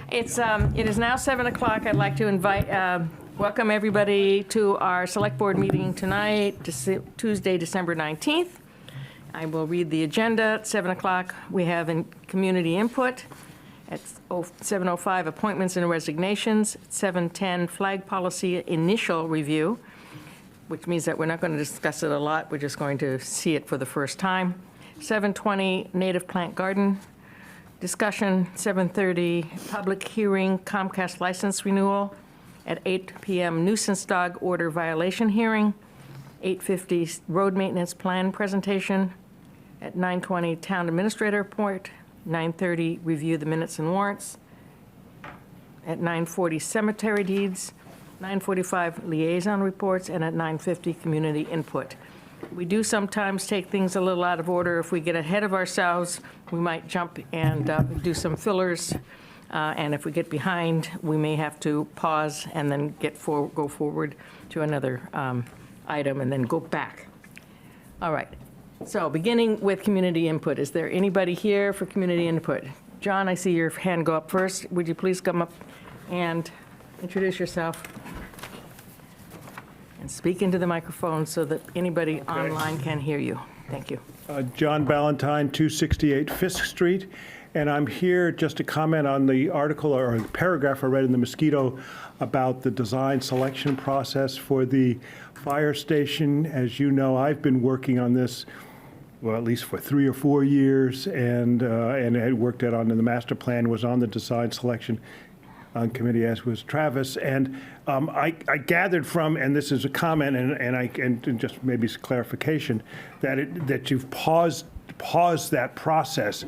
It is now 7 o'clock. I'd like to welcome everybody to our select board meeting tonight, Tuesday, December 19th. I will read the agenda. At 7 o'clock, we have community input. At 7:05, appointments and resignations. At 7:10, flag policy initial review, which means that we're not going to discuss it a lot. We're just going to see it for the first time. 7:20, native plant garden discussion. 7:30, public hearing, Comcast license renewal. At 8 p.m., nuisance dog order violation hearing. 8:50, road maintenance plan presentation. At 9:20, town administrator report. 9:30, review the minutes and warrants. At 9:40, cemetery deeds. 9:45, liaison reports, and at 9:50, community input. We do sometimes take things a little out of order. If we get ahead of ourselves, we might jump and do some fillers. And if we get behind, we may have to pause and then go forward to another item and then go back. All right. So beginning with community input. Is there anybody here for community input? John, I see your hand go up first. Would you please come up and introduce yourself? And speak into the microphone so that anybody online can hear you. Thank you. John Ballantyne, 268 Fisk Street. And I'm here just to comment on the article or the paragraph I read in the Mosquito about the design selection process for the fire station. As you know, I've been working on this, well, at least for 3 or 4 years, and had worked on the master plan, was on the design selection committee, as was Travis. And I gathered from, and this is a comment, and just maybe some clarification, that you've paused that process.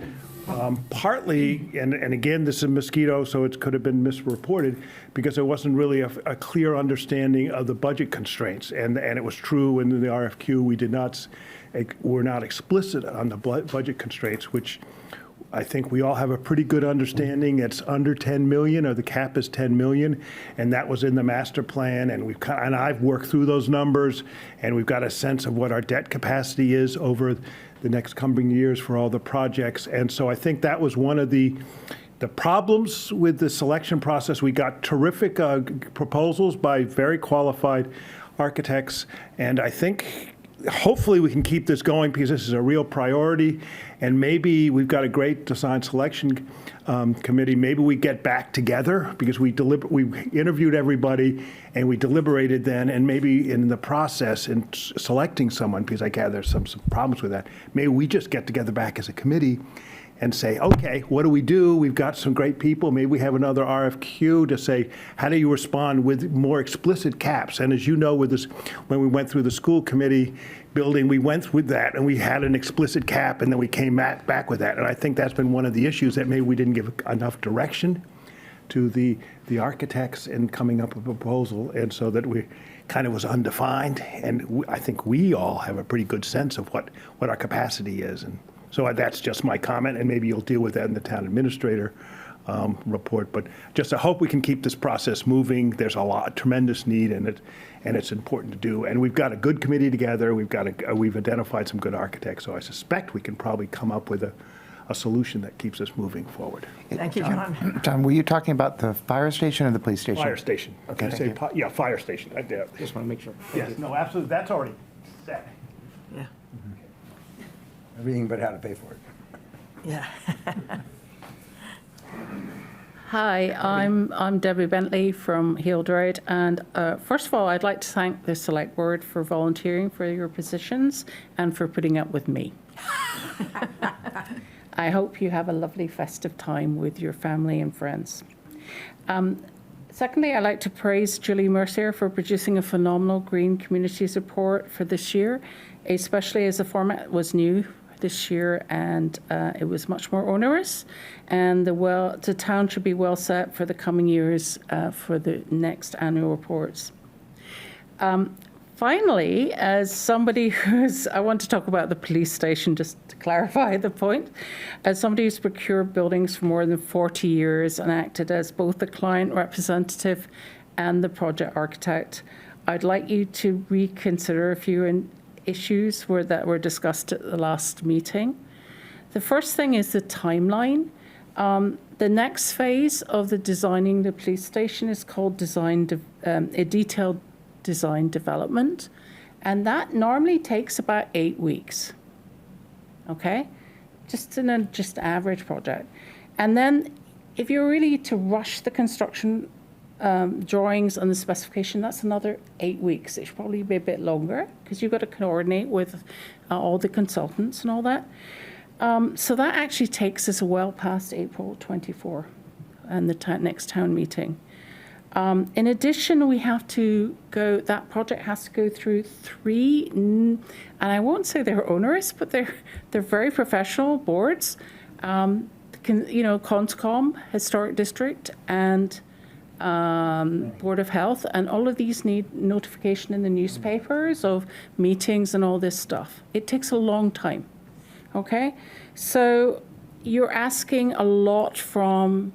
Partly, and again, this is a Mosquito, so it could have been misreported, because there wasn't really a clear understanding of the budget constraints. And it was true in the RFQ, we're not explicit on the budget constraints, which I think we all have a pretty good understanding. It's under 10 million, or the cap is 10 million, and that was in the master plan. And I've worked through those numbers, and we've got a sense of what our debt capacity is over the next coming years for all the projects. And so I think that was one of the problems with the selection process. We got terrific proposals by very qualified architects, and I think hopefully we can keep this going, because this is a real priority. And maybe we've got a great design selection committee. Maybe we get back together, because we interviewed everybody and we deliberated then, and maybe in the process in selecting someone, because I gather there's some problems with that, maybe we just get together back as a committee and say, okay, what do we do? We've got some great people. Maybe we have another RFQ to say, how do you respond with more explicit caps? And as you know, with this, when we went through the school committee building, we went with that, and we had an explicit cap, and then we came back with that. And I think that's been one of the issues, that maybe we didn't give enough direction to the architects in coming up with a proposal, and so that we kind of was undefined. And I think we all have a pretty good sense of what our capacity is. And so that's just my comment, and maybe you'll deal with that in the town administrator report. But just I hope we can keep this process moving. There's a tremendous need, and it's important to do. And we've got a good committee together. We've identified some good architects, so I suspect we can probably come up with a solution that keeps us moving forward. Thank you, John. John, were you talking about the fire station or the police station? Fire station. Okay. Yeah, fire station. Just want to make sure. Yes, no, absolutely. That's already set. Yeah. Everything but how to pay for it. Yeah. Hi, I'm Debbie Bentley from Heald Road, and first of all, I'd like to thank the Select Board for volunteering for your positions and for putting up with me. I hope you have a lovely festive time with your family and friends. Secondly, I'd like to praise Julie Mercier for producing a phenomenal Green Communities report for this year, especially as the format was new this year, and it was much more onerous, and the town should be well set for the coming years for the next annual reports. Finally, as somebody I want to talk about the police station, just to clarify the point. As somebody who's procured buildings for more than 40 years and acted as both the client representative and the project architect, I'd like you to reconsider a few issues that were discussed at the last meeting. The first thing is the timeline. The next phase of the designing the police station is called a detailed design development, and that normally takes about 8 weeks. Okay, just in a average project, and then if you're really to rush the construction drawings and the specification, that's another 8 weeks. It should probably be a bit longer because you've got to coordinate with all the consultants and all that. So that actually takes us well past April 24 and the next town meeting. In addition, we have to go, that project has to go through 3, and I won't say they're onerous, but they're very professional boards. Conscom, Historic District, and Board of Health, and all of these need notification in the newspapers of meetings and all this stuff. It takes a long time. Okay, so you're asking a lot from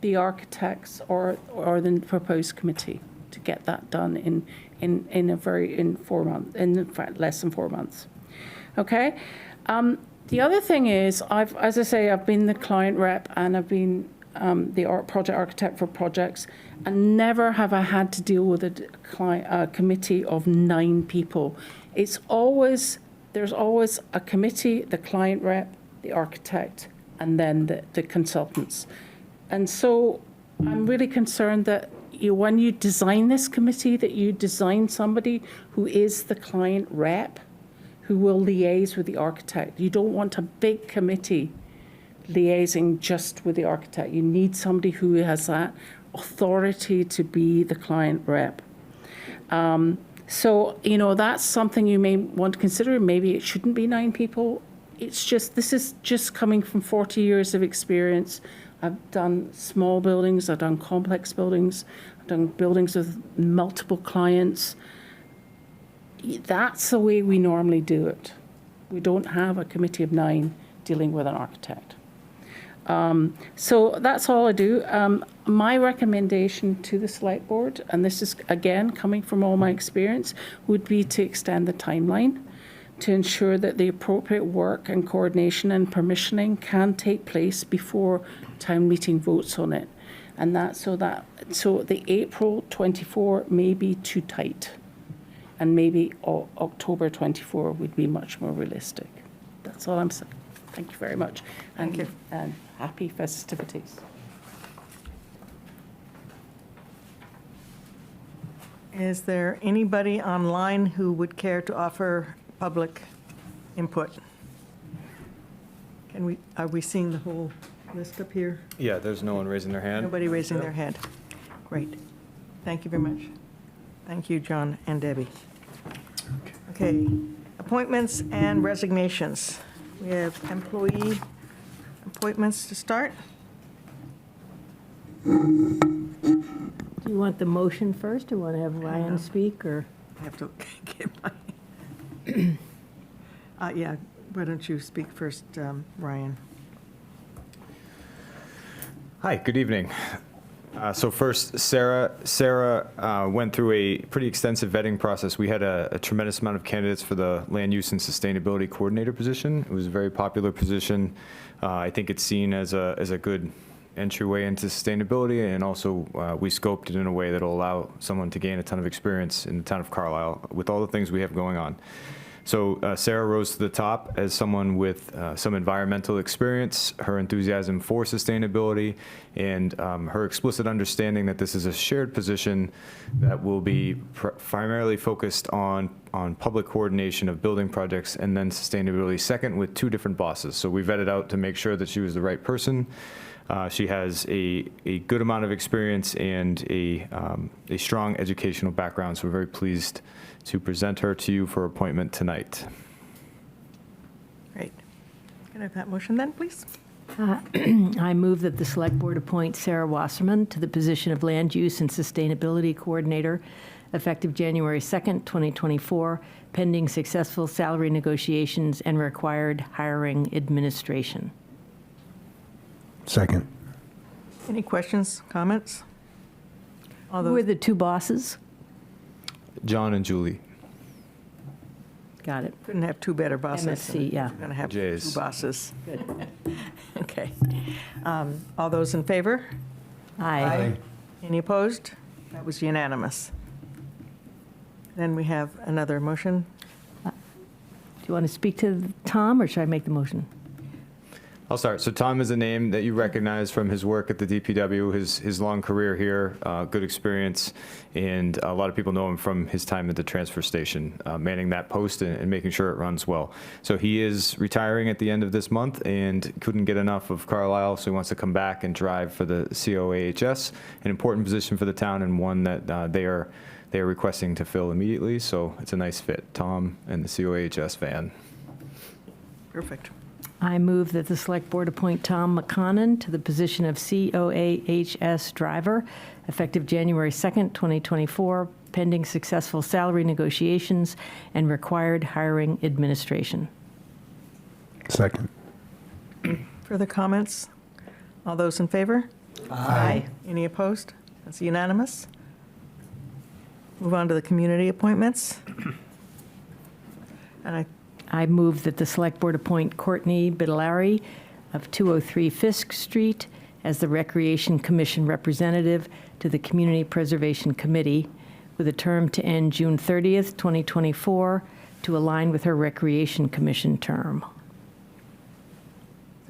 the architects or the proposed committee to get that done in 4 months, in fact, less than 4 months. Okay, the other thing is, as I say, I've been the client rep and I've been the project architect for projects, and never have I had to deal with a committee of 9 people. There's always a committee, the client rep, the architect, and then the consultants. And so I'm really concerned that when you design this committee, that you design somebody who is the client rep, who will liaise with the architect. You don't want a big committee liaising just with the architect. You need somebody who has that authority to be the client rep. So, that's something you may want to consider. Maybe it shouldn't be 9 people. This is just coming from 40 years of experience. I've done small buildings, I've done complex buildings, I've done buildings with multiple clients. That's the way we normally do it. We don't have a committee of 9 dealing with an architect. So that's all I do. My recommendation to the select board, and this is again coming from all my experience, would be to extend the timeline to ensure that the appropriate work and coordination and permissioning can take place before town meeting votes on it. And so the April 24 may be too tight, and maybe October 24 would be much more realistic. That's all I'm saying. Thank you very much. Thank you. And happy festivities. Is there anybody online who would care to offer public input? Are we seeing the whole list up here? Yeah, there's no one raising their hand. Nobody raising their hand. Great. Thank you very much. Thank you, John and Debbie. Okay, appointments and resignations. We have employee appointments to start. Do you want the motion first, or want to have Ryan speak, or? I have to get my, yeah, why don't you speak first, Ryan? Hi, good evening. So first, Sarah went through a pretty extensive vetting process. We had a tremendous amount of candidates for the Land Use and Sustainability Coordinator position. It was a very popular position. I think it's seen as a good entryway into sustainability, and also we scoped it in a way that will allow someone to gain a ton of experience in the town of Carlisle with all the things we have going on. So Sarah rose to the top as someone with some environmental experience, her enthusiasm for sustainability, and her explicit understanding that this is a shared position that will be primarily focused on public coordination of building projects and then sustainability second, with 2 different bosses. So we vetted out to make sure that she was the right person. She has a good amount of experience and a strong educational background, so we're very pleased to present her to you for appointment tonight. Great. Can I have that motion then, please? I move that the Select Board appoint Sarah Wasserman to the position of Land Use and Sustainability Coordinator, effective January 2nd, 2024, pending successful salary negotiations and required hiring administration. Second. Any questions, comments? All Who are those, the 2 bosses? John and Julie. Got it. couldn't have 2 better bosses. MSC, yeah. We're going to have Jays. 2 bosses. Good. Okay. All those in favor? Aye. Any opposed? That was unanimous. Then we have another motion. Do you want to speak to Tom, or should I make the motion? I'll start. So Tom is a name that you recognize from his work at the DPW, his long career here, good experience, and a lot of people know him from his time at the transfer station, manning that post and making sure it runs well. So he is retiring at the end of this month and couldn't get enough of Carlisle, so he wants to come back and drive for the COAHS, an important position for the town and one that they are requesting to fill immediately. So it's a nice fit, Tom and the COAHS van. Perfect. I move that the Select Board appoint Tom McConnon to the position of COAHS driver, effective January 2nd, 2024, pending successful salary negotiations and required hiring administration. Second. Further comments? All those in favor? Aye. Any opposed? That's unanimous. Move on to the community appointments. And I move that the Select Board appoint Courtney Bidelari of 203 Fisk Street as the Recreation Commission representative to the Community Preservation Committee, with a term to end June 30th, 2024, to align with her Recreation Commission term.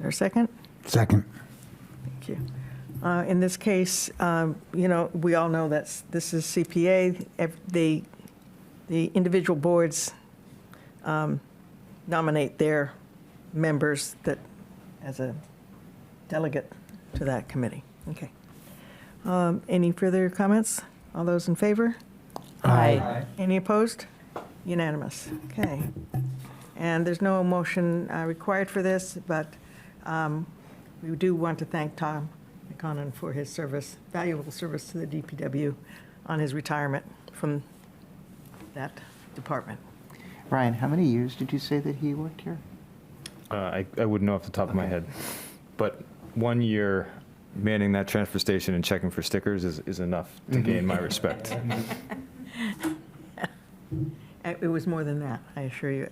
is there a second? Second. Thank you. In this case, we all know that this is CPA. The individual boards nominate their members as a delegate to that committee. Okay. Any further comments? All those in favor? Aye. Any opposed? Unanimous. Okay. And there's no motion required for this, but we do want to thank Tom McConnon for his service, valuable service to the DPW on his retirement from that department. Ryan, how many years did you say that he worked here? I wouldn't know off the top of my head, but 1 year manning that transfer station and checking for stickers is enough to gain my respect. It was more than that, I assure you.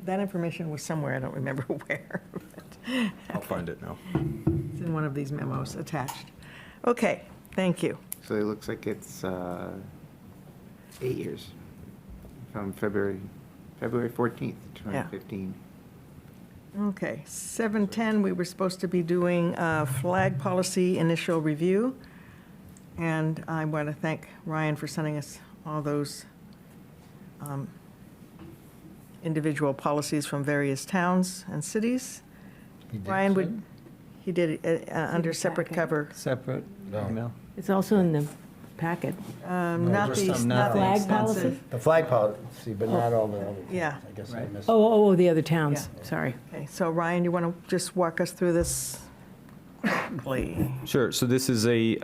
That information was somewhere, I don't remember where. But I'll find it now. it's in one of these memos attached. Okay, thank you. So it looks like it's 8 years, from February 14th, 2015. Okay, 7:10, we were supposed to be doing flag policy initial review. And I want to thank Ryan for sending us all those individual policies from various towns and cities. Ryan, he did it under separate cover. Separate email? It's also in the packet. Not just the not the Flag policy? extensive. The flag policy, but not all the other things. Yeah. I guess I Right. missed. Oh, the other towns, sorry. Okay, so Ryan, you want to just walk us through this quickly? Sure. So this is a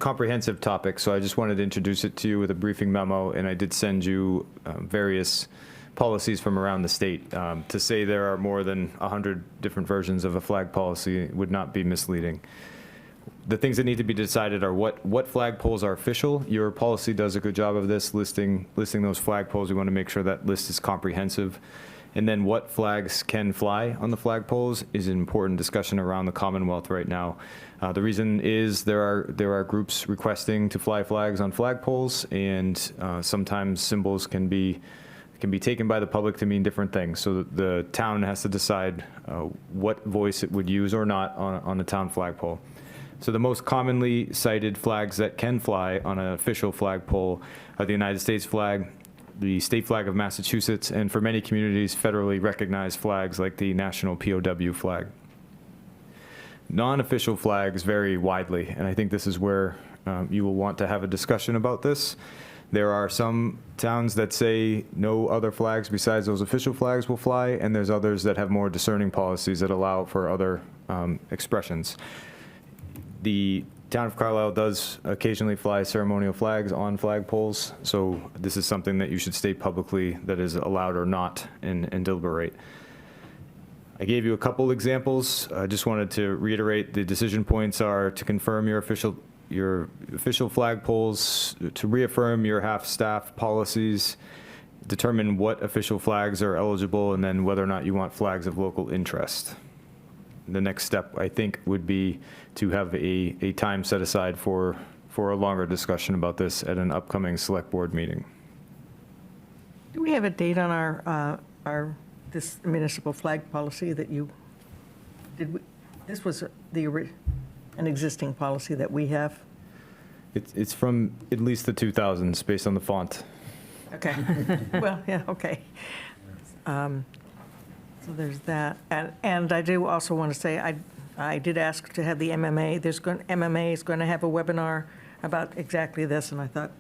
comprehensive topic, so I just wanted to introduce it to you with a briefing memo, and I did send you various policies from around the state. To say there are more than 100 different versions of a flag policy would not be misleading. The things that need to be decided are what flag poles are official. Your policy does a good job of this, listing those flag poles. We want to make sure that list is comprehensive. And then what flags can fly on the flag poles is an important discussion around the Commonwealth right now. The reason is there are groups requesting to fly flags on flag poles, and sometimes symbols can be taken by the public to mean different things. So the town has to decide what voice it would use or not on the town flagpole. So the most commonly cited flags that can fly on an official flagpole are the United States flag, the state flag of Massachusetts, and for many communities, federally recognized flags like the national POW flag. Non-official flags vary widely, and I think this is where you will want to have a discussion about this. There are some towns that say no other flags besides those official flags will fly, and there's others that have more discerning policies that allow for other expressions. The town of Carlisle does occasionally fly ceremonial flags on flagpoles, so this is something that you should state publicly that is allowed or not and deliberate. I gave you a couple examples. I just wanted to reiterate the decision points are to confirm your official flagpoles, to reaffirm your half-staff policies, determine what official flags are eligible, and then whether or not you want flags of local interest. the next step, I think, would be to have a time set aside for a longer discussion about this at an upcoming select board meeting. Do we have a date on this municipal flag policy that this was an existing policy that we have? It's from at least the 2000s, based on the font. Okay. Well, yeah, okay. So there's that. And I do also want to say, I did ask to have the MMA. MMA is going to have a webinar about exactly this, and I thought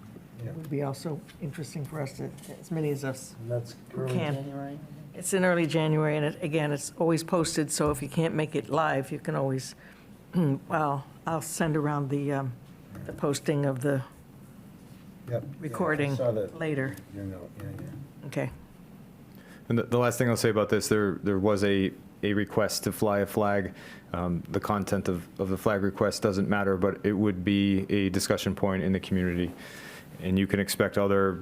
it would be also interesting for us to, as many as us That's who early can. January? It's in early January, and again, it's always posted, so if you can't make it live, you can always, well, I'll send around the posting of the Yep. recording Yeah, I saw that. later. Your note, yeah. Okay. And the last thing I'll say about this, there was a request to fly a flag. The content of the flag request doesn't matter, but it would be a discussion point in the community. And you can expect other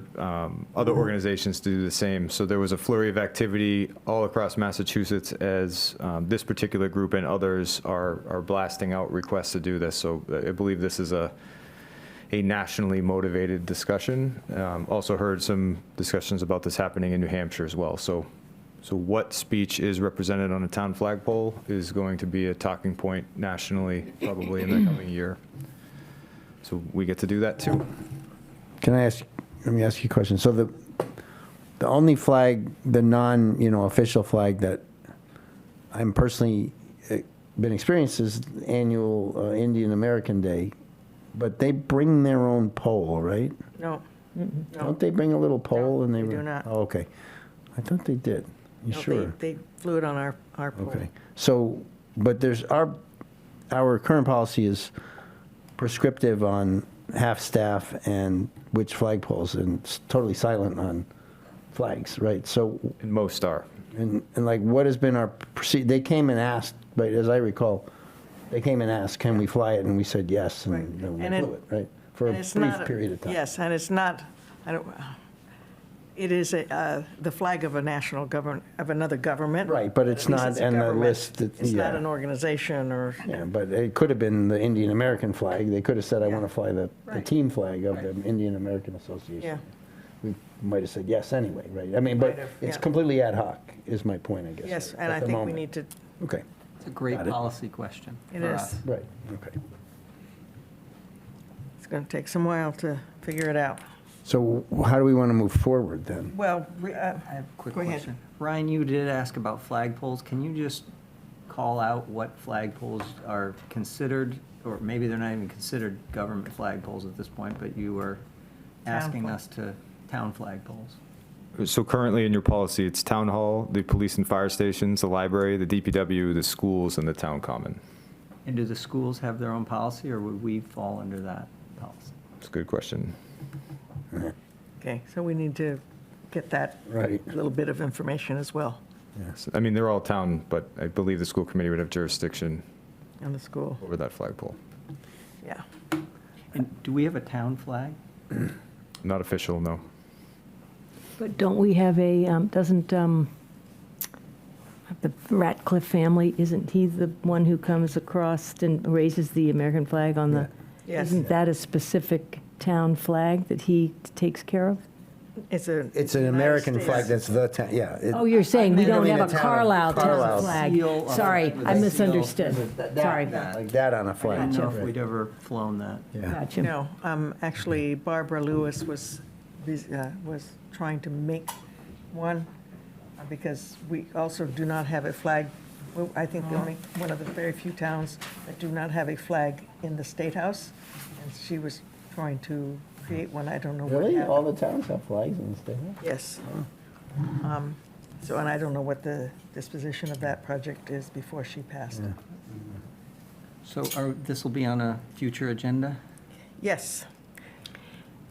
organizations to do the same. So there was a flurry of activity all across Massachusetts as this particular group and others are blasting out requests to do this. So I believe this is a nationally motivated discussion. Also heard some discussions about this happening in New Hampshire as well. So what speech is represented on a town flagpole is going to be a talking point nationally, probably in the coming year. So we get to do that too. Let me ask you a question. So the only flag, the non, official flag that I'm personally been experienced is annual Indian American Day, but they bring their own pole, right? No. No. Don't they bring a little pole No, and they do not. Oh, okay. I thought they did. You No, sure? They flew it on our pole. Okay. So, but there's our current policy is prescriptive on half-staff and which flagpoles, and it's totally silent on flags, right? So, And most are. and like, what has been our procedure? They came and asked, but as I recall, they came and asked, can we fly it? And we said yes, Right. and we And flew it, right? For a And it's brief not period of time. Yes, and it's not, it is the flag of a national government, of another government. Right, but it's At least not it's a in the government. list that- It's not yeah. an organization or, Yeah, but it could have been the Indian American flag. They could have said, I want to fly the Right. team flag of the Indian American Association. yeah. We might have said yes anyway, right? I mean, but Might have, it's yeah. completely ad hoc, is my point, I guess. Yes, at and I the think we moment. need to, Okay, It's a great Got it. policy question It for is. us. right, okay. it's going to take some while to figure it out. So how do we want to move forward then? Well, I have a quick Go ahead. question. Ryan, you did ask about flagpoles. Can you just call out what flagpoles are considered, or maybe they're not even considered government flagpoles at this point, but you were asking flag. us to, town flagpoles? So currently in your policy, it's town hall, the police and fire stations, the library, the DPW, the schools, and the town common. And do the schools have their own policy, or would we fall under that policy? It's a good question. okay, so we need to get that Right. little bit of information as well So, I mean, they're all town, but I believe the school committee would have jurisdiction on the school. over that flagpole. Yeah. And do we have a town flag? Not official, no. But don't we have doesn't the Ratcliffe family, isn't he the one who comes across and raises the American flag on the? Yes. Isn't that a specific town flag that he takes care of? It's an It's American States. flag that's the town, yeah. Oh, you're saying we I don't mean have the a town of Carlisle Carlisle. town flag? Seal of- Sorry, with I a seal. misunderstood. That- Sorry. Like that on a I flag. didn't know if right. we'd ever flown that. Yeah. Gotcha. No, actually, Barbara Lewis was trying to make one, because we also do not have a flag. I think the only, one of the very few towns that do not have a flag in the State House, and she was trying to create one. I don't know what Really? All happened. the towns have flags in the state? Yes. So, and I don't know what the disposition of that project is before she passed. So this will be on a future agenda? Yes.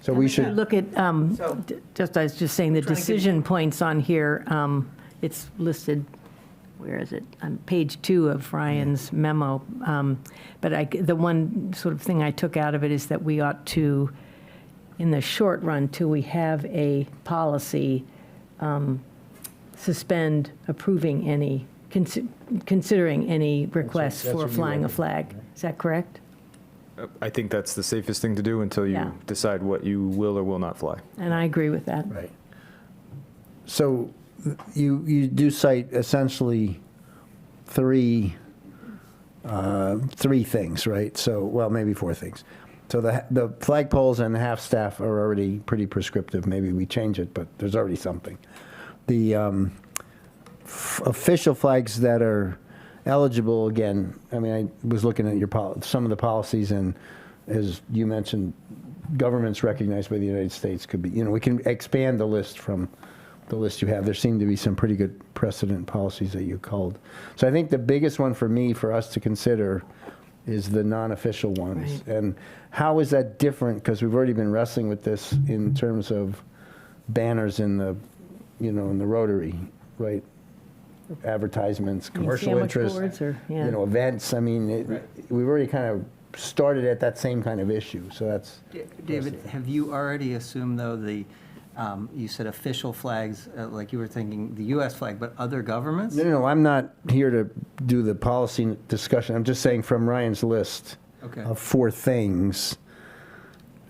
So we If you should, look at, So- I was just saying, the Trying to get- decision points on here, it's listed, where is it? On page 2 of Ryan's memo. But the one sort of thing I took out of it is that we ought to, in the short run, till we have a policy, suspend approving any considering any requests That's for what you flying a recommend, flag. Is that correct? I think that's the safest thing to do until Yeah. you decide what you will or will not fly. And I agree with that. Right. So you do cite essentially three things, right? So, well, maybe four things. So the flagpoles and the half-staff are already pretty prescriptive. Maybe we change it, but there's already something. The official flags that are eligible, again, I mean, I was looking at some of the policies, and as you mentioned, governments recognized by the United States could be, we can expand the list from the list you have. There seem to be some pretty good precedent policies that you called. So I think the biggest one for us to consider is the non-official ones. Right. And how is that different? Because we've already been wrestling with this in terms of banners in the, in the Rotary, right? Advertisements, commercial sandwich interest, boards or- yeah. events. I mean, we've already kind of started at that same kind of issue. So that's. David, have you already assumed, though, you said official flags, like you were thinking the U.S. flag, but other governments? No, I'm not here to do the policy discussion. I'm just saying from Ryan's list Okay. of four things.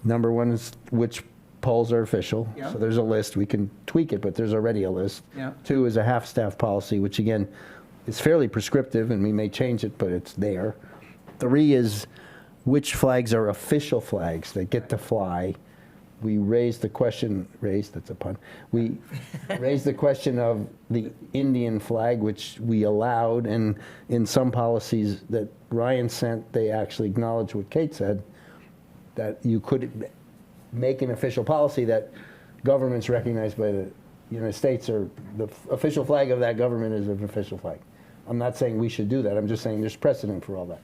Number one is which polls are official. Yeah. So there's a list. We can tweak it, but there's already a list. Yeah. Two is a half-staff policy, which again is fairly prescriptive, and we may change it, but it's there. Three is which flags are official flags that get to fly. We raised the question, that's a pun. We raised the question of the Indian flag, which we allowed, and in some policies that Ryan sent, they actually acknowledged what Kate said, that you could make an official policy that governments recognized by the United States, or the official flag of that government is an official flag. I'm not saying we should do that. I'm just saying there's precedent for all that.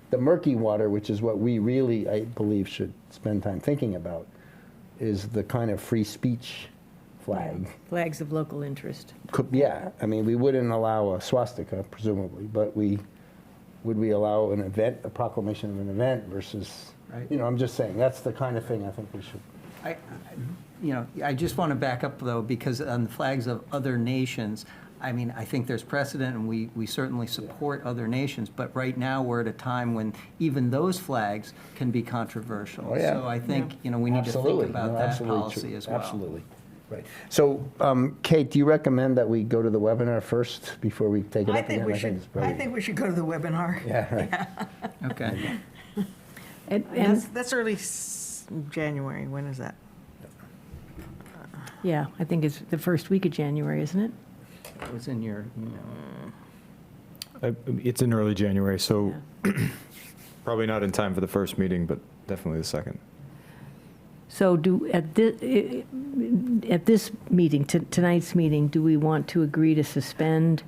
The murky water, which is what we really, I believe, should spend time thinking about, is the kind of free speech flag. Flags of local interest. Yeah, I mean, we wouldn't allow a swastika, presumably, but would we allow an event, a proclamation of an event versus, Right. I'm just saying, that's the kind of thing I think we should. I just want to back up, though, because on the flags of other nations, I mean, I think there's precedent, and we certainly support other nations, but right now, we're at a time when even those flags can be controversial. Oh, yeah. So I think, we need to think about that policy as well. Absolutely, right. So, Kate, do you recommend that we go to the webinar first before we take it I up think again? we should, it's probably- I think we should go to the webinar. Yeah, right. Okay. And That's early January. When is that? yeah, I think it's the first week of January, isn't it? It was in your email. It's in early January, so probably not in time for the first meeting, but definitely the second. So at this meeting, tonight's meeting, do we want to agree to suspend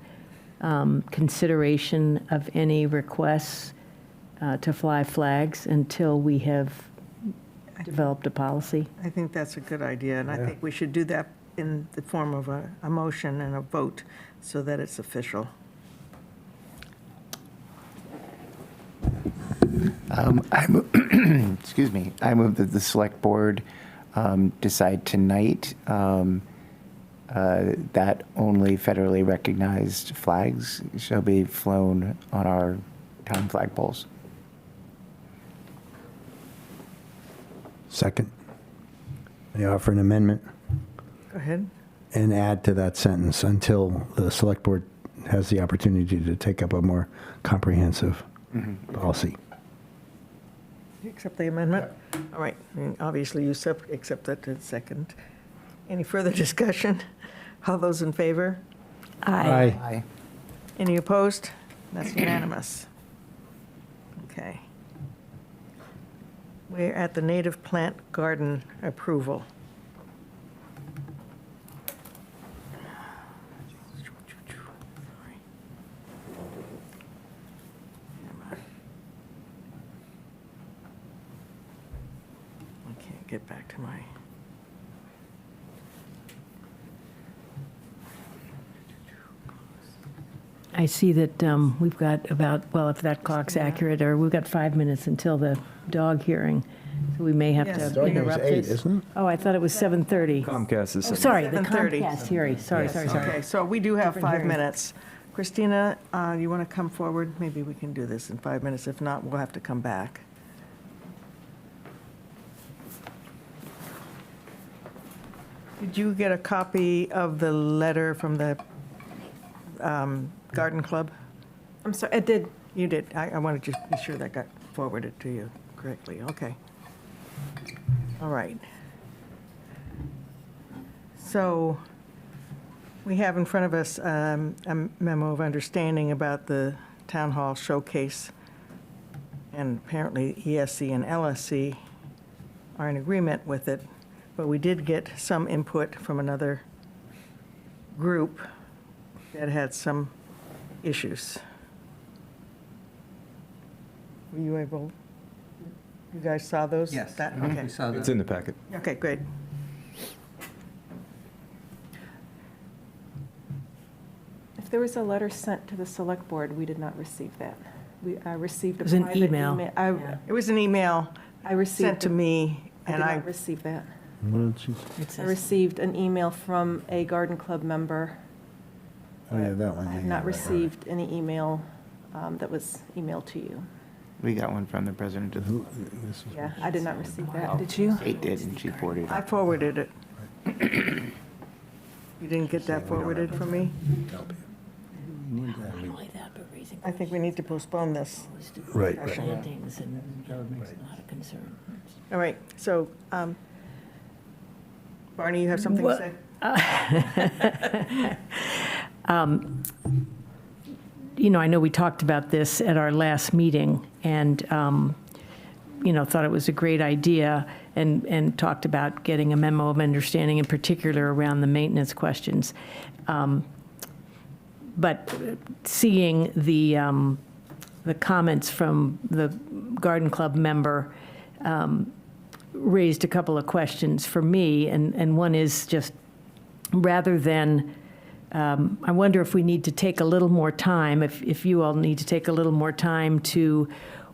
consideration of any requests to fly flags until we have developed a policy? I think that's a good idea, and I think we should do that in the form of a motion and a vote so that it's official. Excuse me. I move that the select board decide tonight that only federally recognized flags shall be flown on our town flagpoles. Second. May I offer an amendment Go ahead. and add to that sentence until the select board has the opportunity to take up a more comprehensive policy. You accept the amendment? All right, and obviously you accept that to second. Any further discussion? All those in favor? Aye. Any opposed? That's unanimous. Okay. We're at the native plant garden approval. I can't get back to my. I see that we've got about, well, if that clock's accurate, or we've got 5 minutes until the dog hearing, so we may have Yes. to interrupt Eight, this. isn't it? Oh, I thought it was 7:30. Comcast is. Oh, sorry, the 7:30. Comcast hearing, sorry. Okay, so we do have Different 5 hearing. minutes Christina, you want to come forward? Maybe we can do this in 5 minutes. If not, we'll have to come back. Did you get a copy of the letter from the Garden Club? I'm sorry, I did. You did. I wanted to be sure that got forwarded to you correctly. Okay. All right. So we have in front of us a memo of understanding about the Town Hall Showcase. And apparently ESC and LSC are in agreement with it. But we did get some input from another group that had some issues. Were you able, you guys saw those? Yes, That- we Okay, saw It's that. in the packet. okay, great. If there was a letter sent to the select board, we did not receive that. I received a It was an private email. I It was an email I received. sent to me, I did and I, not receive that. What did she, It I says- received an email from a garden club member. oh, yeah, that one. I yeah, have yeah, not right. received any email that was emailed to you. We got one from the president of the Who- this is- Yeah, I did not receive that. Did you? state did, and she forwarded it. I forwarded it. You didn't get that forwarded from me? Not only that, but raising I think we need to postpone this. Right, right. plantings and a lot of concern. All right, so, Barney, you have something to What- say? You know, I know we talked about this at our last meeting and, you know, thought it was a great idea and talked about getting a memo of understanding in particular around the maintenance questions. But seeing the comments from the Garden Club member raised a couple of questions for me, and one is just rather than, I wonder if we need to take a little more time, if you all need to take a little more time to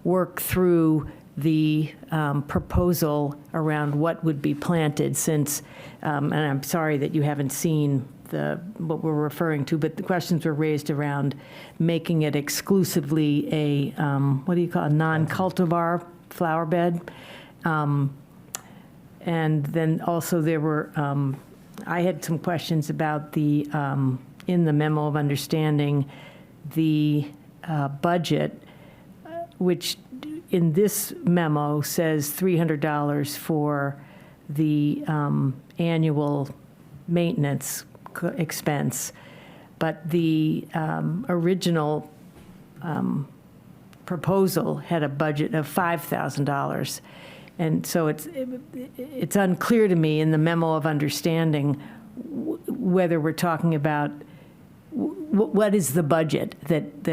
work through the proposal around what would be planted since, and I'm sorry that you haven't seen what we're referring to, but the questions were raised around making it exclusively a, what do you call it, non-cultivar flower bed. And then also there were, I had some questions about the, in the memo of understanding, the budget, which in this memo says $300 for the annual maintenance expense, but the original proposal had a budget of $5,000. And so it's unclear to me in the memo of understanding whether we're talking about what is the budget that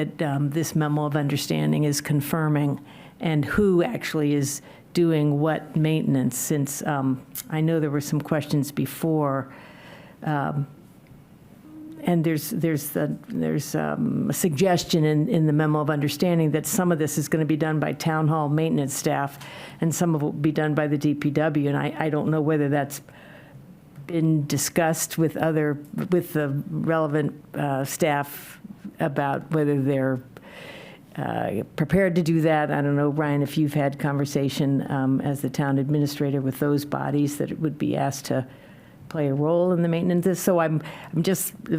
this memo of understanding is confirming, and who actually is doing what maintenance, since I know there were some questions before. And there's a suggestion in the memo of understanding that some of this is going to be done by town hall maintenance staff, and some of it will be done by the DPW. And I don't know whether that's been discussed with the relevant staff about whether they're prepared to do that. I don't know, Brian, if you've had conversation as the town administrator with those bodies that it would be asked to play a role in the maintenance. So I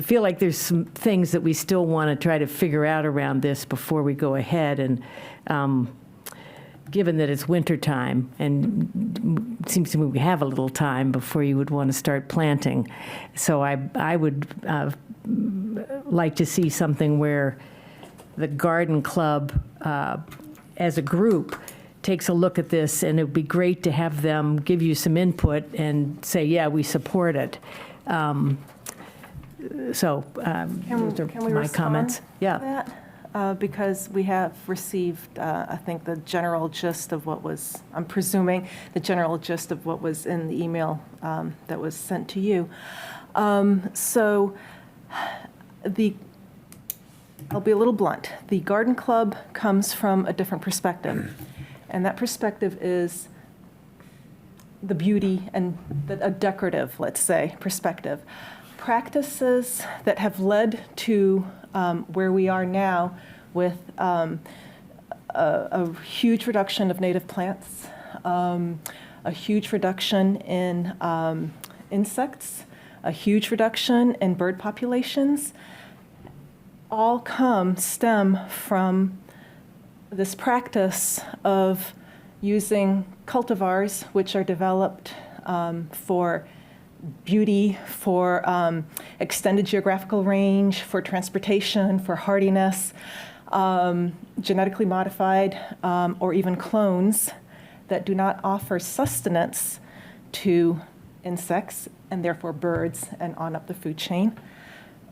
feel like there's some things that we still want to try to figure out around this before we go ahead. And given that it's winter time, and it seems to me we have a little time before you would want to start planting. So I would like to see something where the garden club, as a group, takes a look at this, and it would be great to have them give you some input and say, yeah, we support it. So those are Can we my respond comments. to Yeah. that? Because we have received, I think, the general gist of what was, I'm presuming, the general gist of what was in the email that was sent to you. So I'll be a little blunt. The garden club comes from a different perspective. And that perspective is the beauty and a decorative, let's say, perspective. Practices that have led to where we are now with a huge reduction of native plants, a huge reduction in insects, a huge reduction in bird populations, all stem from this practice of using cultivars, which are developed for beauty, for extended geographical range, for transportation, for hardiness, genetically modified or even clones that do not offer sustenance to insects and therefore birds and on up the food chain.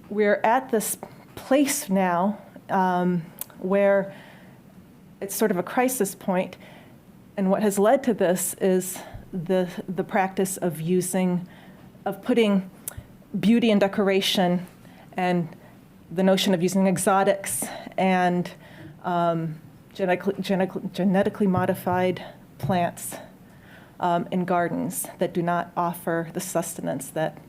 We're at this place now where it's sort of a crisis point, and what has led to this is the practice of putting beauty and decoration and the notion of using exotics and genetically modified plants in gardens that do not offer the sustenance that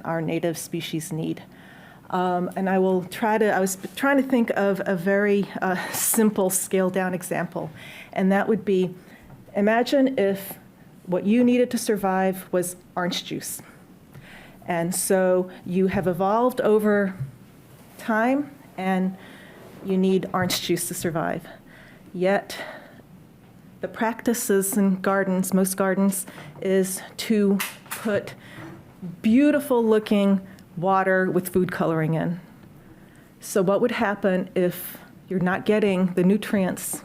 our native species need. And I was trying to think of a very simple scaled down example, and that would be, imagine if what you needed to survive was orange juice. And so you have evolved over time and you need orange juice to survive. Yet the practices in gardens, most gardens, is to put beautiful looking water with food coloring in. So what would happen if you're not getting the nutrients,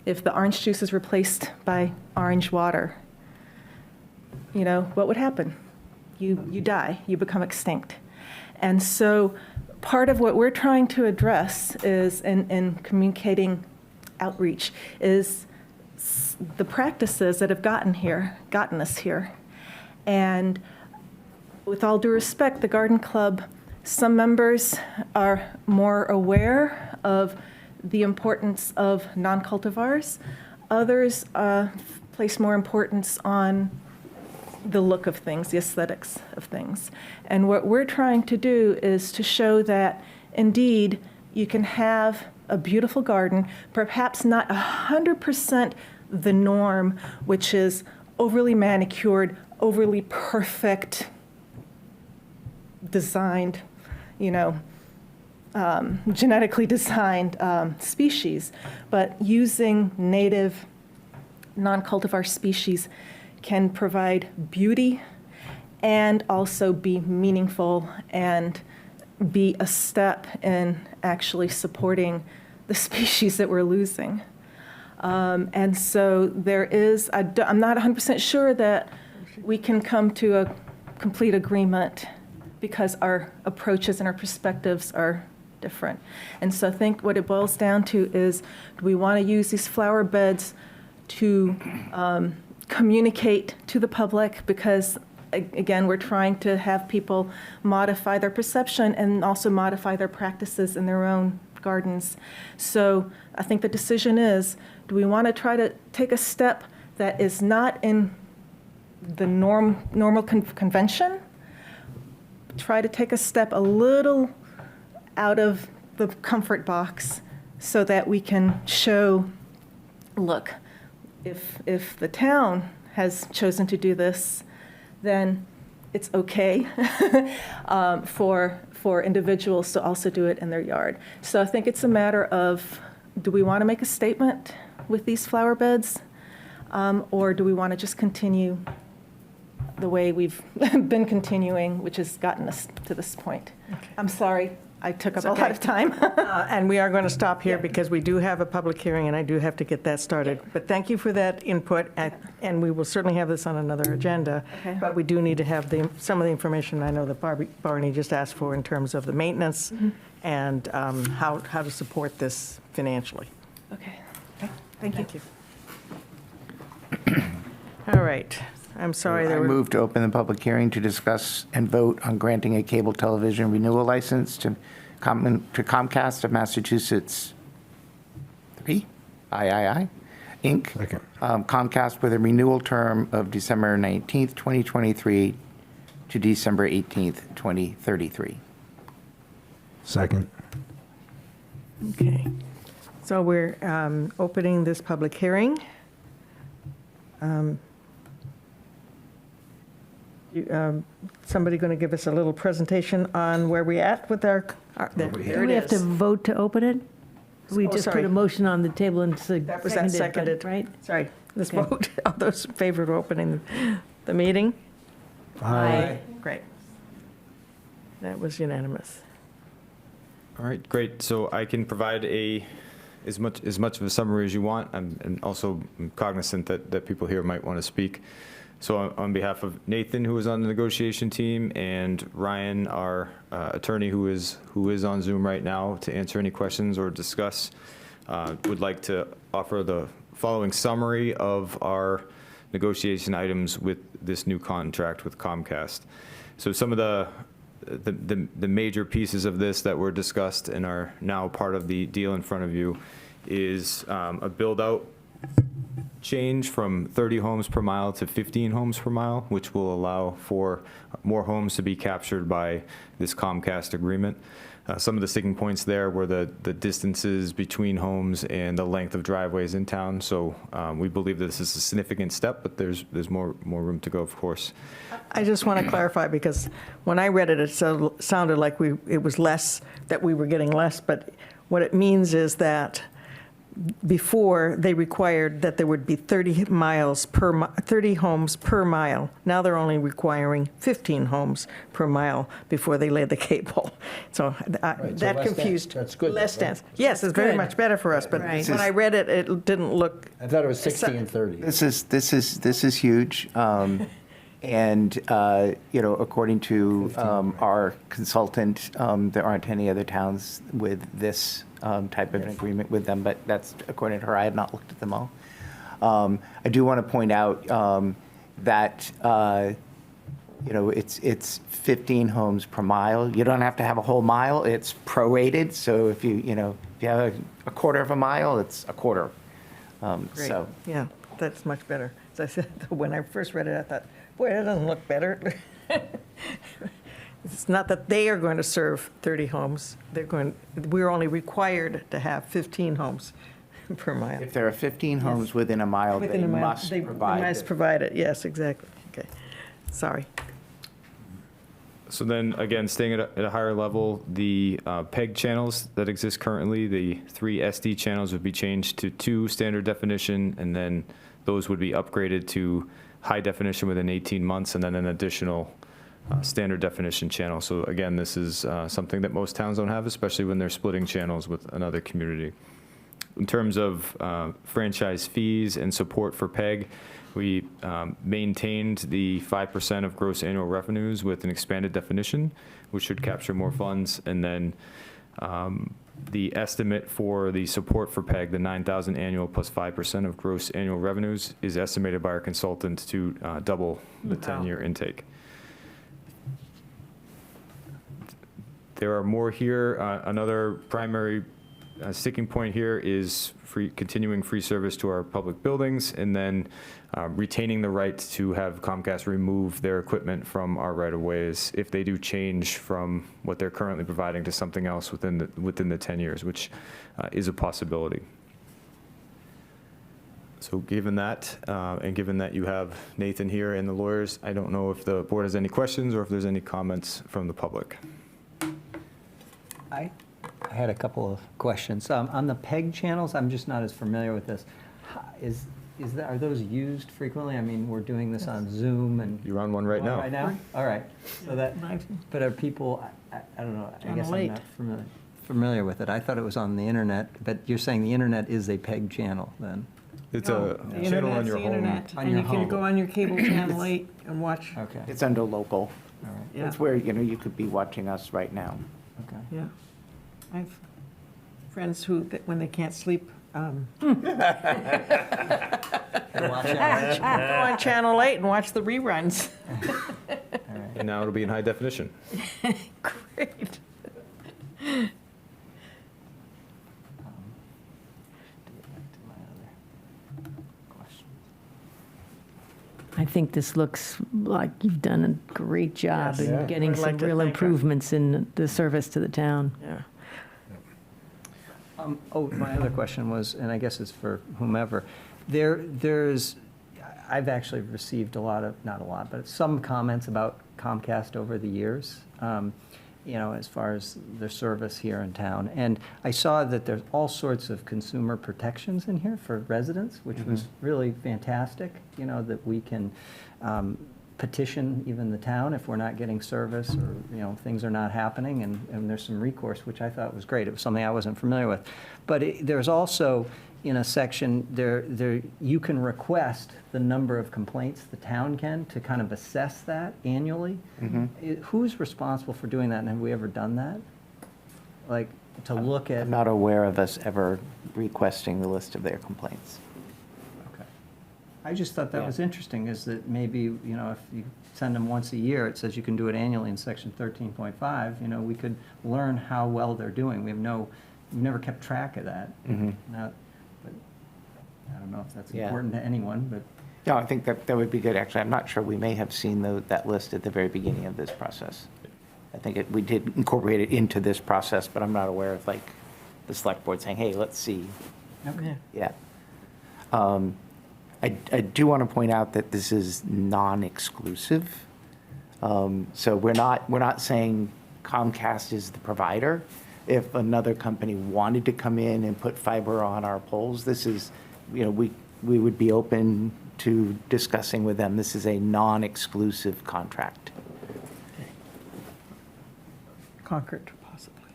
if the orange juice is replaced by orange water? You know, what would happen? You die, you become extinct. And so part of what we're trying to address is, in communicating outreach, is the practices that have gotten us here. And with all due respect, the Garden Club, some members are more aware of the importance of non-cultivars. Others place more importance on the look of things, the aesthetics of things. And what we're trying to do is to show that, indeed, you can have a beautiful garden, perhaps not 100% the norm, which is overly manicured, overly perfect, designed, genetically designed species, but using native non-cultivar species can provide beauty and also be meaningful and be a step in actually supporting the species that we're losing. And so there is, I'm not 100% sure that we can come to a complete agreement because our approaches and our perspectives are different. And so I think what it boils down to is, do we want to use these flower beds to communicate to the public? Because again, we're trying to have people modify their perception and also modify their practices in their own gardens. So I think the decision is, do we want to try to take a step that is not in the normal convention, try to take a step a little out of the comfort box so that we can show, look, if the town has chosen to do this, then it's okay for individuals to also do it in their yard. So I think it's a matter of, do we want to make a statement with these flower beds, or do we want to just continue the way we've been continuing, which has gotten us to this point? Okay. I'm sorry. I took up a lot of time. And we are going to stop here because we do have a public hearing and I do have to get that started. But thank you for that input, and we will certainly have this on another agenda. Okay. But we do need to have some of the information I know that Barney just asked for in terms of the maintenance and how to support this financially. Okay. Thank you. Thank you. All right. I'm sorry. I move to open the public hearing to discuss and vote on granting a cable television renewal license to Comcast of Massachusetts 3, III, Inc., Second. Comcast with a renewal term of December 19th, 2023 to December 18th, 2033. Second. Okay. So we're opening this public hearing. Somebody going to give us a little presentation on where we at with our, there Do it we have to is. vote to open it? We Oh, just sorry. put a motion on the table and That was that seconded, seconded. right? Sorry, let's Okay. vote. All those in favor of opening the meeting? Aye. Great. That was unanimous. All right, great. So I can provide as much of a summary as you want. And also cognizant that people here might want to speak. So on behalf of Nathan, who is on the negotiation team, and Ryan, our attorney, who is on Zoom right now to answer any questions or discuss, would like to offer the following summary of our negotiation items with this new contract with Comcast. So some of the major pieces of this that were discussed and are now part of the deal in front of you is a build-out change from 30 homes per mile to 15 homes per mile, which will allow for more homes to be captured by this Comcast agreement. Some of the sticking points there were the distances between homes and the length of driveways in town. So we believe that this is a significant step, but there's more room to go, of course. I just want to clarify, because when I read it, it sounded like it was less, that we were getting less, but what it means is that before, they required that there would be 30 homes per mile. Now they're only requiring 15 homes per mile before they lay the cable. So that less dense. confused. That's good, Less though, right? dense. Yes, it's very good. much better for us, but Right. when I read it, it didn't look, I thought it was 60 and 30. This is huge. And, according to our consultant, there aren't any other towns with this type of an agreement with them, but that's according to her. I have not looked at them all. I do want to point out that, it's 15 homes per mile. You don't have to have a whole mile. It's prorated. So if you have a quarter of a mile, it's a quarter. great. So. Yeah, that's much better. As I said, when I first read it, I thought, boy, that doesn't look better. It's not that they are going to serve 30 homes. We're only required to have 15 homes per mile. If there are 15 homes within a mile, they Within a mile, must they provide. must provide it, yes, exactly. Okay, sorry. So then, again, staying at a higher level, the PEG channels that exist currently, the 3 SD channels would be changed to 2 standard definition, and then those would be upgraded to high definition within 18 months, and then an additional standard definition channel. So again, this is something that most towns don't have, especially when they're splitting channels with another community. In terms of franchise fees and support for PEG, we maintained the 5% of gross annual revenues with an expanded definition, which should capture more funds. And then the estimate for the support for PEG, the $9,000 annual plus 5% of gross annual revenues, is estimated by our consultant to double the 10-year intake. There are more here. Another primary sticking point here is continuing free service to our public buildings, and then retaining the right to have Comcast remove their equipment from our right-of-ways if they do change from what they're currently providing to something else within the 10 years, which is a possibility. So given that, and given that you have Nathan here and the lawyers, I don't know if the board has any questions or if there's any comments from the public. I had a couple of questions. On the PEG channels, I'm just not as familiar with this. Are those used frequently? I mean, we're doing this on Zoom and. You're on one right now. Right now? All right. So but are people, I don't know, I guess I'm not familiar with it. I thought it was on the internet, but you're saying the internet is a PEG channel then? It's a channel on your home. On And your you can home. go on your cable channel 8 and watch. Okay. It's under local. All right. Yeah. It's where, you could be watching us right now. Okay. Yeah. I have friends who, when they can't sleep, go on Channel 8 and watch the reruns. And now it'll be in high definition. Great. I think this looks like you've done a great job Yes. in Yeah. getting I'd like some to real thank her. improvements in the service to the town. Yeah. My other question was, and I guess it's for whomever, I've actually received not a lot, but some comments about Comcast over the years, as far as their service here in town. And I saw that there's all sorts of consumer protections in here for residents, which was really fantastic, that we can petition even the town if we're not getting service or, things are not happening, and there's some recourse, which I thought was great. It was something I wasn't familiar with. But there's also, in a section, you can request the number of complaints the town can to kind of assess that annually. Who's responsible for doing that, and have we ever done that? Like, to look at... I'm not aware of us ever requesting the list of their complaints. Okay. I just thought that Yeah. was interesting, is that maybe, if you send them once a year, it says you can do it annually in section 13.5, we could learn how well they're doing. We've never kept track of that. But I don't know if that's Yeah. important to anyone, but... No, I think that would be good, actually. I'm not sure, we may have seen that list at the very beginning of this process. I think we did incorporate it into this process, but I'm not aware of, like, the select board saying, hey, let's see. Okay. Yeah. I do want to point out that this is non-exclusive. So we're not saying Comcast is the provider. If another company wanted to come in and put fiber on our poles, this is, we would be open to discussing with them. This is a non-exclusive contract. Concord, possibly.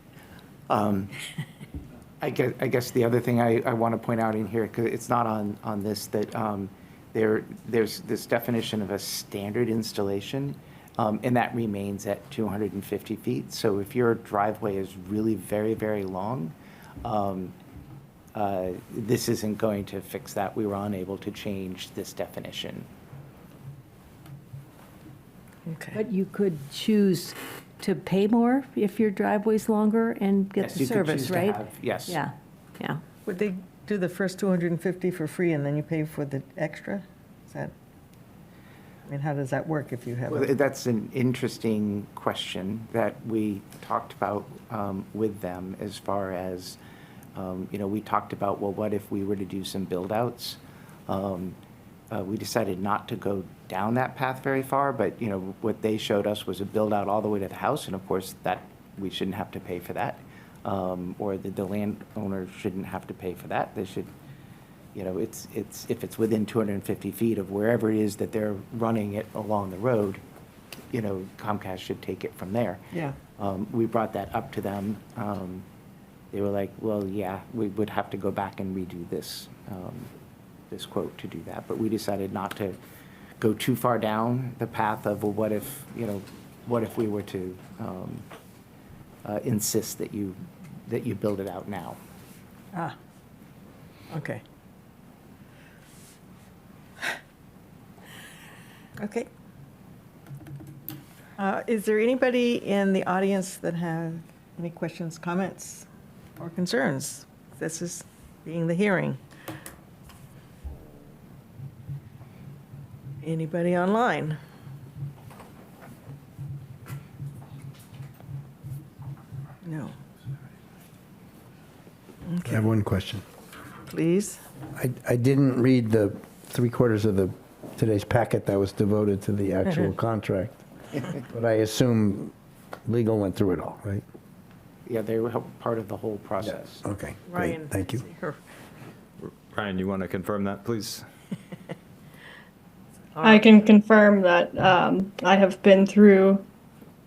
I guess the other thing I want to point out in here, because it's not on this, that there's this definition of a standard installation, and that remains at 250 feet. So if your driveway is really very, very long, this isn't going to fix that. We were unable to change this definition. Okay. But you could choose to pay more if your driveway's longer and get Yes, the you could service, choose to right? have- yes. Yeah, yeah. Would they do the first 250 for free and then you pay for the extra? Is that, how does that work if you have Well, a... that's an interesting question that we talked about with them, as far as, we talked about, well, what if we were to do some build-outs? We decided not to go down that path very far, but, what they showed us was a build-out all the way to the house, and of course, that, we shouldn't have to pay for that. Or the landowner shouldn't have to pay for that. They should, if it's within 250 feet of wherever it is that they're running it along the road, Comcast should take it from there. Yeah. We brought that up to them. They were like, well, yeah, we would have to go back and redo this quote to do that. But we decided not to go too far down the path of, well, what if we were to insist that you build it out now? Okay. Okay. Is there anybody in the audience that have any questions, comments, or concerns? This is being the hearing. Anybody online? No. I have one question. Please. I didn't read the 3/4 of today's packet that was devoted to the actual contract, but I assume legal went through it all, right? Yeah, they were part of the whole process. Okay, Ryan. great, thank you. Ryan, you want to confirm that, please? I can confirm that I have been through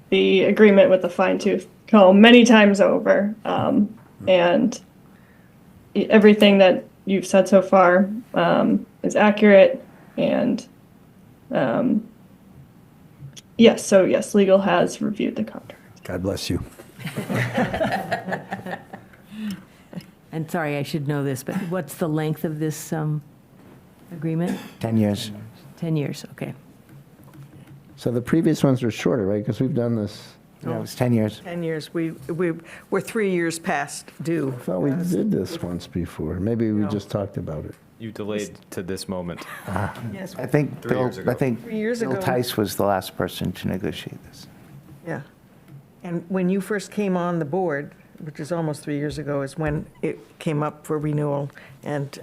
the agreement with the fine-tooth comb many times over, and everything that you've said so far is accurate. And yes, legal has reviewed the contract. God bless you. And sorry, I should know this, but what's the length of this agreement? 10 years. 10 years, okay. So the previous ones are shorter, right? Because we've done this. Yeah, it was 10 years. 10 years. We're 3 years past due. I thought we did this once before. Maybe we No. just talked about it. You delayed to this moment. Yes, I think 3 years ago. 3 years Bill ago. Tice was the last person to negotiate this. Yeah. And when you first came on the board, which is almost 3 years ago, is when it came up for renewal. And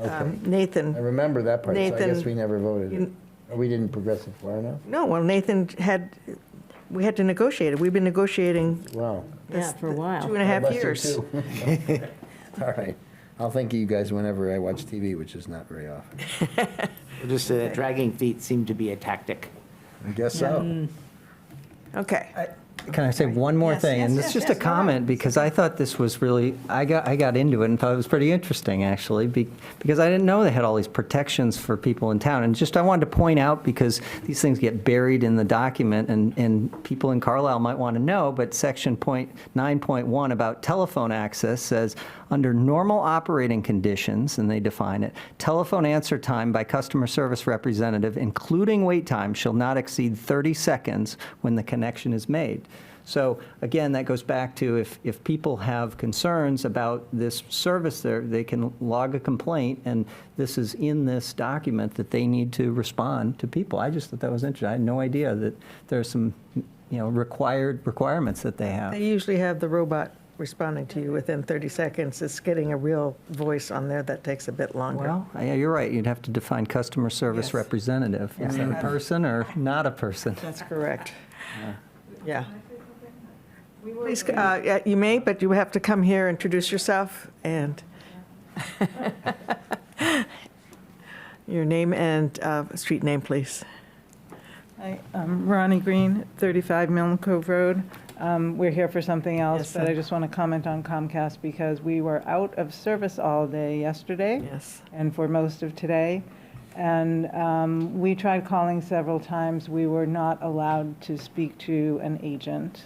Nathan. I remember that part, so I guess Nathan- we never voted. you- Or we didn't progress it far enough? No, well, Nathan we had to negotiate it. We've been negotiating Wow. Yeah, for a while. 2.5 God bless you, years. too. All right. I'll think of you guys whenever I watch TV, which is not very often. Just dragging feet seemed to be a tactic. I guess so. Okay. Can I say one more Yes, thing? yes, And yes, it's just yes, a go ahead. comment, because I thought this was really, I got into it and thought it was pretty interesting, actually, because I didn't know they had all these protections for people in town. And just, I wanted to point out, because these things get buried in the document, and people in Carlisle might want to know, but section 9.1 about telephone access says, under normal operating conditions, and they define it, telephone answer time by customer service representative, including wait time, shall not exceed 30 seconds when the connection is made. So again, that goes back to if people have concerns about this service there, they can log a complaint, and this is in this document that they need to respond to people. I just thought that was interesting. I had no idea that there's some, requirements that they have. They usually have the robot responding to you within 30 seconds. It's getting a real voice on there that takes a bit longer. Well, yeah, you're right. You'd have to define customer service Yes. representative. Is that a person or not a person? That's correct. Yeah. Please, yeah, you may, but you have to come here, introduce yourself, and your name and street name, please. Hi, I'm Ronnie Green, 35 Milne Cove Road. We're here for something else, Yes, but sir. I just want to comment on Comcast because we were out of service all day yesterday Yes. and for most of today. And we tried calling several times. We were not allowed to speak to an agent.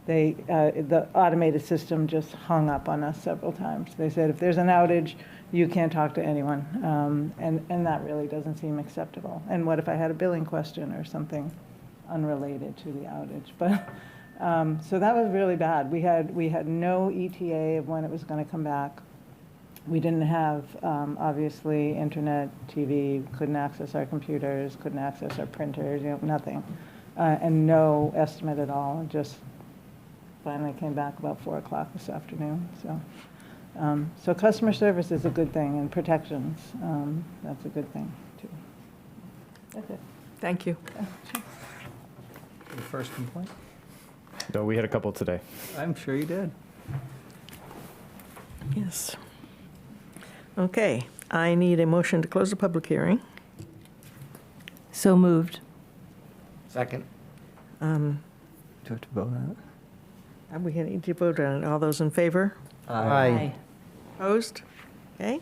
The automated system just hung up on us several times. They said, if there's an outage, you can't talk to anyone. And that really doesn't seem acceptable. And what if I had a billing question or something unrelated to the outage? But, so that was really bad. We had no ETA of when it was going to come back. We didn't have, obviously, internet, TV, couldn't access our computers, couldn't access our printers, nothing. And no estimate at all. It just finally came back about 4 o'clock this afternoon. So customer service is a good thing, and protections, that's a good thing, too. That's it. Thank you. The first complaint? No, we had a couple today. I'm sure you did. Yes. Okay, I need a motion to close the public hearing. So moved. Second. Do you have to vote on it? And we need to vote on it. All those in favor? Aye. Opposed? Okay.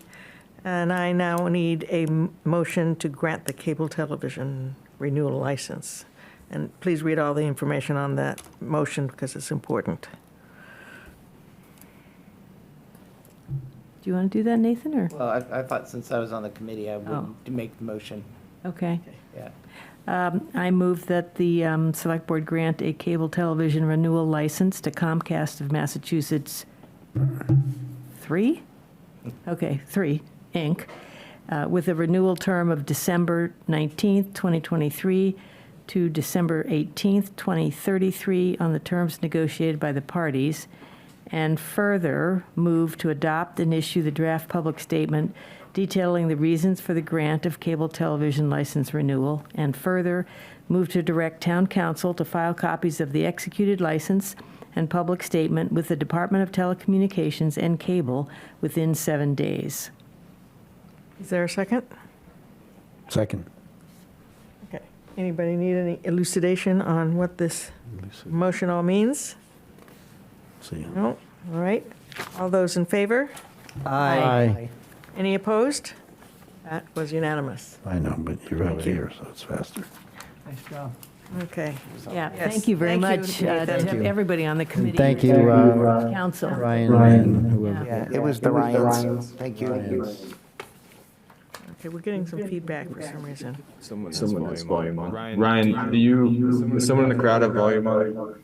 And I now need a motion to grant the cable television renewal license. And please read all the information on that motion because it's important. Do you want to do that, Nathan, or? Well, I thought since I was on the committee, I wouldn't make the motion. Okay. Yeah. I move that the Select Board grant a cable television renewal license to Comcast of Massachusetts 3? Okay, 3, Inc., with a renewal term of December 19th, 2023 to December 18th, 2033 on the terms negotiated by the parties, and further move to adopt and issue the draft public statement detailing the reasons for the grant of cable television license renewal, and further move to direct town council to file copies of the executed license and public statement with the Department of Telecommunications and Cable within 7 days. Is there a second? Second. Okay. Anybody need any elucidation on what this motion all means? See. No? All right. All those in favor? Aye. Any opposed? That was unanimous. I know, but you're out here, so it's faster. Nice job. Okay. Yeah, Yes, thank you very thank you, much Nathan. to everybody on the committee. Thank you, Council. Ryan, and whoever. Yeah, it was the Ryans. Thank you. Okay, we're getting some feedback for some reason. Someone has volume on. Ryan, is someone in the crowd have volume on?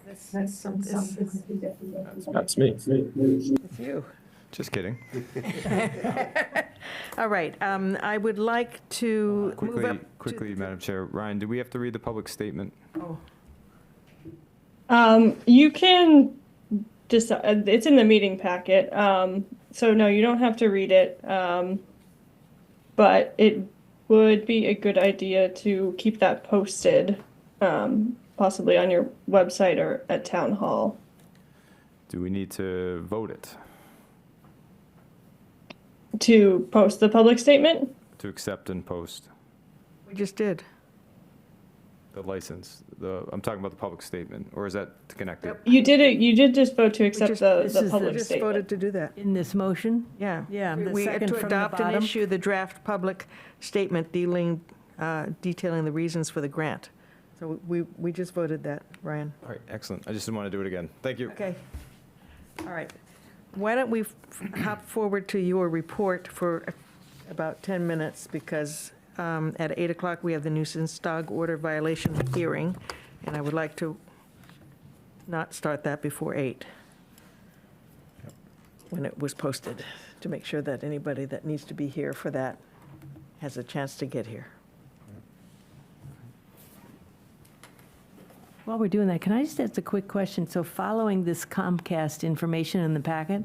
That's me. It's you. Just kidding. All right, I would like to move Quickly, up. quickly, Madam Chair. Ryan, do we have to read the public statement? You can decide, it's in the meeting packet. So no, you don't have to read it. But it would be a good idea to keep that posted, possibly on your website or at town hall. Do we need to vote it To post the public statement? to accept and post We just did. the license? I'm talking about the public statement, or is that connected? You did it, you did just vote to accept just- the this is the- public Just statement. voted to do that. In this motion? Yeah. Yeah, the We had second to from the adopt and bottom. issue the draft public statement detailing the reasons for the grant. So we just voted that, Ryan. All right, excellent. I just didn't want to do it again. Thank you. Okay. All right. Why don't we hop forward to your report for about 10 minutes, because at 8 o'clock, we have the nuisance dog order violation hearing, and I would like to not start that before 8, when it was posted, to make sure that anybody that needs to be here for that has a chance to get here. While we're doing that, can I just ask a quick question? So following this Comcast information in the packet,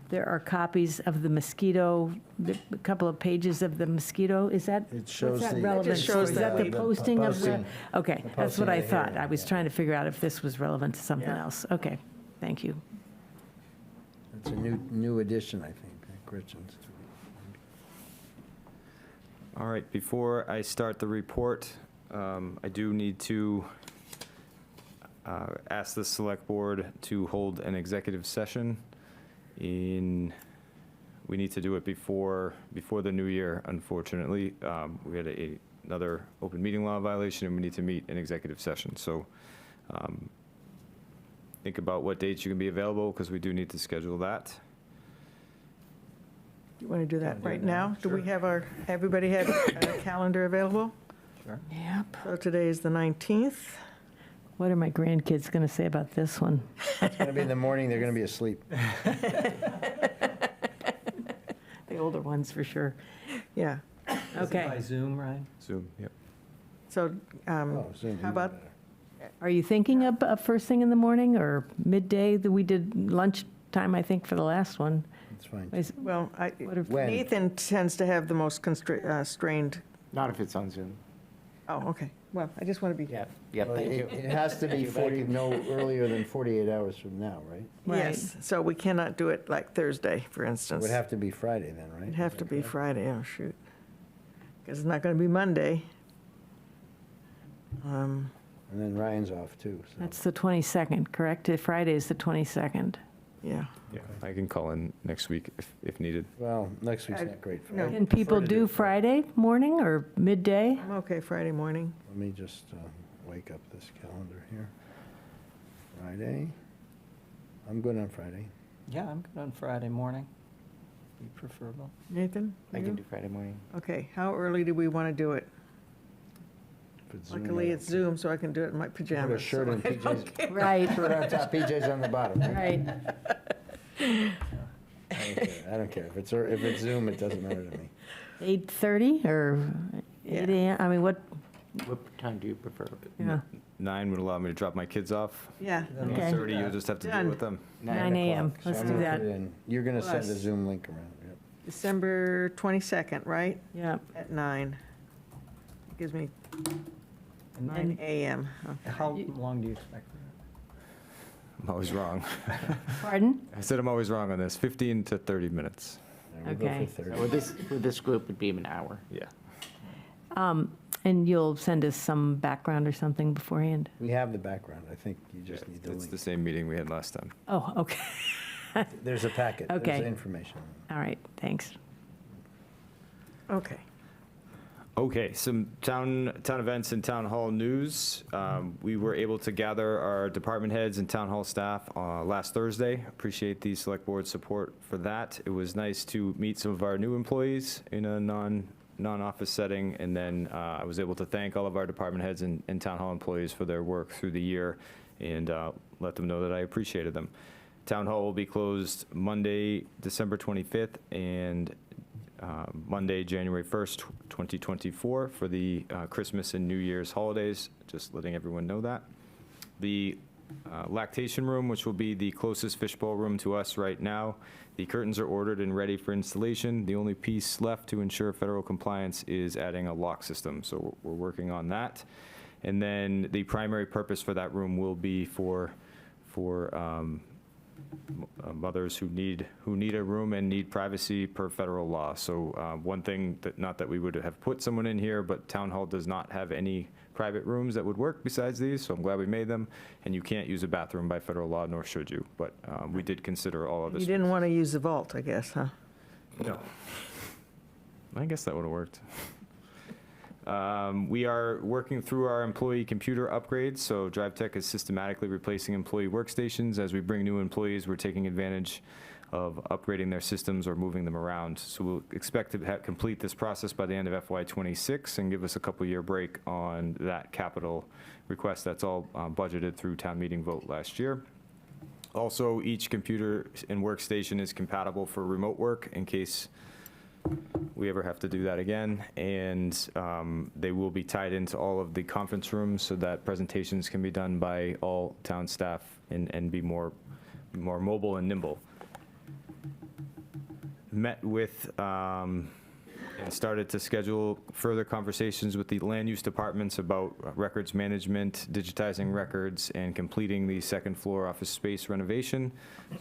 there are copies of the mosquito, a couple of pages of the mosquito, is that? It shows what's that the- relevant It just for? shows Is that the the posting of the? posting. Okay, The that's posting what I of the thought. hearing, I was yeah. trying to figure out if this was relevant to something Yeah. else. Okay, thank you. It's a new addition, I think, Gretchen's. All right, before I start the report, I do need to ask the select board to hold an executive session we need to do it before the new year, unfortunately. We had another open meeting law violation, and we need to meet in executive session. So think about what dates you can be available, because we do need to schedule that. You want to do that right now? Do we have everybody have a calendar available? Sure. Yep. So today is the 19th. What are my grandkids going to say about this one? It's going to be in the morning, they're going to be asleep. The older ones, for sure. Yeah. Is it Okay. by Zoom, Ryan? Zoom, yep. So Oh, Zoom, how about, Are you thinking of first thing in the morning or midday? We did lunchtime, I think, for the last one. It's fine. well, What if- When? Nathan tends to have the most strained, Not if it's on Zoom. oh, okay. Well, I just want to be. Yep, Well, thank you. It has to be 40, no earlier than 48 hours from now, right? Yes, so we cannot do it like Thursday, for It instance. would have to be Friday then, right? It'd have Is to that be correct? Friday, oh, shoot. Because it's not going to be Monday. And then Ryan's off too, so. That's the 22nd, correct? Friday is the 22nd. Yeah. Yeah, I can call in next week if needed. Well, next week's not great for No. me. Can people do Friday morning or midday? I'm okay Friday morning. Let me just wake up this calendar here. Friday. I'm good on Friday. Yeah, I'm good on Friday morning. Be preferable. Nathan? I you? can do Friday morning. Okay, how early do we want to do it? If it's Zoom, Luckily, I it's Zoom, so I can do it in my Put a pajamas. shirt so and I don't PJs. care. Right, Shirt on top, PJs on the bottom. right. I don't care. If it's Zoom, it doesn't matter to me. 8:30 or 8 a.m.? I mean, what, What time do you prefer? yeah, 9 would allow me to drop my kids off. Yeah, Okay. 8:30, you'll just have to deal Done. with them. 9 a.m. o'clock. So Let's I'm do gonna that. put it in. You're going to send the Plus. Zoom link around, yep. December 22nd, right? yeah. At 9. Gives me And 9 a.m. Okay. How long do you expect for that? I'm always wrong. Pardon? I said I'm always wrong on this. 15 to 30 minutes. All right, we'll go Okay. for So 30. with this group, it'd be an hour. Yeah. And you'll send us some background or something beforehand? We have the background. I think you just need the It's the link. same meeting we had last time. Oh, okay. There's a packet. Okay. There's information. All right, thanks. Okay. Okay, some town events and town hall news. We were able to gather our department heads and town hall staff last Thursday. Appreciate the select board support for that. It was nice to meet some of our new employees in a non-office setting, and then I was able to thank all of our department heads and town hall employees for their work through the year and let them know that I appreciated them. Town Hall will be closed Monday, December 25th, and Monday, January 1st, 2024, for the Christmas and New Year's holidays, just letting everyone know that. The lactation room, which will be the closest fishbowl room to us right now, the curtains are ordered and ready for installation. The only piece left to ensure federal compliance is adding a lock system, so we're working on that. And then the primary purpose for that room will be for mothers who need a room and need privacy per federal law. So one thing that, not that we would have put someone in here, but Town Hall does not have any private rooms that would work besides these, so I'm glad we made them. And you can't use a bathroom by federal law, nor should you. But we did consider all of this. You didn't want to use the vault, I guess, huh? No. I guess that would have worked. We are working through our employee computer upgrades, so DriveTech is systematically replacing employee workstations. As we bring new employees, we're taking advantage of upgrading their systems or moving them around. So we'll expect to complete this process by the end of FY26 and give us a couple-year break on that capital request. That's all budgeted through town meeting vote last year. Also, each computer and workstation is compatible for remote work in case we ever have to do that again, and they will be tied into all of the conference rooms so that presentations can be done by all town staff and be more mobile and nimble. Met with and started to schedule further conversations with the land use departments about records management, digitizing records, and completing the second floor office space renovation.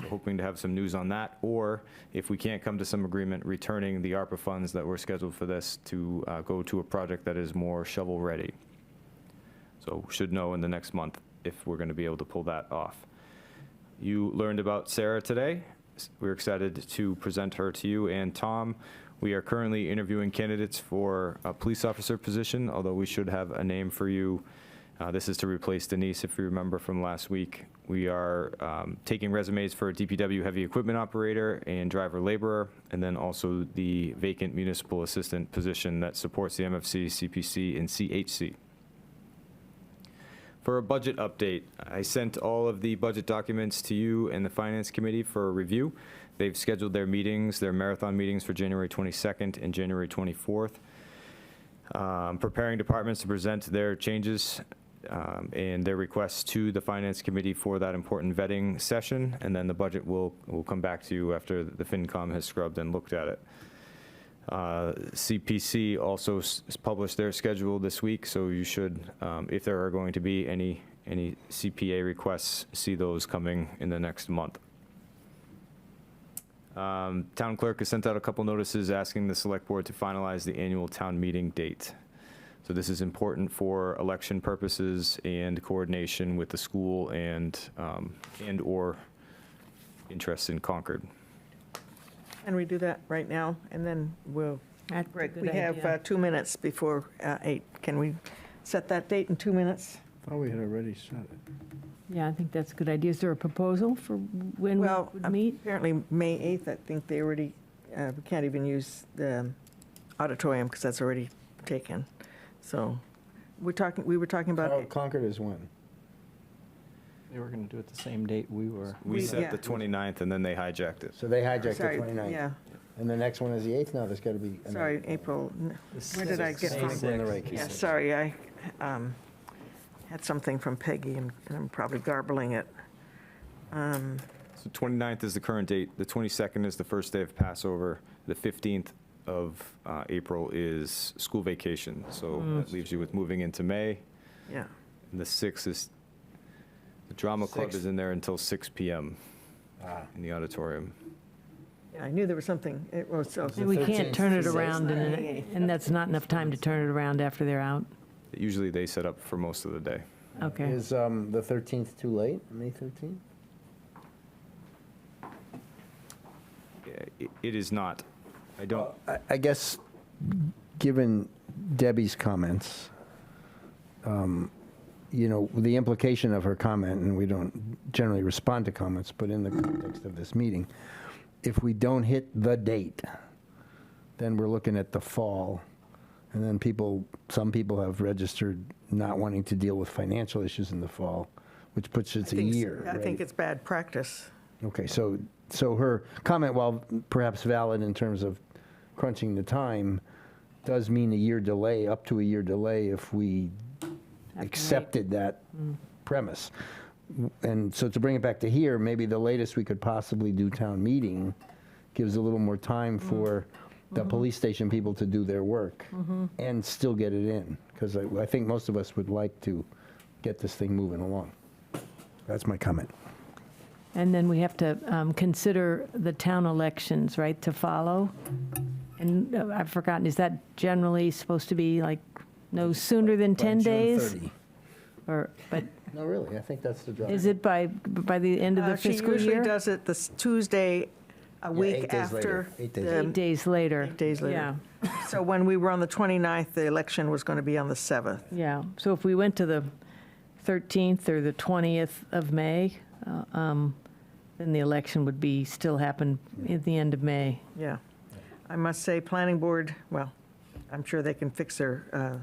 So hoping to have some news on that, or if we can't come to some agreement, returning the ARPA funds that were scheduled for this to go to a project that is more shovel ready. So should know in the next month if we're going to be able to pull that off. You learned about Sarah today. We're excited to present her to you and Tom. We are currently interviewing candidates for a police officer position, although we should have a name for you. This is to replace Denise, if you remember from last week. We are taking resumes for a DPW heavy equipment operator and driver laborer, and then also the vacant municipal assistant position that supports the MFC, CPC, and CHC. For a budget update, I sent all of the budget documents to you and the Finance Committee for a review. They've scheduled their meetings, their marathon meetings, for January 22nd and January 24th. Preparing departments to present their changes and their requests to the Finance Committee for that important vetting session, and then the budget will come back to you after the FinCom has scrubbed and looked at it. CPC also published their schedule this week, so you should, if there are going to be any CPA requests, see those coming in the next month. Town clerk has sent out a couple notices asking the select board to finalize the annual town meeting date. So this is important for election purposes and coordination with the school and or interests in Concord. And we do that right now, and then we'll That's a break. good We have idea. 2 minutes before 8. Can we set that date in 2 minutes? Thought we had already said it. Yeah, I think that's a good idea. Is there a proposal for when we Well, would meet? apparently, May 8th, I think they already, we can't even use the auditorium because that's already taken. So we were talking about, Concord is when? They were going to do it the same date we were. We set yeah. the 29th, and then they hijacked it. So they hijacked sorry, the 29th. yeah, And the next one is the 8th? No, there's got to be. sorry, April, where did I get I think we're in the from? right case. Yeah, sorry, I had something from Peggy, and I'm probably garbling it. So 29th is the current date. The 22nd is the first day of Passover. The 15th of April is school vacation. So that leaves you with moving into May. Yeah, And the 6th is, the drama club Sixth. is in there until 6 p.m. in the auditorium. yeah, I knew there was something, so. And we can't 13th, turn it 16th. around, and that's not enough time to turn it around after they're out? Usually they set up for most of the day. Okay. Is the 13th too late, May 13th? It is not. I don't, I guess, given Debbie's comments, the implication of her comment, and we don't generally respond to comments, but in the context of this meeting, if we don't hit the date, then we're looking at the fall. And then some people have registered not wanting to deal with financial issues in the fall, which puts it to a year, I think right? it's bad practice. Okay, so her comment, while perhaps valid in terms of crunching the time, does mean a year delay, up to a year delay if we accepted that premise. And so to bring it back to here, maybe the latest we could possibly do town meeting gives a little more time for the police station people to do their work and still get it in. Because I think most of us would like to get this thing moving along. That's my comment. And then we have to consider the town elections, right, to follow? And I've forgotten, is that generally supposed to be like no sooner than 10 By June days? 30. Or, but No, really, I think that's the drive. is it by the end of the fiscal She usually year? does it this Tuesday, a week 8 days later. after. 8 days the- later. 8 days later. 8 days later. Yeah, So when we were on the 29th, the election was going to be on the 7th. yeah. So if we went to the 13th or the 20th of May, then the election would be, still happen at the end of May. Yeah. I must say, planning board, well, I'm sure they can fix their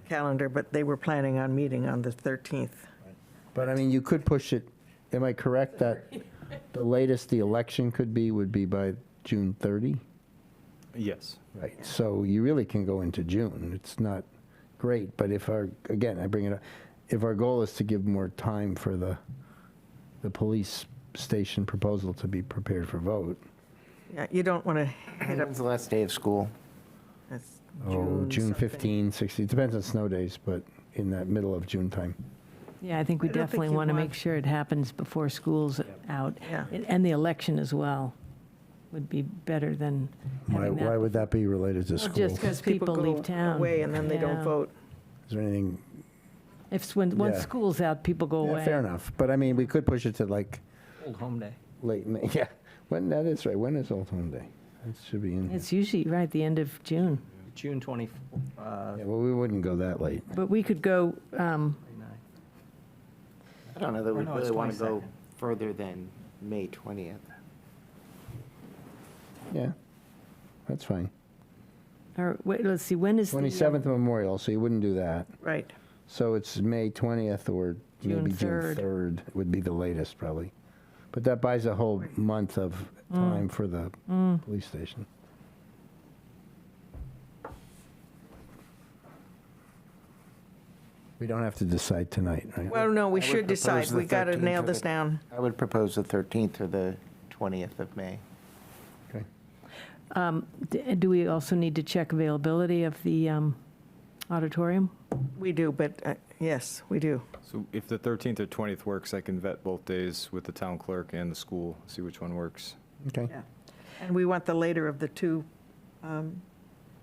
calendar, but they were planning on meeting on the 13th. But I mean, you could push it, am I correct that the latest the election could be would be by June 30? Yes. Right, so you really can go into June. It's not great, but if again, I bring it up, if our goal is to give more time for the police station proposal to be prepared for vote, Yeah, you don't want to hit up. When's the last day of school? That's June something. 15, 16, depends on snow days, but in that middle of June time. Yeah, I think we I don't think definitely you'd want to want- make sure it happens before school's out. Yeah. And the election as well would be better than having that. Why would that be related to Well, school? just because people go leave town. away and then they don't Yeah. vote. Is there anything, Once Yeah. school's out, people go yeah, away. fair enough, but I mean, we could push it to like Old Home Day. late May, yeah, that is right, when is Old Home Day? It should be in here. It's usually, right, the end of June. June 24th. Yeah, well, we wouldn't go that late. But we could go, I don't know that we no, it's really want to go 22nd. further than May 20th. Yeah, that's fine. or, wait, let's see, when is the? 27th Memorial, so you wouldn't do that. Right. So it's May 20th or June maybe June 3rd. 3rd would be the latest, probably. But that buys a whole month of time for the police station. We don't have to decide tonight, right? Well, no, we I would should decide. propose the We got to 13th nail or this the- down. I would propose the 13th or the 20th of May. Okay. Do we also need to check availability of the auditorium? We do, but yes, we do. So if the 13th or 20th works, I can vet both days with the town clerk and the school, see which one works. Okay. Yeah. And we want the later of the two.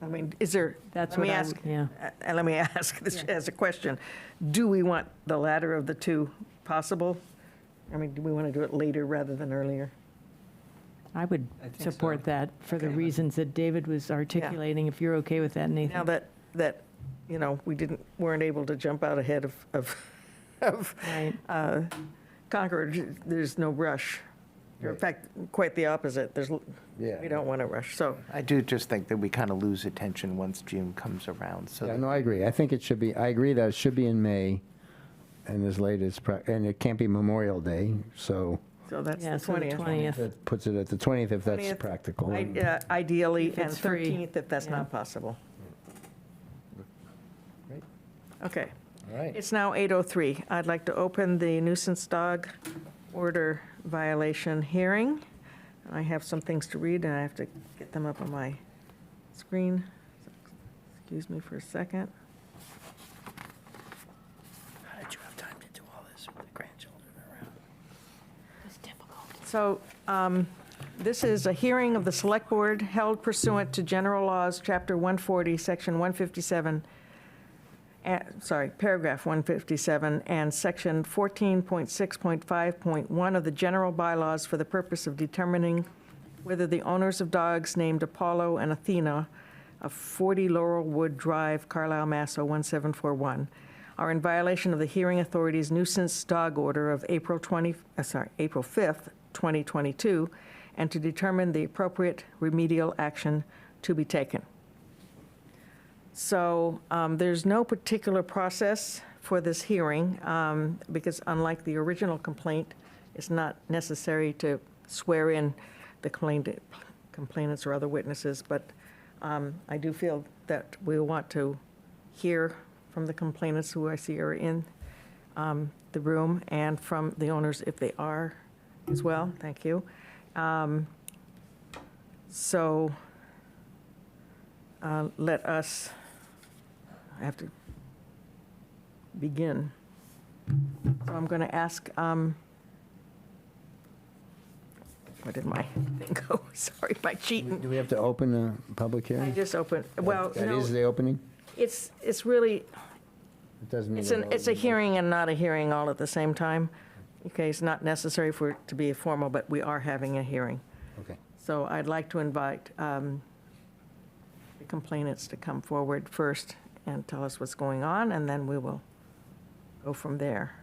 I mean, is there? That's let me what I ask. would- yeah. And let me ask this as a question: do we want the latter of the two possible? I mean, do we want to do it later rather than earlier? I would I think so. support that for the Okay. reasons that David was articulating, if you're okay with that, Nathan. Now that weren't able to jump out ahead of Right. Concord, there's no rush. In fact, quite the opposite. Yeah. We don't want to rush. So I do just think that we kind of lose attention once June comes around, so. Yeah, that- no, I agree. I think it should be, I agree that it should be in May and as late as, and it can't be Memorial Day, so that's Yeah, the so the 20th. 20th. that puts it at the 20th if that's 20th, practical. Ideally, If and it's free. 13th if that's Yeah. not possible. Great. Okay. All right. It's now 8:03. I'd like to open the nuisance dog order violation hearing. I have some things to read, and I have to get them up on my screen. Excuse me for a second. How did you have time to do all this with the grandchildren around? It's difficult. So this is a hearing of the Select Board held pursuant to General Laws, Chapter 140, Section 157, Paragraph 157, and Section 14.6.5.1 of the General Bylaws for the purpose of determining whether the owners of dogs named Apollo and Athena of 40 Laurelwood Drive, Carlisle, Mass. 01741, are in violation of the hearing authority's nuisance dog order of April 5th, 2022, and to determine the appropriate remedial action to be taken. So there's no particular process for this hearing, because unlike the original complaint, it's not necessary to swear in the complainants or other witnesses, but I do feel that we want to hear from the complainants who I see are in the room, and from the owners if they are as well. Thank you. So let us, I have to begin. So I'm going to ask, where did my thing go? Sorry, my cheating. Do we have to open a public I hearing? just opened, well, That no, is the opening? it's really, It doesn't mean. it's a hearing and not a hearing all at the same time. Okay, it's not necessary for it to be formal, but we are having a hearing. Okay. So I'd like to invite the complainants to come forward first and tell us what's going on, and then we will go from there.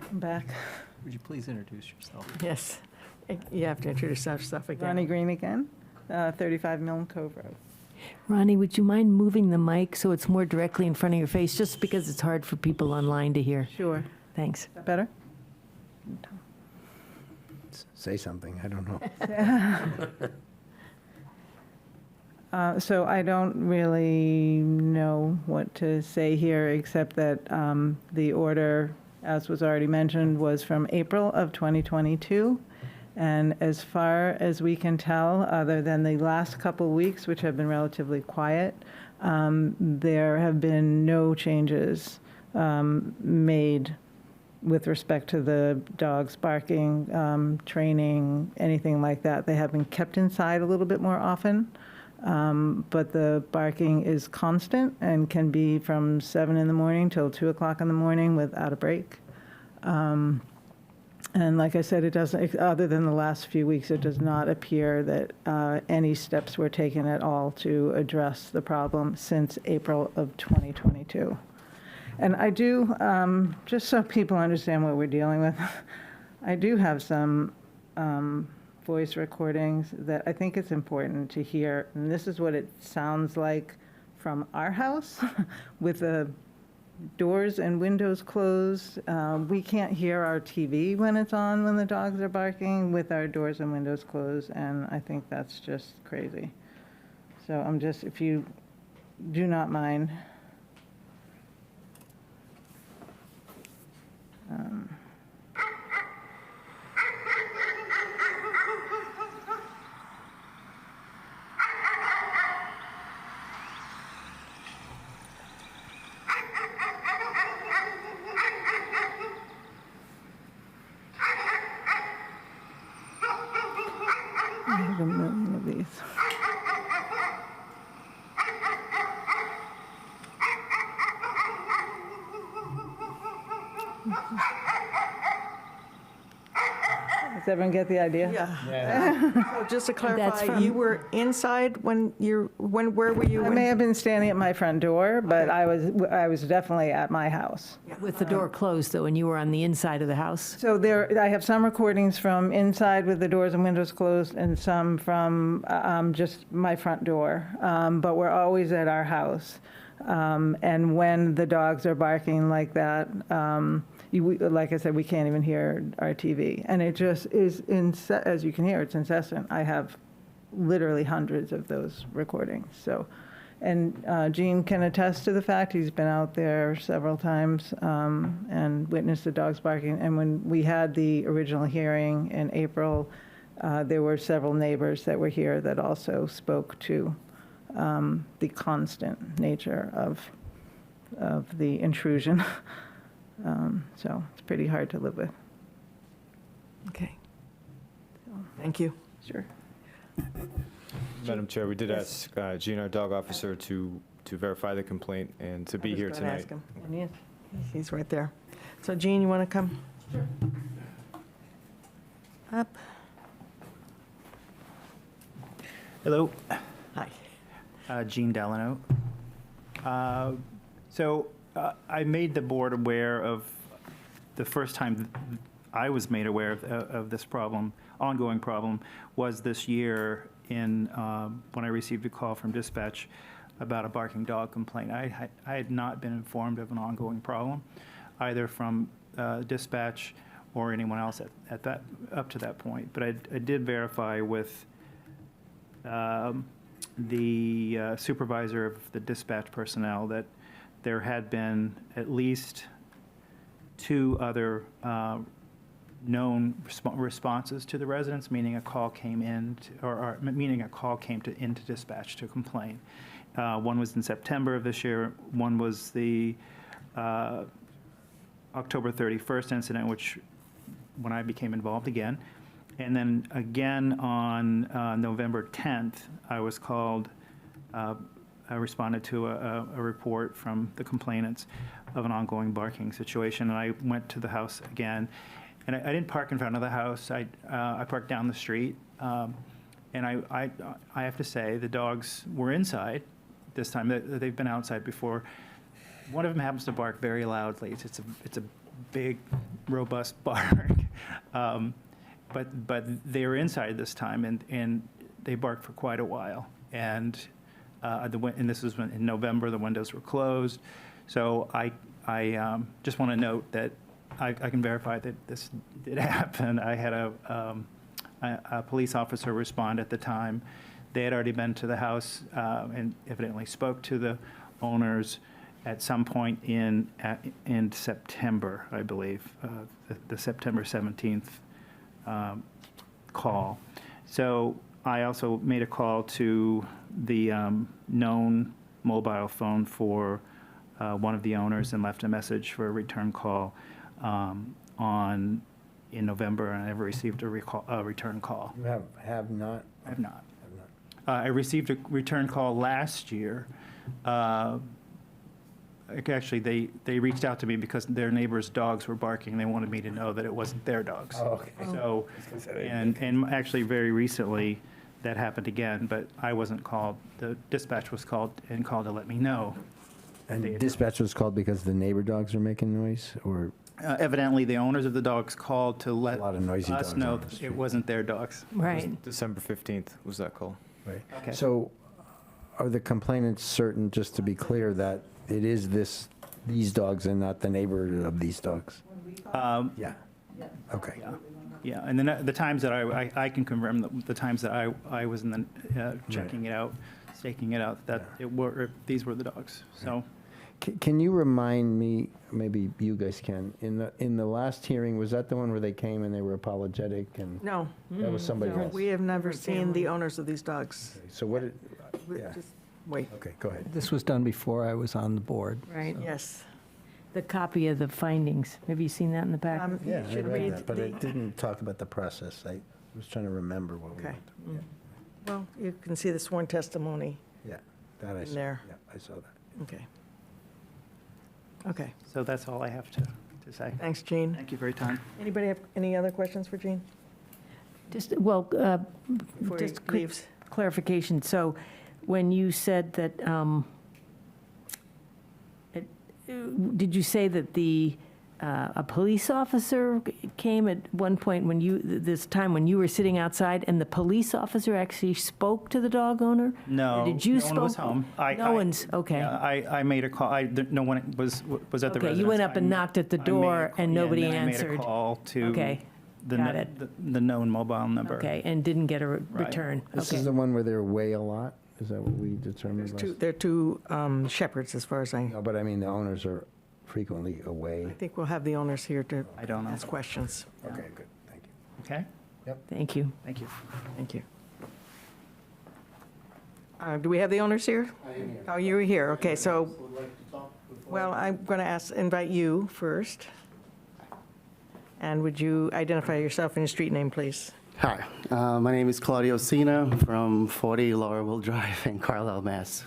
I'm back. Would you please introduce yourself? Yes, you have to introduce yourself again. Ronnie Green again, 35 Milne Cove Road. Ronnie, would you mind moving the mic so it's more directly in front of your face, just because it's hard for people online to hear? Sure. Thanks. Is that better? Say something, I don't know. So I don't really know what to say here, except that the order, as was already mentioned, was from April of 2022. And as far as we can tell, other than the last couple weeks, which have been relatively quiet, there have been no changes made with respect to the dogs barking, training, anything like that. They have been kept inside a little bit more often, but the barking is constant and can be from 7 in the morning till 2 o'clock in the morning without a break. And like I said, it doesn't, other than the last few weeks, it does not appear that any steps were taken at all to address the problem since April of 2022. And I do, just so people understand what we're dealing with, I do have some voice recordings that I think it's important to hear. And this is what it sounds like from our house with the doors and windows closed. We can't hear our TV when it's on, when the dogs are barking, with our doors and windows closed, and I think that's just crazy. So I'm just, if you do not mind. I have a million of these. Does everyone get the idea? Yeah. So just to That's clarify, from- you were inside when where were you? I may have been standing at my front door, but I was definitely at my house. With the door closed, though, and you were on the inside of the house? So there, I have some recordings from inside with the doors and windows closed, and some from just my front door. But we're always at our house. And when the dogs are barking like that, like I said, we can't even hear our TV. And it just is, as you can hear, it's incessant. I have literally hundreds of those recordings. So, and Gene can attest to the fact he's been out there several times and witnessed the dogs barking. And when we had the original hearing in April, there were several neighbors that were here that also spoke to the constant nature of the intrusion. So it's pretty hard to live with. Okay. Thank you. Sure. Madam Chair, we did ask Gene, our dog officer, to verify the complaint and to be here I was gonna tonight. ask him. And yes. He's right there. So Jean, you want to come? Sure. Up. Hello, Hi. Gene Delano. So I made the board aware of the first time I was made aware of this problem, ongoing problem, was this year when I received a call from dispatch about a barking dog complaint. I had not been informed of an ongoing problem, either from dispatch or anyone else at that up to that point. But I did verify with the supervisor of the dispatch personnel that there had been at least 2 other known responses to the residents, meaning a call came in, meaning a call came into dispatch to complain. One was in September of this year. One was the October 31st incident, when I became involved again. And then again on November 10th, I was called, I responded to a report from the complainants of an ongoing barking situation, and I went to the house again. And I didn't park in front of the house. I parked down the street. And I have to say, the dogs were inside this time. They've been outside before. One of them happens to bark very loudly. It's a big, robust bark. But they were inside this time, and they barked for quite a while. And this was in November. The windows were closed. So I just want to note that I can verify that this did happen. I had a police officer respond at the time. They had already been to the house and evidently spoke to the owners at some point in September, I believe, the September 17th call. So I also made a call to the known mobile phone for one of the owners and left a message for a return call in November, and I never received a return call. You have not? I have not. I received a return call last year. Actually, they reached out to me because their neighbors' dogs were barking. They wanted me to know that it wasn't their dogs. Oh, okay. So, and actually very recently, that happened again, but I wasn't called. The dispatch was called to let me know. And dispatch was called because the neighbor dogs are making noise, or? Evidently, the owners of the dogs called to let A lot of noisy us dogs know on the that street. it wasn't their dogs. Right. December 15th was that call. Right. Okay. So are the complainants certain, just to be clear, that it is these dogs and not the neighbor of these dogs? Yeah. Okay. Yeah, and then the times that I can confirm the times that I was in the checking it out, staking it out, that these were the dogs. So. Can you remind me, maybe you guys can, in the last hearing, was that the one where they came and they were apologetic and? No. That was somebody else? We have never seen the owners of these dogs. So what did, yeah, Just wait. okay, go ahead. This was done before I was on the board. Right. Yes. The copy of the findings. Have you seen that in the packet? Yeah, I should read read that, but the- it didn't talk about the process. I was trying to remember what we Okay. went through. Well, you can see the sworn testimony. Yeah, that I saw. there. Yeah, I saw that. Okay. Okay. So that's all I have to say. Thanks, Jean. Thank you for your time. Anybody have any other questions for Jean Just, well, before he just quick leaves? clarification. So when you said that, did you say that a police officer came at one point this time when you were sitting outside, and the police officer actually spoke to the dog owner? No, Or did you no one was spoke- home. No one's, okay. Yeah, I made a call. No one was at the residence. Okay, you went up and knocked at the I made a door call- and yeah, nobody then I made answered. a call to Okay, got it. the known mobile number. Okay, and didn't get a return? This Okay. is the one where they're away a lot? Is that what we determined? There are two shepherds, as far as I No, but I mean, the owners are frequently I away. think we'll have the owners here to I don't know. ask questions. Okay, good, thank you. Okay, Thank you. thank you. Thank you. Do we have the owners here? Oh, you were here, okay, so, well, I'm going to invite you first. And would you identify yourself and your street name, please? Hi, my name is Claudio Sina from 40 Laurelville Drive in Carlisle, Mass.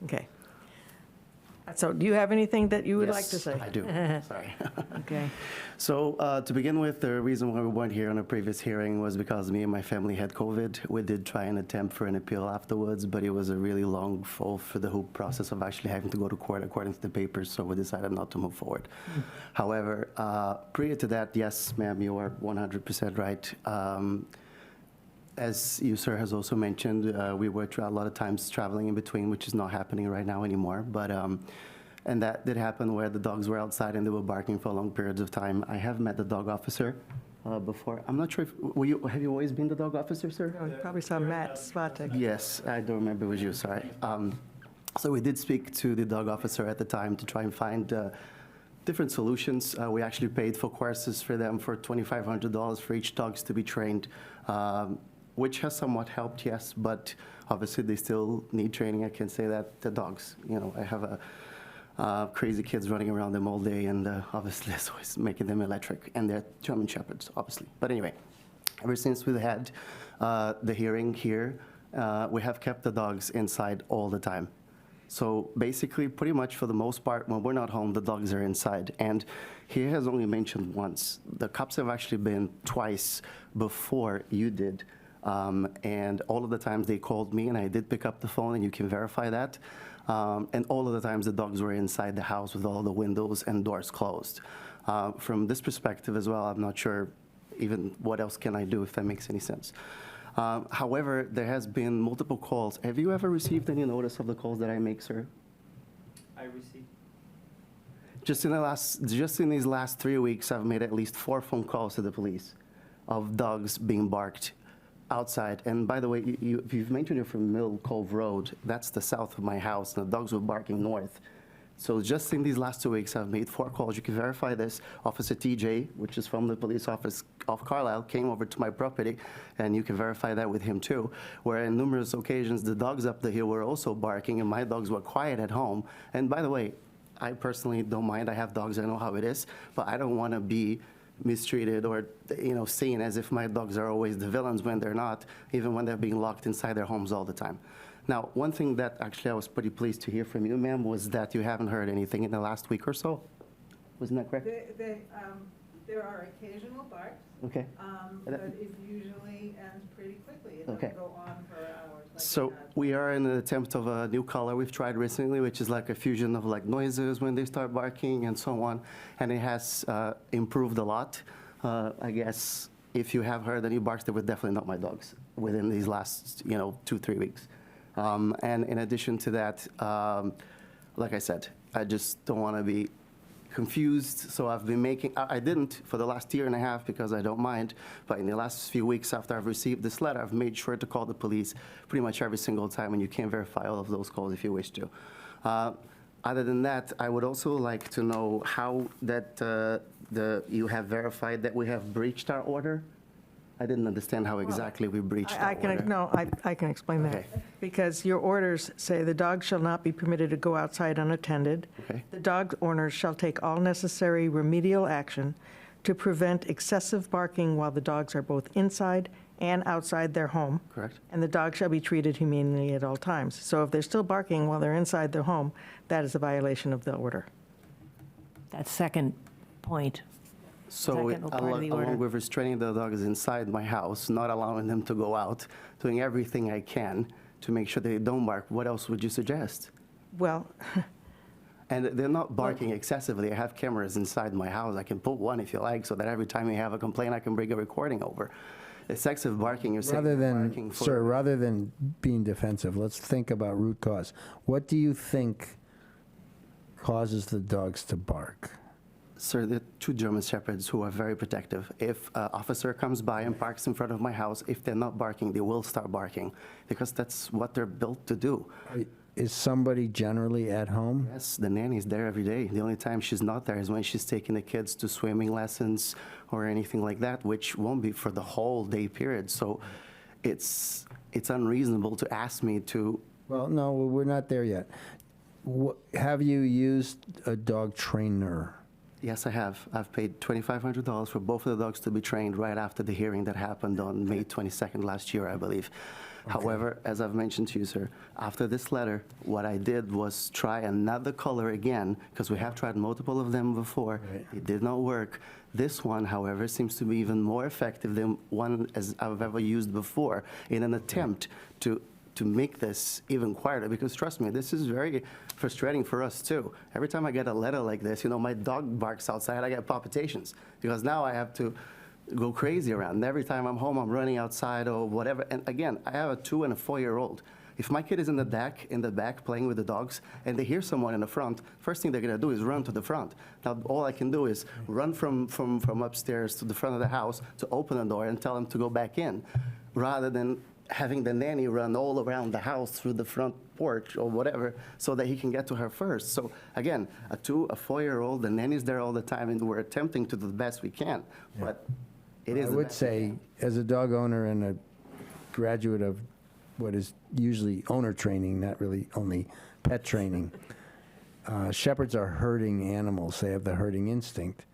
Okay. So do you have anything that you would like to Yes, say? I do. Sorry. Okay. So to begin with, the reason why we weren't here on a previous hearing was because me and my family had COVID. We did try and attempt for an appeal afterwards, but it was a really long fall for the whole process of actually having to go to court according to the papers, so we decided not to move forward. However, prior to that, yes, ma'am, you are 100% right. As you, sir, has also mentioned, we were a lot of times traveling in between, which is not happening right now anymore. But and that did happen where the dogs were outside and they were barking for long periods of time. I have met the dog officer before. I'm not sure if have you always been the dog officer, sir? Oh, you probably saw Matt Svatek. Yes, I don't remember it was you. Sorry. So we did speak to the dog officer at the time to try and find different solutions. We actually paid for courses for them for $2,500 for each dogs to be trained. Which has somewhat helped, yes, but obviously they still need training. I can say that the dogs, I have crazy kids running around them all day, and obviously that's always making them electric, and they're German Shepherds, obviously. But anyway, ever since we had the hearing here, we have kept the dogs inside all the time. So basically, pretty much for the most part, when we're not home, the dogs are inside. And he has only mentioned once. The cops have actually been twice before you did. And all of the times they called me, and I did pick up the phone, and you can verify that. And all of the times the dogs were inside the house with all the windows and doors closed. From this perspective as well, I'm not sure even what else can I do, if that makes any sense. However, there has been multiple calls. Have you ever received any notice of the calls that I make, sir? I received. Just in these last 3 weeks, I've made at least 4 phone calls to the police of dogs being barked outside. And by the way, you've mentioned you're from Mill Cove Road. That's the south of my house, and the dogs were barking north. So just in these last 2 weeks, I've made 4 calls. You can verify this. Officer TJ, which is from the police office of Carlisle, came over to my property, and you can verify that with him too, where on numerous occasions the dogs up the hill were also barking, and my dogs were quiet at home. And by the way, I personally don't mind. I have dogs. I know how it is, but I don't want to be mistreated or seen as if my dogs are always the villains when they're not, even when they're being locked inside their homes all the time. Now, one thing that actually I was pretty pleased to hear from you, ma'am, was that you haven't heard anything in the last week or so. Wasn't that correct? There are occasional barks, Okay. but it usually ends pretty quickly. It Okay. doesn't go on for hours. Like So it has. we are in an attempt of a new color we've tried recently, which is like a fusion of like noises when they start barking and so on, and it has improved a lot. I guess if you have heard any barks, they were definitely not my dogs within these last 2-3 weeks. And in addition to that, like I said, I just don't want to be confused. So I've been I didn't for the last year and a half because I don't mind, but in the last few weeks after I've received this letter, I've made sure to call the police pretty much every single time, and you can verify all of those calls if you wish to. Other than that, I would also like to know how that you have verified that we have breached our order. I didn't understand how exactly we breached our order. I can explain that. Okay. Because your orders say the dog shall not be permitted to go outside unattended. Okay. The dog owners shall take all necessary remedial action to prevent excessive barking while the dogs are both inside and outside their home. Correct. And the dog shall be treated humanely at all times. So if they're still barking while they're inside their home, that is a violation of the order. That second point. So Second part of the order. along with restraining the dogs inside my house, not allowing them to go out, doing everything I can to make sure they don't bark, what else would you suggest? Well, And they're not barking excessively. I have cameras inside my house. I can put one if you like, so that every time you have a complaint, I can bring a recording over. Excessive barking, you're saying. barking for- Sir, rather than being defensive, let's think about root cause. What do you think causes the dogs to bark? Sir, they're 2 German Shepherds who are very protective. If an officer comes by and parks in front of my house, if they're not barking, they will start barking because that's what they're built to do. Is somebody generally at home? Yes, the nanny's there every day. The only time she's not there is when she's taking the kids to swimming lessons or anything like that, which won't be for the whole day period. So it's unreasonable to ask me to. Well, no, we're not there yet. Have you used a dog trainer? Yes, I have. I've paid $2,500 for both of the dogs to be trained right after the hearing that happened on May 22nd last year, I believe. However, as I've mentioned to you, sir, after this letter, what I did was try another color again, because we have tried multiple of them before. Right. It did not work. This one, however, seems to be even more effective than one as I've ever used before in an attempt to make this even quieter, because trust me, this is very frustrating for us too. Every time I get a letter like this, my dog barks outside, I get palpitations, because now I have to go crazy around. And every time I'm home, I'm running outside or whatever. And again, I have a 2- and a 4-year-old. If my kid is in the back playing with the dogs, and they hear someone in the front, first thing they're gonna do is run to the front. Now, all I can do is run from upstairs to the front of the house to open the door and tell them to go back in, rather than having the nanny run all around the house through the front porch or whatever so that he can get to her first. So again, a 2-, a 4-year-old, the nanny's there all the time, and we're attempting to do the best we can, but it is I the would best we say, as a dog owner and a graduate of what is usually owner training, not really only pet training, shepherds are herding animals. They have the herding instinct,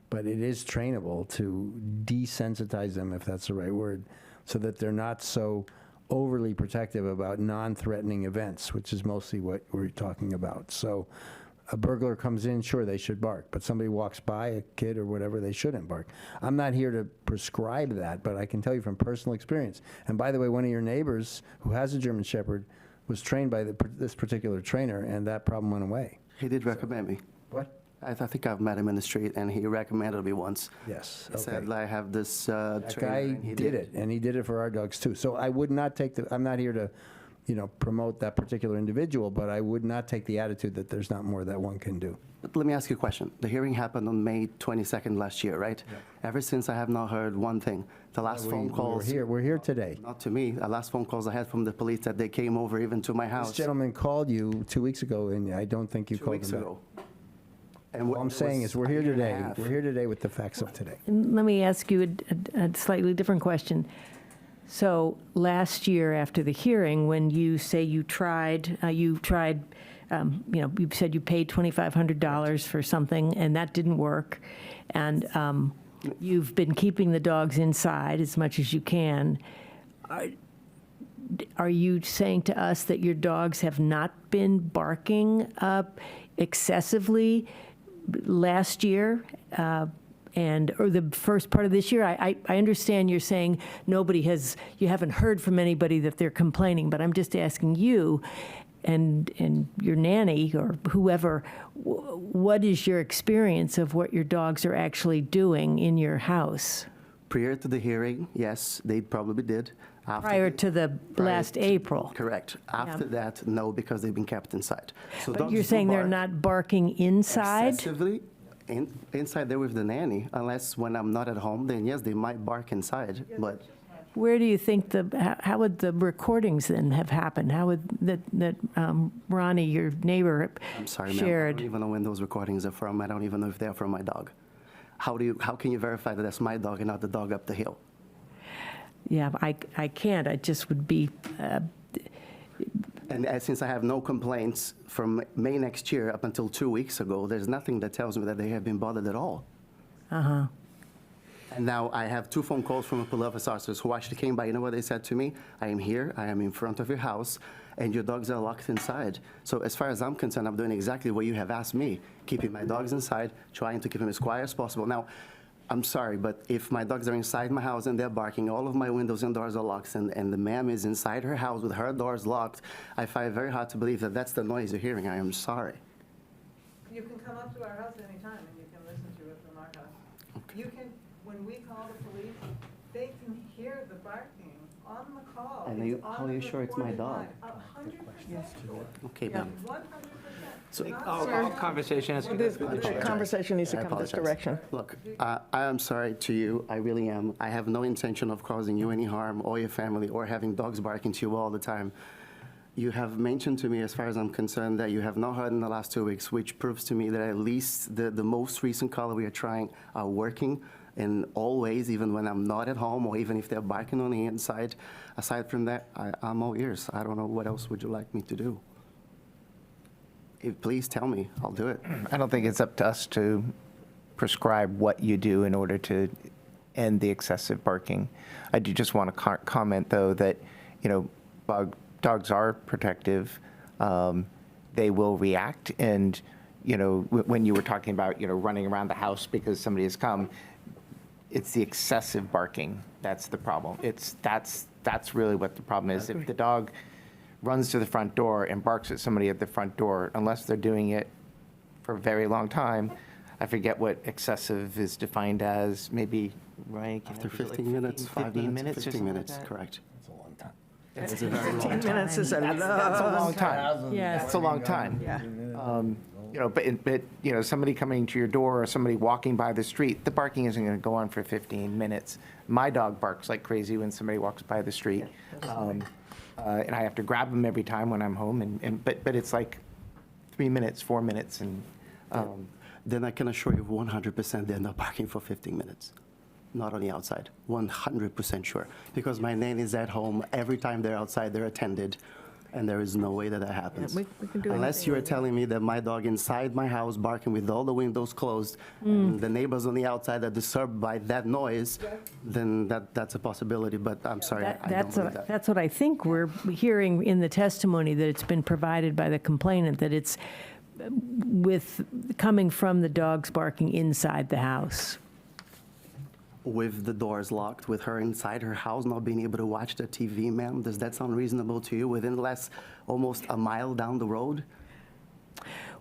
but it is trainable to desensitize them, if that's the right word, so that they're not so overly protective about non-threatening events, which is mostly what we're talking about. So a burglar comes in, sure, they should bark, but somebody walks by, a kid or whatever, they shouldn't bark. I'm not here to prescribe that, but I can tell you from personal experience. And by the way, one of your neighbors who has a German Shepherd was trained by this particular trainer, and that problem went away. He did recommend me. What? I think I've met him in the street, and he recommended me once. Yes, He said, okay. I have this That trainer, guy and he did it, and he did it for our dogs too. So I would not take I'm not here to, promote that particular individual, but I would not take the attitude that there's not more that one can do. But let me ask you a question. The hearing happened on May 22nd last year, right? Ever since, I have not heard one thing. The last phone calls... We're here today. Not to me. The last phone calls I had from the police that they came over even to my house. This gentleman called you 2 weeks ago, and I don't think you 2 called weeks him back. ago. And All I'm saying is, we're here today. We're here today with the facts of today. Let me ask you a slightly different question. So last year after the hearing, when you say you said you paid $2,500 for something and that didn't work, and you've been keeping the dogs inside as much as you can. Are you saying to us that your dogs have not been barking excessively last year? Or the first part of this year? I understand you're saying you haven't heard from anybody that they're complaining, but I'm just asking you and your nanny or whoever, what is your experience of what your dogs are actually doing in your house? Prior to the hearing, yes, they probably did. Prior to the last April? Correct. After that, no, because they've been kept inside. So But dogs you're do saying they're bark not barking inside? excessively. Inside there with the nanny, unless when I'm not at home, then yes, they might bark inside, but Where do you think how would the recordings then have happened? How would that Ronnie, your neighbor, I'm sorry, ma'am, I shared? don't even know when those recordings are from. I don't even know if they're from my dog. How can you verify that that's my dog and not the dog up the hill? Yeah, I can't. I just would be, And since I have no complaints from May next year up until 2 weeks ago, there's nothing that tells me that they have been bothered at all. uh-huh. And now I have 2 phone calls from police officers who actually came by. You know what they said to me? I am here, I am in front of your house, and your dogs are locked inside. So as far as I'm concerned, I'm doing exactly what you have asked me, keeping my dogs inside, trying to keep them as quiet as possible. Now, I'm sorry, but if my dogs are inside my house and they're barking, all of my windows and doors are locked, and the ma'am is inside her house with her doors locked, I find it very hard to believe that that's the noise you're hearing. I am sorry. You can come up to our house anytime and you can listen to it from our house. You can, when we call the police, they can hear the barking on the call. And It's on how are the you sure it's my recorded dog? line. 100% sure. Okay, ma'am. 100%. So, All conversation is The conversation needs to I come this apologize. direction. Look, I am sorry to you. I really am. I have no intention of causing you any harm or your family or having dogs barking to you all the time. You have mentioned to me, as far as I'm concerned, that you have not heard in the last 2 weeks, which proves to me that at least the most recent color we are trying are working in all ways, even when I'm not at home or even if they're barking on the inside. Aside from that, I'm all ears. I don't know what else would you like me to do. Please tell me. I'll do it. I don't think it's up to us to prescribe what you do in order to end the excessive barking. I do just want to comment, though, that, dogs are protective. They will react. And, when you were talking about, running around the house because somebody has come, it's the excessive barking. That's the problem. That's really what the problem is. If the dog runs to the front door and barks at somebody at the front door, unless they're doing it for a very long time, I forget what excessive is defined as, maybe, Ryan? After 15 minutes, 5 minutes, 15 minutes, correct. It's a very long 10 time. minutes is That's a long time. Yes. That's a long time. Yeah. But somebody coming to your door or somebody walking by the street, the barking isn't going to go on for 15 minutes. My dog barks like crazy when somebody walks by the street. And I have to grab him every time when I'm home. But it's like 3 minutes, 4 minutes. And Then I can assure you 100% they're not parking for 15 minutes. Not on the outside, 100% sure. Because my nanny is at home, every time they're outside, they're attended, and there is no way that happens. we can do Unless anything you are with it. telling me that my dog inside my house barking with all the windows closed, and the neighbors on the outside are disturbed by that noise, then that's a possibility, but I'm sorry, I don't believe that. That's what I think we're hearing in the testimony, that it's been provided by the complainant, that it's coming from the dogs barking inside the house. With the doors locked, with her inside her house, not being able to watch the TV, ma'am, does that sound reasonable to you? Within less, almost a mile down the road?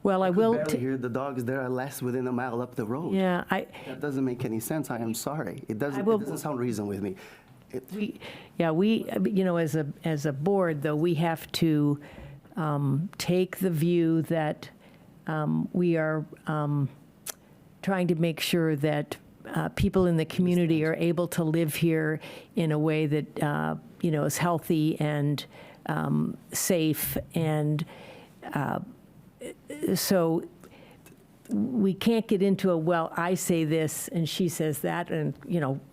Well, I will. Barely hear the dogs, there are less within a mile up the road. Yeah, That doesn't make any sense, I am sorry. It doesn't, will- it doesn't sound reason with me. as a board, though, we have to take the view that we are trying to make sure that people in the community are able to live here in a way that, is healthy and safe. And so we can't get into I say this and she says that, and,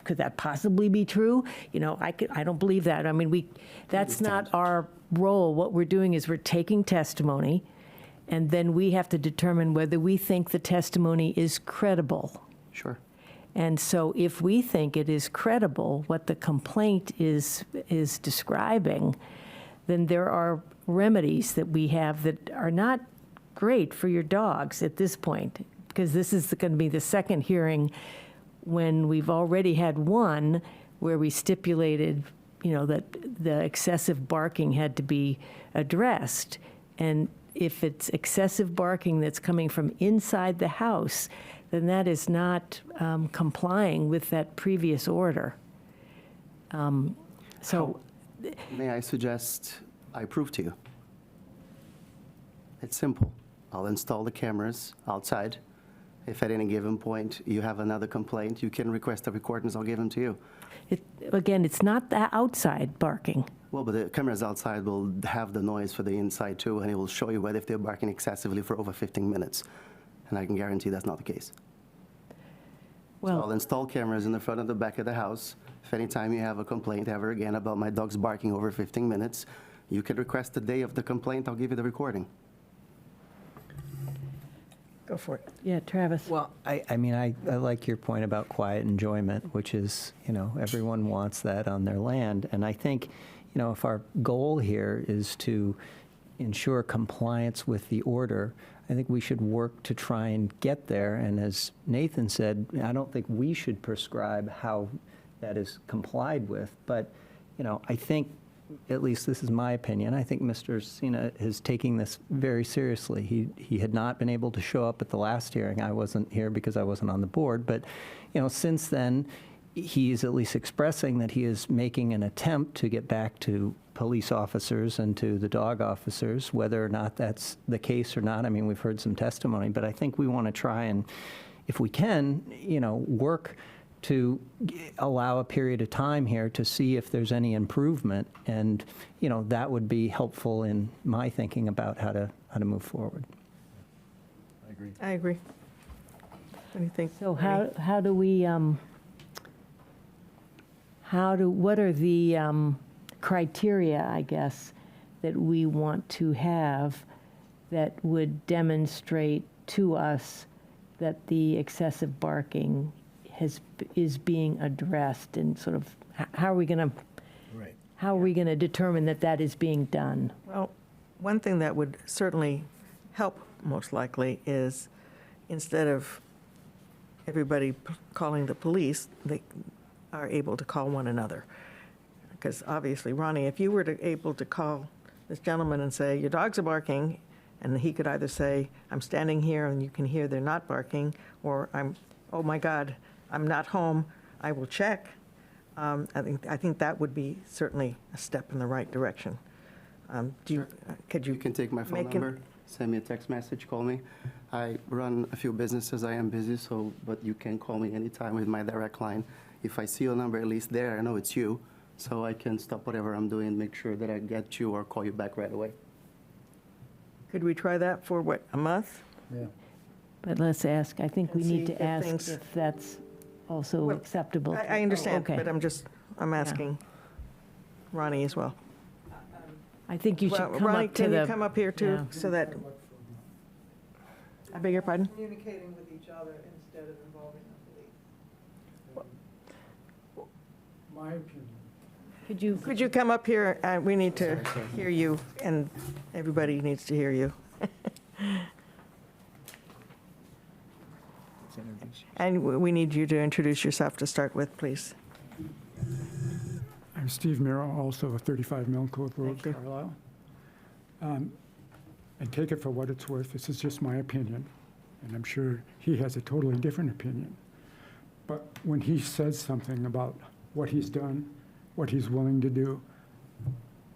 could that possibly be true? I don't believe that. I mean, that's not our role. What we're doing is we're taking testimony, and then we have to determine whether we think the testimony is credible. Sure. And so if we think it is credible, what the complaint is describing, then there are remedies that we have that are not great for your dogs at this point, because this is going to be the second hearing when we've already had one where we stipulated, that the excessive barking had to be addressed. And if it's excessive barking that's coming from inside the house, then that is not complying with that previous order. May I suggest I prove to you? It's simple. I'll install the cameras outside. If at any given point you have another complaint, you can request the recordings, I'll give them to you. Again, it's not the outside barking. Well, but the cameras outside will have the noise for the inside too, and it will show you whether if they're barking excessively for over 15 minutes. And I can guarantee that's not the case. So I'll install cameras in the front and the back of the house. If anytime you have a complaint ever again about my dog's barking over 15 minutes, you can request the day of the complaint, I'll give you the recording. Go for it. Yeah, Travis. Well, I like your point about quiet enjoyment, which is, everyone wants that on their land. And I think, if our goal here is to ensure compliance with the order, I think we should work to try and get there. And as Nathan said, I don't think we should prescribe how that is complied with. But, I think, at least this is my opinion, I think Mr. Sina is taking this very seriously. He had not been able to show up at the last hearing. I wasn't here because I wasn't on the board. But, since then, he's at least expressing that he is making an attempt to get back to police officers and to the dog officers. Whether or not that's the case or not, I mean, we've heard some testimony, but I think we want to try and, if we can, work to allow a period of time here to see if there's any improvement. And, that would be helpful in my thinking about how to move forward. I agree. What do you think? So how do we, what are the criteria, I guess, that we want to have that would demonstrate to us that the excessive barking is being addressed, and sort of, how are we going to, Right. how are we going to determine that that is being done? Well, one thing that would certainly help, most likely, is instead of everybody calling the police, they are able to call one another. Because obviously, Ronnie, if you were able to call this gentleman and say, your dogs are barking, and he could either say, I'm standing here and you can hear they're not barking, or oh my God, I'm not home, I will check. I think that would be certainly a step in the right direction. Could you You can take my phone make an- number, send me a text message, call me. I run a few businesses, I am busy, but you can call me anytime with my direct line. If I see your number at least there, I know it's you, so I can stop whatever I'm doing, make sure that I get you or call you back right away. Could we try that for, what, a month? Yeah. But let's ask, I think we And see need to if ask things- if that's also Well, acceptable. I understand, Oh, okay. but I'm asking Ronnie as well. I think you should Well, come Ronnie, up to can the. you come up here too, yeah. so that, I beg your pardon? Communicating with each other instead of involving the police. My opinion. Could you come up here? We need to hear you, and everybody needs to hear you. And we need you to introduce yourself to start with, please. I'm Steve Merrill, also 35 Millcote Road, Thank you. Carlisle. And take it for what it's worth, this is just my opinion, and I'm sure he has a totally different opinion. But when he says something about what he's done, what he's willing to do,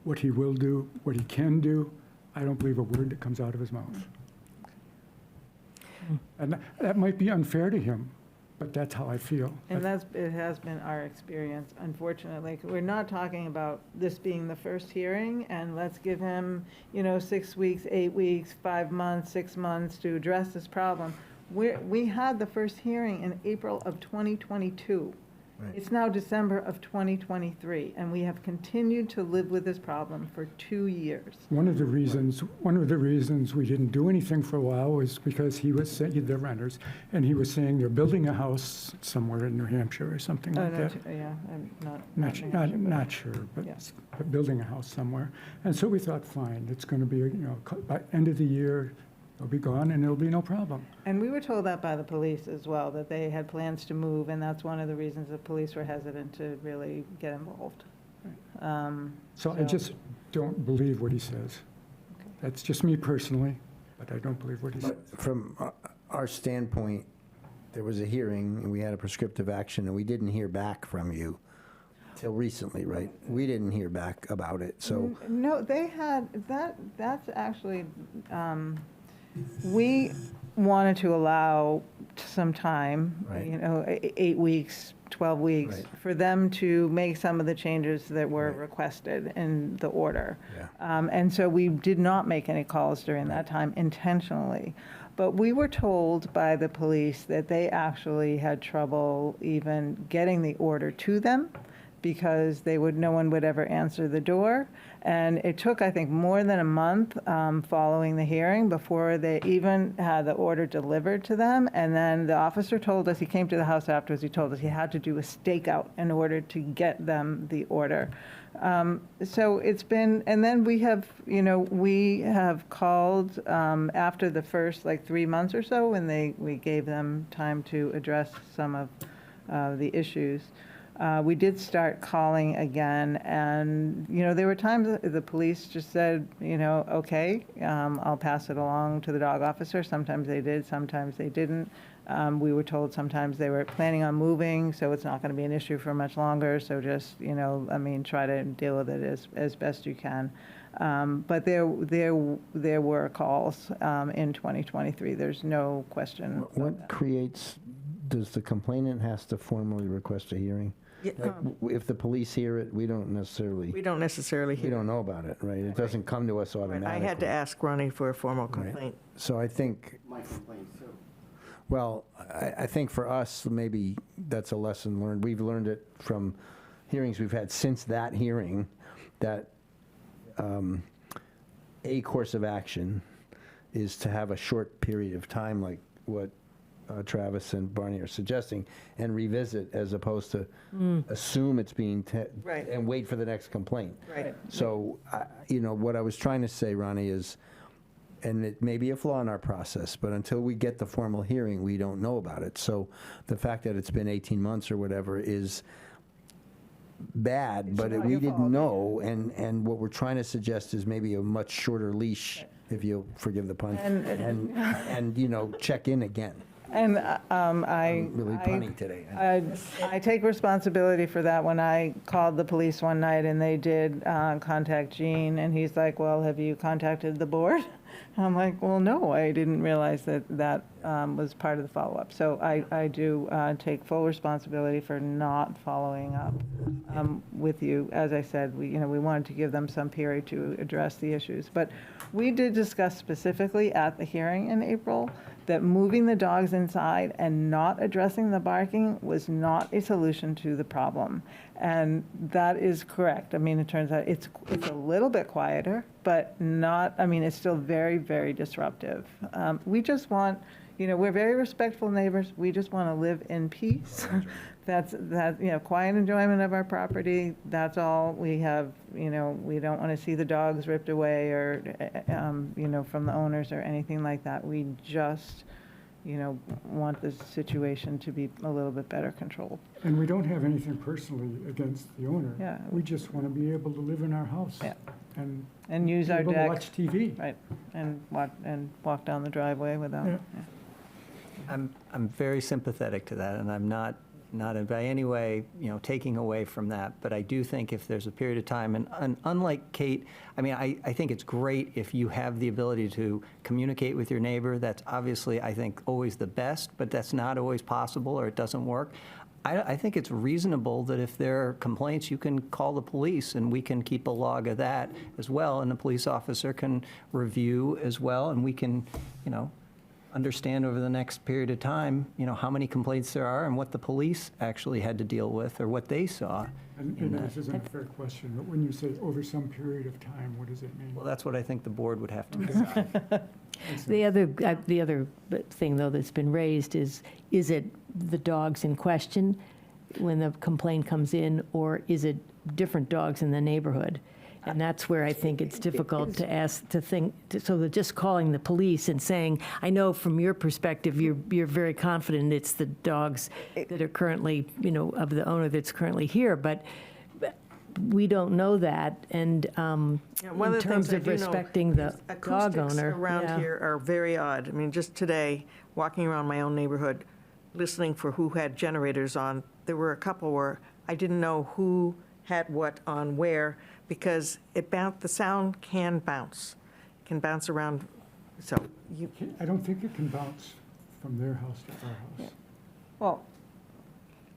what he will do, what he can do, I don't believe a word that comes out of his mouth. And that might be unfair to him, but that's how I feel. And it has been our experience, unfortunately. We're not talking about this being the first hearing, and let's give him, 6 weeks, 8 weeks, 5 months, 6 months to address this problem. We had the first hearing in April of 2022. It's now December of 2023, and we have continued to live with this problem for 2 years. One of the reasons we didn't do anything for a while was because he was saying, the renters, and he was saying they're building a house somewhere in New Hampshire or something like that. Yeah, I'm not. Not sure, but Yes. but building a house somewhere. And so we thought, fine, it's going to be, by end of the year, it'll be gone and it'll be no problem. And we were told that by the police as well, that they had plans to move, and that's one of the reasons the police were hesitant to really get involved. So I just don't believe what he says. That's just me personally, but I don't believe what he says. But from our standpoint, there was a hearing, and we had a prescriptive action, and we didn't hear back from you till recently, right? We didn't hear back about it, so. No, they had, that's actually, we wanted to allow some time, Right. 8 weeks, 12 weeks, Right. for them to make some of the changes that were requested in the order. Yeah. And so we did not make any calls during that time intentionally. But we were told by the police that they actually had trouble even getting the order to them, because no one would ever answer the door. And it took, I think, more than a month following the hearing before they even had the order delivered to them. And then the officer told us, he came to the house afterwards, he told us he had to do a stakeout in order to get them the order. So it's been, and then we have called after the first 3 months or so, when we gave them time to address some of the issues. We did start calling again, and, there were times that the police just said, okay, I'll pass it along to the dog officer. Sometimes they did, sometimes they didn't. We were told sometimes they were planning on moving, so it's not going to be an issue for much longer, so just, try to deal with it as best you can. But there were calls in 2023, there's no question. What does the complainant has to formally request a hearing? If the police hear it, we don't necessarily. We don't necessarily We hear. don't know about it, right? It doesn't come to us I automatically. had to ask Ronnie for a formal Right. complaint. So I think, My complaint, too. well, I think for us, maybe that's a lesson learned. We've learned it from hearings we've had since that hearing, that a course of action is to have a short period of time, like what Travis and Barney are suggesting, and revisit as opposed to assume it's being, Right. and wait for the next complaint. Right. So, what I was trying to say, Ronnie, is, and it may be a flaw in our process, but until we get the formal hearing, we don't know about it. So the fact that it's been 18 months or whatever is bad, but we didn't know, and what we're trying to suggest is maybe a much shorter leash, if you'll forgive the pun, and check in again. And I'm really punning today. I take responsibility for that. When I called the police one night and they did contact Gene, and he's like, well, have you contacted the board? I'm like, well, no, I didn't realize that was part of the follow-up. So I do take full responsibility for not following up with you. As I said, we wanted to give them some period to address the issues. But we did discuss specifically at the hearing in April that moving the dogs inside and not addressing the barking was not a solution to the problem. And that is correct. I mean, it turns out it's a little bit quieter, but not, it's still very, very disruptive. We just want, we're very respectful neighbors. We just want to live in peace. That's quiet enjoyment of our property. That's all we have. We don't want to see the dogs ripped away or, from the owners or anything like that. We just, want the situation to be a little bit better controlled. And we don't have anything personally against the owner. Yeah. We just want to be able to live in our house. Yeah. And use be our able to deck. watch TV. Right, and walk down the driveway without. Yeah. Yeah. I'm very sympathetic to that, and I'm not in by any way, taking away from that. But I do think if there's a period of time, and unlike Kate, I think it's great if you have the ability to communicate with your neighbor. That's obviously, I think, always the best, but that's not always possible, or it doesn't work. I think it's reasonable that if there are complaints, you can call the police, and we can keep a log of that as well, and the police officer can review as well, and we can, understand over the next period of time, how many complaints there are and what the police actually had to deal with or what they saw. And this isn't a fair question, but when you say over some period of time, what does it mean? Well, that's what I think the board would have to decide. The other thing, though, that's been raised is it the dogs in question when the complaint comes in, or is it different dogs in the neighborhood? And that's where I think it's difficult so that just calling the police and saying, I know from your perspective, you're very confident it's the dogs that are currently, of the owner that's currently here, but we don't know that. And in terms of respecting the dog Acoustics owner. around here are very odd. Just today, walking around my own neighborhood, listening for who had generators on, there were a couple where I didn't know who had what on where, because the sound can bounce. It can bounce around, so you. I don't think it can bounce from their house to our house. Well,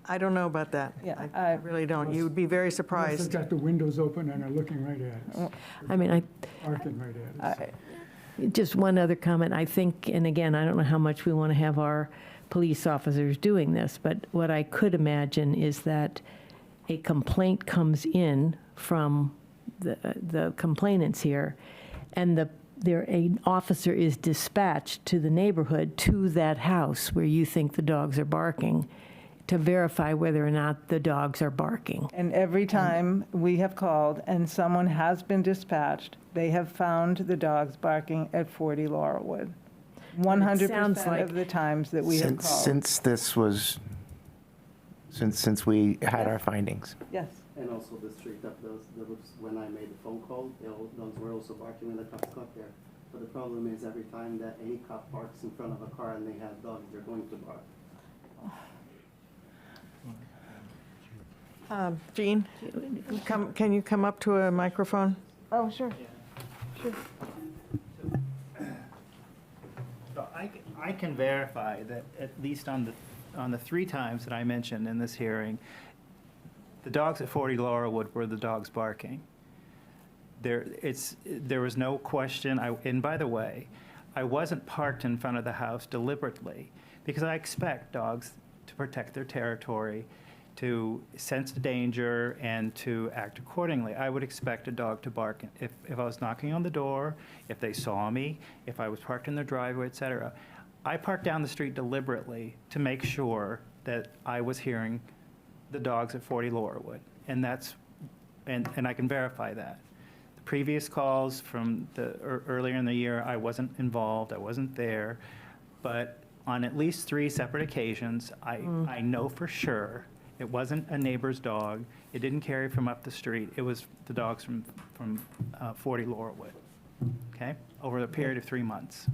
I don't know about that. Yeah, I really don't. You would be very Unless surprised. they've got the windows open and are looking right at us, arcing right at us. Just one other comment. I think, and again, I don't know how much we want to have our police officers doing this, but what I could imagine is that a complaint comes in from the complainants here, and an officer is dispatched to the neighborhood, to that house where you think the dogs are barking, to verify whether or not the dogs are barking. and every time we have called and someone has been dispatched, they have found the dogs barking at 40 Laurelwood. 100% of the times that we have called. Since we had our findings. Yes. And also the street up those, when I made the phone call, dogs were also barking when the cops got there. But the problem is every time that any cop parks in front of a car and they have dogs, they're going to bark. Jean, can you come up to a microphone? Oh, sure. Sure. So I can verify that at least on the 3 times that I mentioned in this hearing, the dogs at 40 Laurelwood were the dogs barking. There was no question. And by the way, I wasn't parked in front of the house deliberately because I expect dogs to protect their territory, to sense the danger, and to act accordingly. I would expect a dog to bark if I was knocking on the door, if they saw me, if I was parked in their driveway, etc. I parked down the street deliberately to make sure that I was hearing the dogs at 40 Laurelwood, and I can verify that. The previous calls from earlier in the year, I wasn't involved, I wasn't there, but on at least 3 separate occasions, I know for sure it wasn't a neighbor's dog. It didn't carry from up the street. It was the dogs from 40 Laurelwood, okay, over a period of 3 months.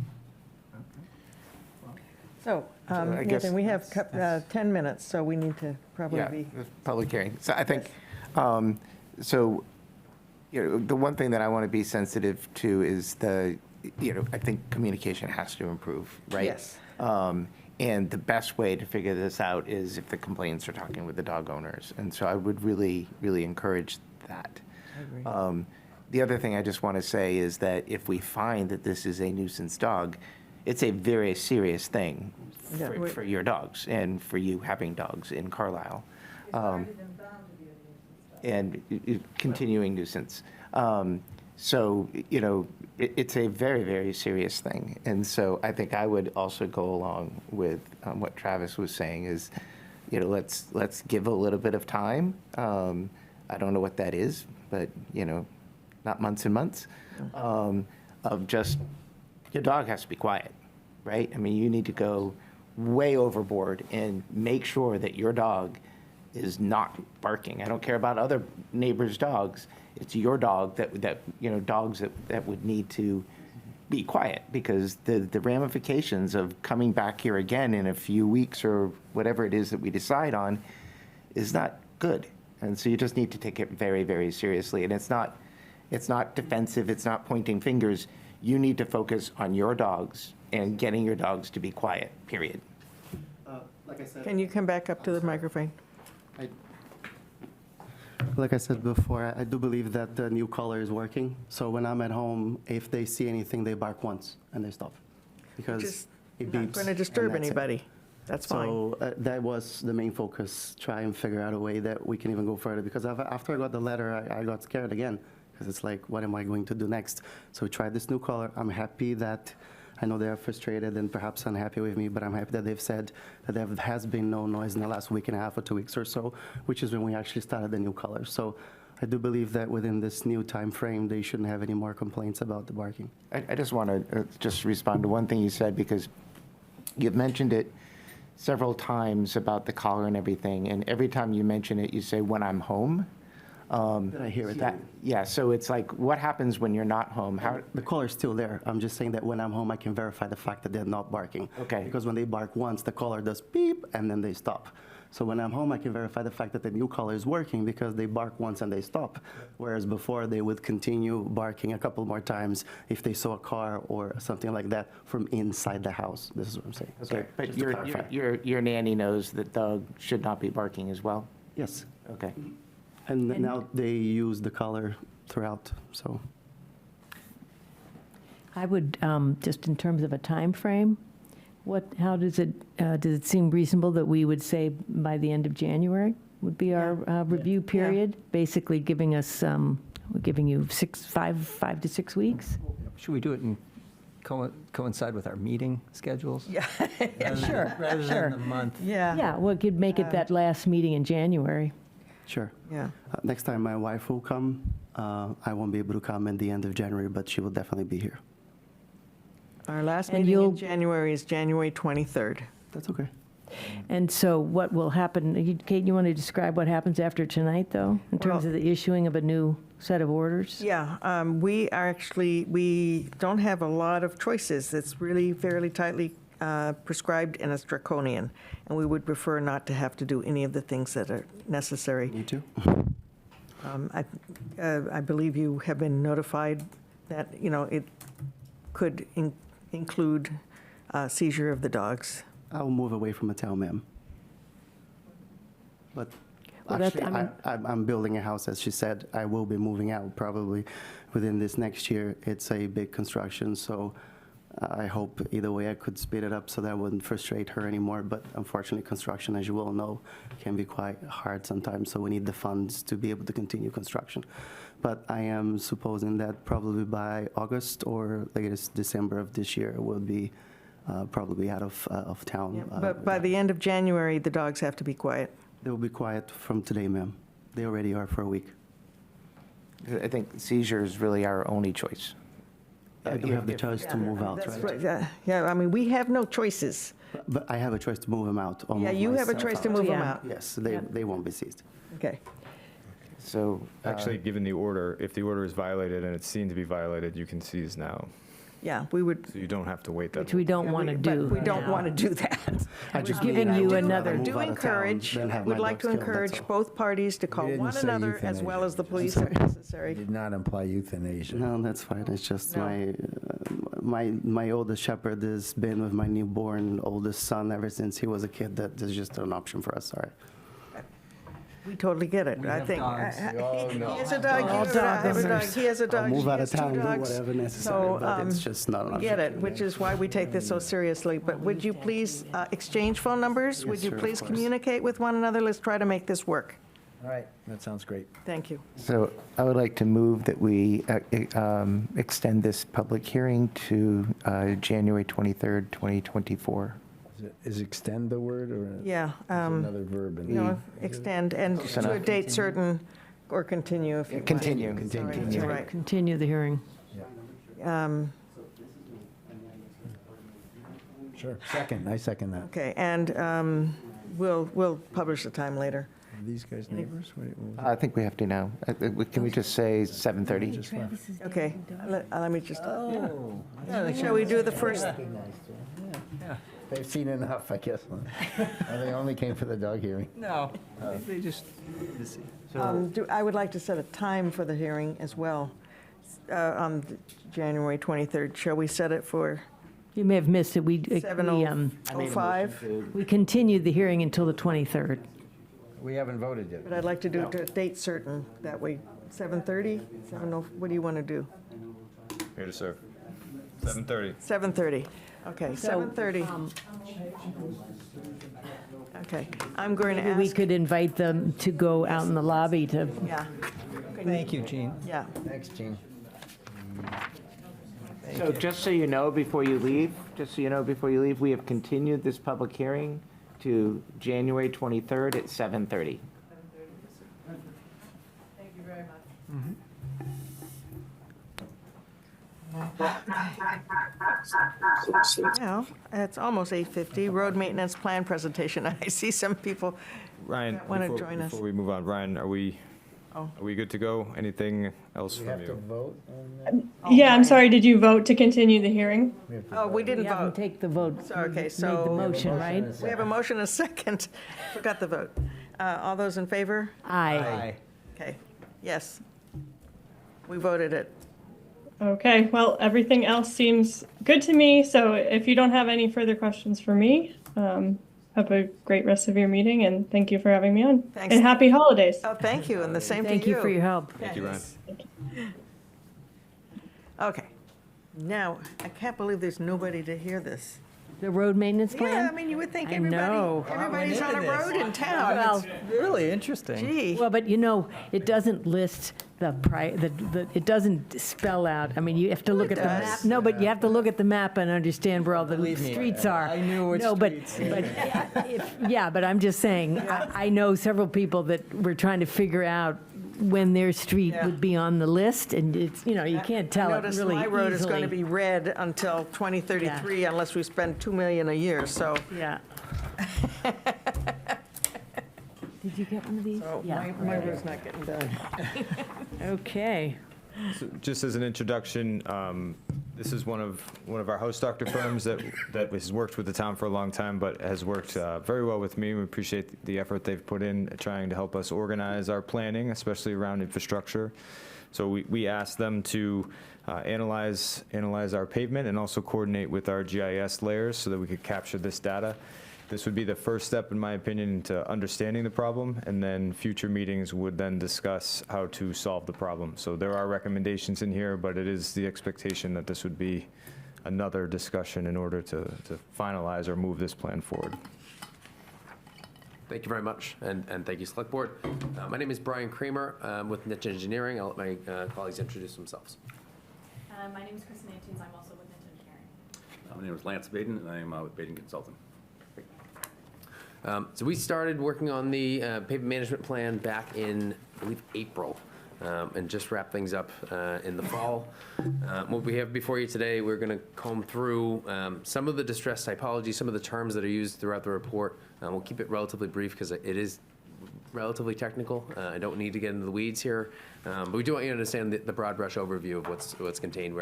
So So, I guess Nathan, we have 10 minutes, so we need to probably Yeah, be. public hearing. So I think, the one thing that I want to be sensitive to is I think communication has to improve, right? Yes. And the best way to figure this out is if the complainants are talking with the dog owners. And so I would really, really encourage that. The other thing I just want to say is that if we find that this is a nuisance dog, it's a very serious thing for your dogs and for you having dogs in Carlisle. And continuing nuisance. It's a very, very serious thing. And so I think I would also go along with what Travis was saying is, let's give a little bit of time. I don't know what that is, but, not months and months, of just, your dog has to be quiet, right? I mean, you need to go way overboard and make sure that your dog is not barking. I don't care about other neighbors' dogs. It's your dog dogs that would need to be quiet, because the ramifications of coming back here again in a few weeks or whatever it is that we decide on is not good. And so you just need to take it very, very seriously. And it's not defensive. It's not pointing fingers. You need to focus on your dogs and getting your dogs to be quiet, period. Like I said. Can you come back up to the microphone? Like I said before, I do believe that the new collar is working. So when I'm at home, if they see anything, they bark once and they stop. Because it beeps. Not going to disturb and that's it. anybody. That's fine. So that was the main focus, try and figure out a way that we can even go further. Because after I got the letter, I got scared again. Because it's like, what am I going to do next? So we tried this new collar. I'm happy that, I know they're frustrated and perhaps unhappy with me, but I'm happy that they've said that there has been no noise in the last week and a half or 2 weeks or so, which is when we actually started the new collar. So I do believe that within this new time frame, they shouldn't have any more complaints about the barking. I just want to just respond to one thing you said, because you've mentioned it several times about the collar and everything, and every time you mention it, you say, when I'm home. Did I hear it? Yeah, so it's like, what happens when you're not home? The collar's still there. I'm just saying that when I'm home, I can verify the fact that they're not barking. Okay. Because when they bark once, the collar does beep, and then they stop. So when I'm home, I can verify the fact that the new collar is working because they bark once and they stop. Whereas before, they would continue barking a couple more times if they saw a car or something like that from inside the house. This is what I'm saying. Okay, but just to clarify. your nanny knows that dog should not be barking as well? Yes. Okay. And now they use the collar throughout, so. I would, just in terms of a time frame, how does it seem reasonable that we would say by the end of January would be our review period? Basically giving us, we're giving you 5 to 6 weeks? Should we do it in coincide with our meeting schedules? Yeah, Rather than the month. Yeah, well, it could make it that last meeting in January. Sure. Yeah. Next time my wife will come, I won't be able to come at the end of January, but she will definitely be here. Our last And meeting you'll- in January is January 23rd. That's okay. And so what will happen, Kate, you want to describe what happens after tonight, though, in terms of the issuing of a new set of orders? Yeah, we don't have a lot of choices. It's really fairly tightly prescribed and it's draconian. And we would prefer not to have to do any of the things that are necessary. Me too. I believe you have been notified that, it could include seizure of the dogs. I'll move away from a town, ma'am. But Well, that- actually, I mean- I'm building a house, as she said. I will be moving out probably within this next year. It's a big construction, so I hope either way I could speed it up so that wouldn't frustrate her anymore. But unfortunately, construction, as you all know, can be quite hard sometimes, so we need the funds to be able to continue construction. But I am supposing that probably by August or latest December of this year will be probably out of town. But by the end of January, the dogs have to be quiet. They will be quiet from today, ma'am. They already are for a week. I think seizure is really our only choice. I do have the choice to move out, That's right? right. Yeah, I mean, we have no choices. But I have a choice to move them out. or Yeah, move you have a myself choice to out. move them Yeah. out. Yes, they won't be seized. Okay. So, Actually, given the order, if the order is violated and it's seen to be violated, you can seize now. Yeah, we would. So you don't have to wait that. Which we don't want to do. But we don't now. want to do that. I just giving mean I you would rather another- move Do out of town encourage, than have we'd my like to dogs killed, that's encourage all. both parties to call didn't one say another as euthanasia. well as the police if necessary. Did not imply euthanasia. No, that's fine. It's just No. my oldest shepherd has been with my newborn oldest son ever since he was a kid. That is just an option for us. Sorry. We totally get it, I have think. dogs. He has a dog, you have a dog, he has a I'll dog, she move out has of 2 town, do dogs. whatever necessary, So, but it's just not an we option. get it, which is why we take this so seriously. But would you please exchange phone numbers? Would you sure, of please course. communicate with one another? Let's try to make this work. All right, that sounds great. Thank you. so I would like to move that we extend this public hearing to January 23rd, 2024. Is extend the word or Yeah, another verb in you there? know, extend and to a date certain, or continue if you want. Continue. Sorry, that's all right. Continue the hearing. Sure. Second, I second that. Okay, and we'll publish the time later. Are these guys neighbors? What was I think we have to now. Can we just say 7:30? Okay, let me just, Oh. shall we do the first? They've seen enough, I guess. Or they only came for the dog hearing. No, they just, I would like to set a time for the hearing as well, on January 23rd. Shall we set it for You may have missed it. We 7:05? we continued the hearing until the 23rd. We haven't voted yet. But I'd like to do it to a date certain, that way, 7:30, 7:00, what do you want to do? Here to serve. 7:30. 7:30, okay, 7:30. Okay, I'm going to Maybe we ask, could invite them to go out in the lobby to, yeah, thank you, Gene. yeah. Thanks, Gene. So just so you know before you leave, we have continued this public hearing to January 23rd at 7:30. Thank you very much. Now, it's almost 8:50, road maintenance plan presentation. I see some people Ryan, that want to before join us. before we move on, Ryan, are we good to go? Anything else We from have to you? vote on that? Yeah, I'm sorry, did you vote to continue the hearing? Oh, we didn't we haven't vote. take the vote. So, okay, Made the so motion, right? we have a motion and a second. Forgot the vote. All those in favor? Aye. Okay, yes. We voted it. Okay, well, everything else seems good to me, so if you don't have any further questions for me, have a great rest of your meeting, and thank you for having me on. Thanks. And happy holidays. Oh, thank you, and the same to you. Thank you for your help. Thank you, Ryan. Okay, now, I can't believe there's nobody to hear this. The road maintenance Yeah, plan? I mean, you would think I know. everybody's on a into this. road in town. Well, Really interesting. Gee, well, but you know, it doesn't list it doesn't spell out, I mean, you have to look at the map. does. No, but you have to look at the map and understand where all the Believe me, streets are. I knew which No, streets. but I'm just saying, I know several people that were trying to figure out when their street Yeah. would be on the list, and it's, you know, you can't tell I it noticed really my road is going to easily. be red until 2033 unless we spend $2 million a year, so. Yeah. Did you get one of these? So Yeah. my road's not getting done. Okay. So just as an introduction, this is one of our host doctor firms that has worked with the town for a long time, but has worked very well with me. We appreciate the effort they've put in trying to help us organize our planning, especially around infrastructure. So we asked them to analyze our pavement and also coordinate with our GIS layers so that we could capture this data. This would be the first step, in my opinion, into understanding the problem, and then future meetings would then discuss how to solve the problem. So there are recommendations in here, but it is the expectation that this would be another discussion in order to finalize or move this plan forward. Thank you very much, and thank you, Select Board. My name is Brian Kramer. I'm with Niche Engineering. I'll let my colleagues introduce themselves. My name is Kristen Antunes. I'm also with Niche Engineering. My name is Lance Baden, and I am with Baden Consulting. So we started working on the pavement management plan back in, I believe, April, and just wrap things up in the fall. What we have before you today, we're going to comb through some of the distress typology, some of the terms that are used throughout the report. We'll keep it relatively brief because it is relatively technical. I don't need to get into the weeds here, but we do want you to understand the broad brush overview of what's contained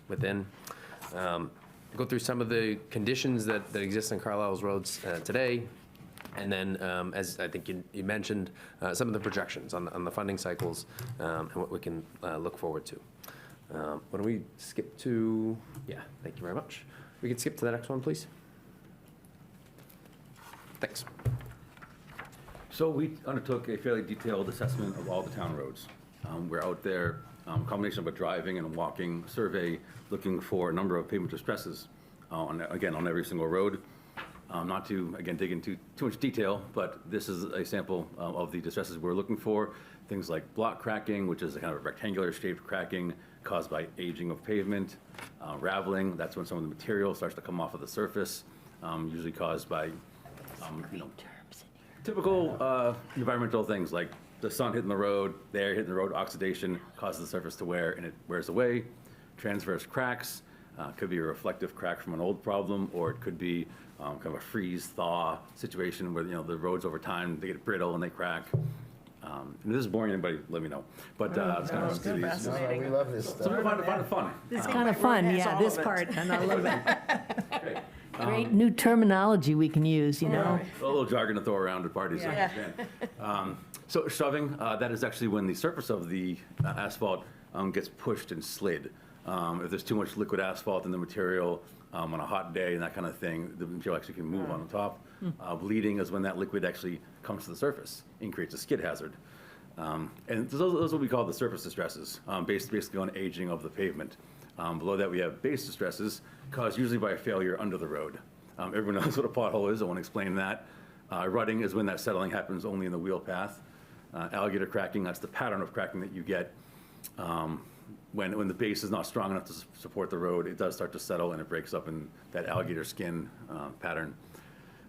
within. Go through some of the conditions that exist on Carlisle's roads today, and then, as I think you mentioned, some of the projections on the funding cycles and what we can look forward to. Why don't we skip to, yeah, thank you very much. We can skip to the next one, please. Thanks. So we undertook a fairly detailed assessment of all the town roads. We're out there, a combination of a driving and a walking survey, looking for a number of pavement distresses, on every single road. Not to, again, dig into too much detail, but this is a sample of the distresses we're looking for. Things like block cracking, which is a kind of a rectangular shaped cracking caused by aging of pavement. Raveling, that's when some of the material starts to come off of the surface, usually caused by, typical environmental things like the sun hitting the road, the air hitting the road, oxidation causes the surface to wear and it wears away. Transverse cracks, could be a reflective crack from an old problem, or it could be kind of a freeze-thaw situation where, the roads over time, they get brittle and they crack. And if this is boring, anybody let me know. But it's kind of We love this stuff. Some people find it fun. It's kind of fun, yeah, this part, and I love it. Great new terminology we can use, you know? A little jargon to throw around at parties, I understand. So shoving, that is actually when the surface of the asphalt gets pushed and slid. If there's too much liquid asphalt in the material on a hot day and that kind of thing, the material actually can move on the top. Bleeding is when that liquid actually comes to the surface and creates a skid hazard. And those are what we call the surface distresses, basically on aging of the pavement. Below that, we have base distresses caused usually by a failure under the road. Everyone knows what a pothole is. I won't explain that. Rutting is when that settling happens only in the wheel path. Alligator cracking, that's the pattern of cracking that you get when the base is not strong enough to support the road. It does start to settle and it breaks up in that alligator skin pattern.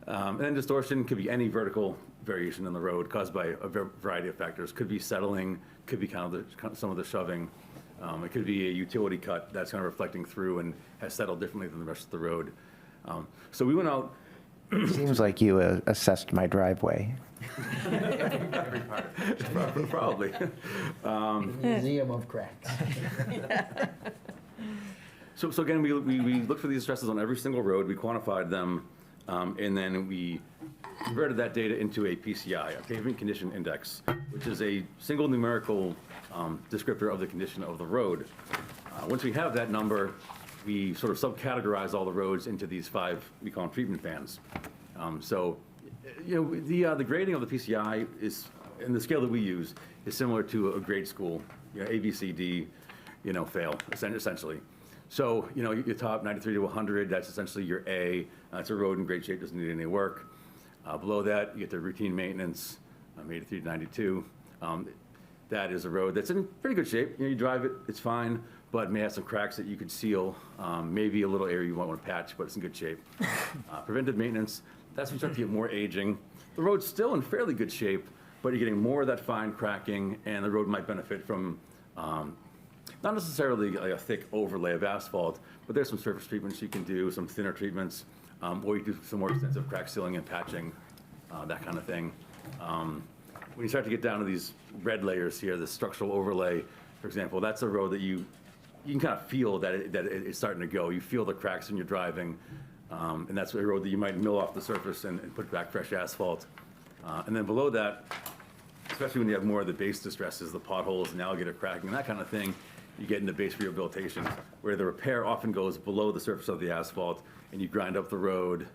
And then distortion could be any vertical variation in the road caused by a variety of factors. Could be settling, could be some of the shoving. It could be a utility cut that's kind of reflecting through and has settled differently than the rest of the road. So we went out. Seems like you assessed my driveway. Every part. Probably. Museum of cracks. So again, we looked for these stresses on every single road. We quantified them, and then we converted that data into a PCI, a pavement condition index, which is a single numerical descriptor of the condition of the road. Once we have that number, we sort of subcategorize all the roads into these 5, we call them treatment bands. The grading of the PCI is, and the scale that we use, is similar to a grade school, A, B, C, D, fail, essentially. So, your top 93 to 100, that's essentially your A. It's a road in great shape, doesn't need any work. Below that, you get the routine maintenance, 83 to 92. That is a road that's in pretty good shape. You drive it, it's fine, but may have some cracks that you could seal. Maybe a little area you might want to patch, but it's in good shape. Preventive maintenance, that's when you start to get more aging. The road's still in fairly good shape, but you're getting more of that fine cracking, and the road might benefit from not necessarily a thick overlay of asphalt, but there's some surface treatments you can do, some thinner treatments, or you do some more extensive crack sealing and patching, that kind of thing. When you start to get down to these red layers here, the structural overlay, for example, that's a road that you can kind of feel that it's starting to go. You feel the cracks when you're driving, and that's a road that you might mill off the surface and put back fresh asphalt. And then below that, especially when you have more of the base distresses, the potholes and alligator cracking, that kind of thing, you get into base rehabilitation, where the repair often goes below the surface of the asphalt, and you grind up the road.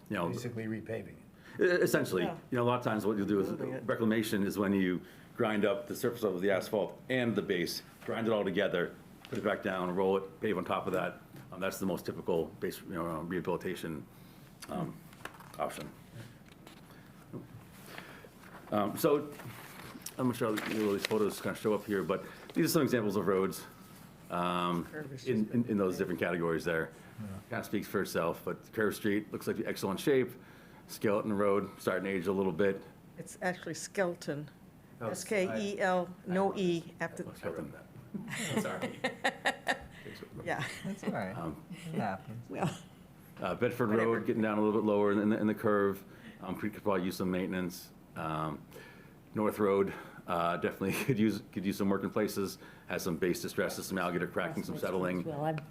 Basically repaving. Essentially, a lot of times what you'll do is reclamation is when you grind up the surface of the asphalt and the base, grind it all together, put it back down, roll it, pave on top of that. That's the most typical base rehabilitation option. So I'm not sure these photos kind of show up here, but these are some examples of roads. in those different categories there. Kind of speaks for itself, but Curve Street looks like excellent shape. Skeleton Road, starting to age a little bit. It's actually Skelton. Oh, S-K-E-L, no E after. Skeleton. Sorry. Yeah. That's all right. It happens. Well, Bedford Road, getting down a little bit lower in the curve. Could probably use some maintenance. North Road, definitely could use some work in places. Has some base distresses, some alligator cracking, some settling.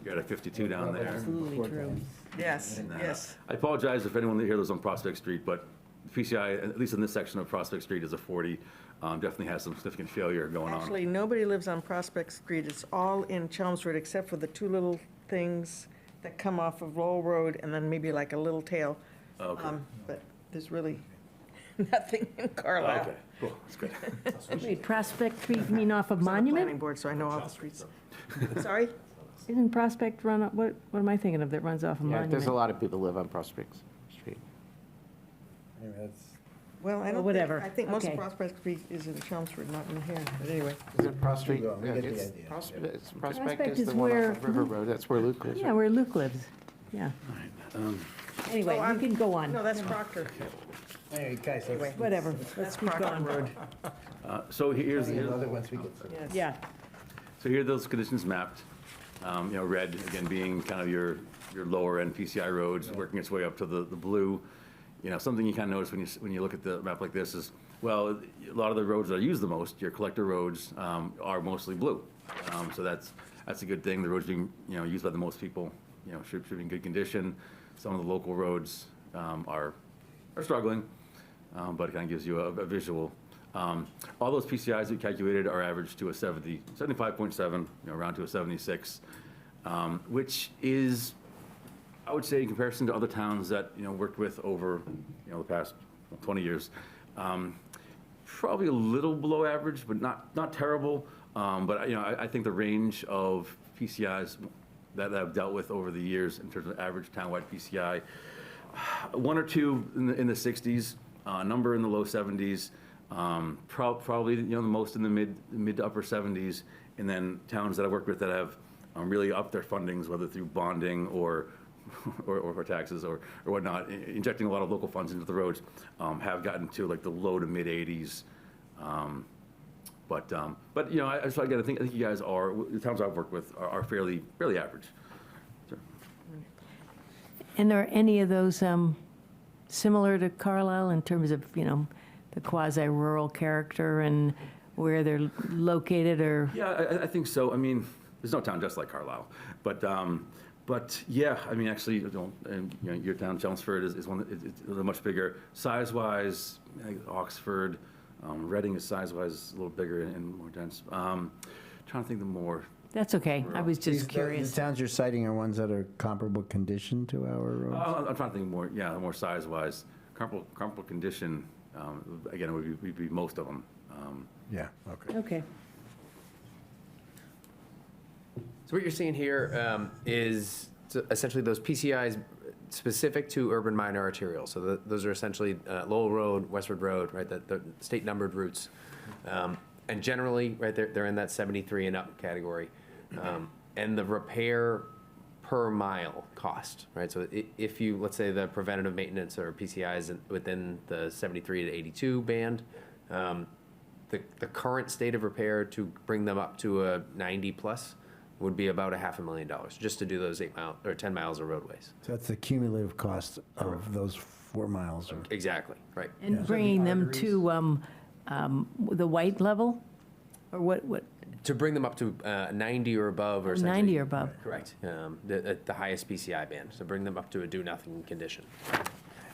You're at a 52 down there. Absolutely true. yes, And, yes. I apologize if anyone here lives on Prospect Street, but PCI, at least in this section of Prospect Street, is a 40. Definitely has some significant failure going on. Actually, nobody lives on Prospect Street. It's all in Chelmsford except for the two little things that come off of Lowell Road and then maybe like a little tail. Okay. But there's really nothing in Carlisle. Okay, cool, that's good. Wait, Prospect Street, you mean off of I'm on the planning Monument? board, so I know all the streets. Sorry? Isn't Prospect run, what am I thinking of that runs off of Yeah, Monument? there's a lot of people live on Prospect Street. Anyway, that's. Well, I Well, don't whatever. think, I think most of Okay. Prospect Street is in Chelmsford, not in here, but anyway. Is it Prospect? Keep going, we Yeah, get the it's idea. Prospect Prospect is is the one where- off of River Road. That's where Luke lives. Yeah, where Luke lives, yeah. Anyway, Oh, you I'm- can go on. No, that's Proctor. Anyway, guys, Anyway. Whatever, That's let's keep Proctor going. Road. So here's, the other ones we get. Yes. Yeah, so here are those conditions mapped. Red, again, being kind of your lower end PCI roads, working its way up to the blue. Something you kind of notice when you look at the map like this is, well, a lot of the roads that are used the most, your collector roads, are mostly blue. So that's a good thing. The roads being, used by the most people, should be in good condition. Some of the local roads are struggling, but it kind of gives you a visual. All those PCIs we calculated are averaged to a 75.7, around to a 76, which is, I would say, in comparison to other towns that, worked with over, the past 20 years, probably a little below average, but not terrible. But, I think the range of PCIs that I've dealt with over the years in terms of average townwide PCI, one or two in the 60s, a number in the low 70s, probably, the most in the mid to upper 70s, and then towns that I've worked with that have really upped their fundings, whether through bonding or taxes or whatnot, injecting a lot of local funds into the roads, have gotten to like the low to mid 80s. But I think you guys the towns I've worked with are fairly average. Sure. and are any of those similar to Carlisle in terms of, the quasi-rural character and where they're located, or? Yeah, I think so. I mean, there's no town just like Carlisle, but yeah, I mean, actually, your town, Chelmsford, is one. It's much bigger size-wise. Oxford, Reading is size-wise a little bigger and more dense. Trying to think of more. That's okay, I was just The curious. towns you're citing are ones that are comparable condition to our roads? I'm trying to think more. Yeah, more size-wise, comparable condition. Again, it would be most of them. Yeah, okay. Okay. So what you're seeing here is essentially those PCIs specific to urban minor arterials. So those are essentially Lowell Road, Westford Road, right, the state numbered routes. And generally, right, they're in that 73 and up category. And the repair per mile cost, right? So if you, let's say the preventative maintenance or PCIs within the 73 to 82 band, the current state of repair to bring them up to a 90 plus would be about $500,000 just to do those 8 mile or 10 miles of roadways. So that's the cumulative cost of those 4 miles. Or Exactly, right. And bringing them to the white level, or what? To bring them up to 90 or above, or essentially- 90 or above. Correct. The highest PCI band. So bring them up to a do nothing condition.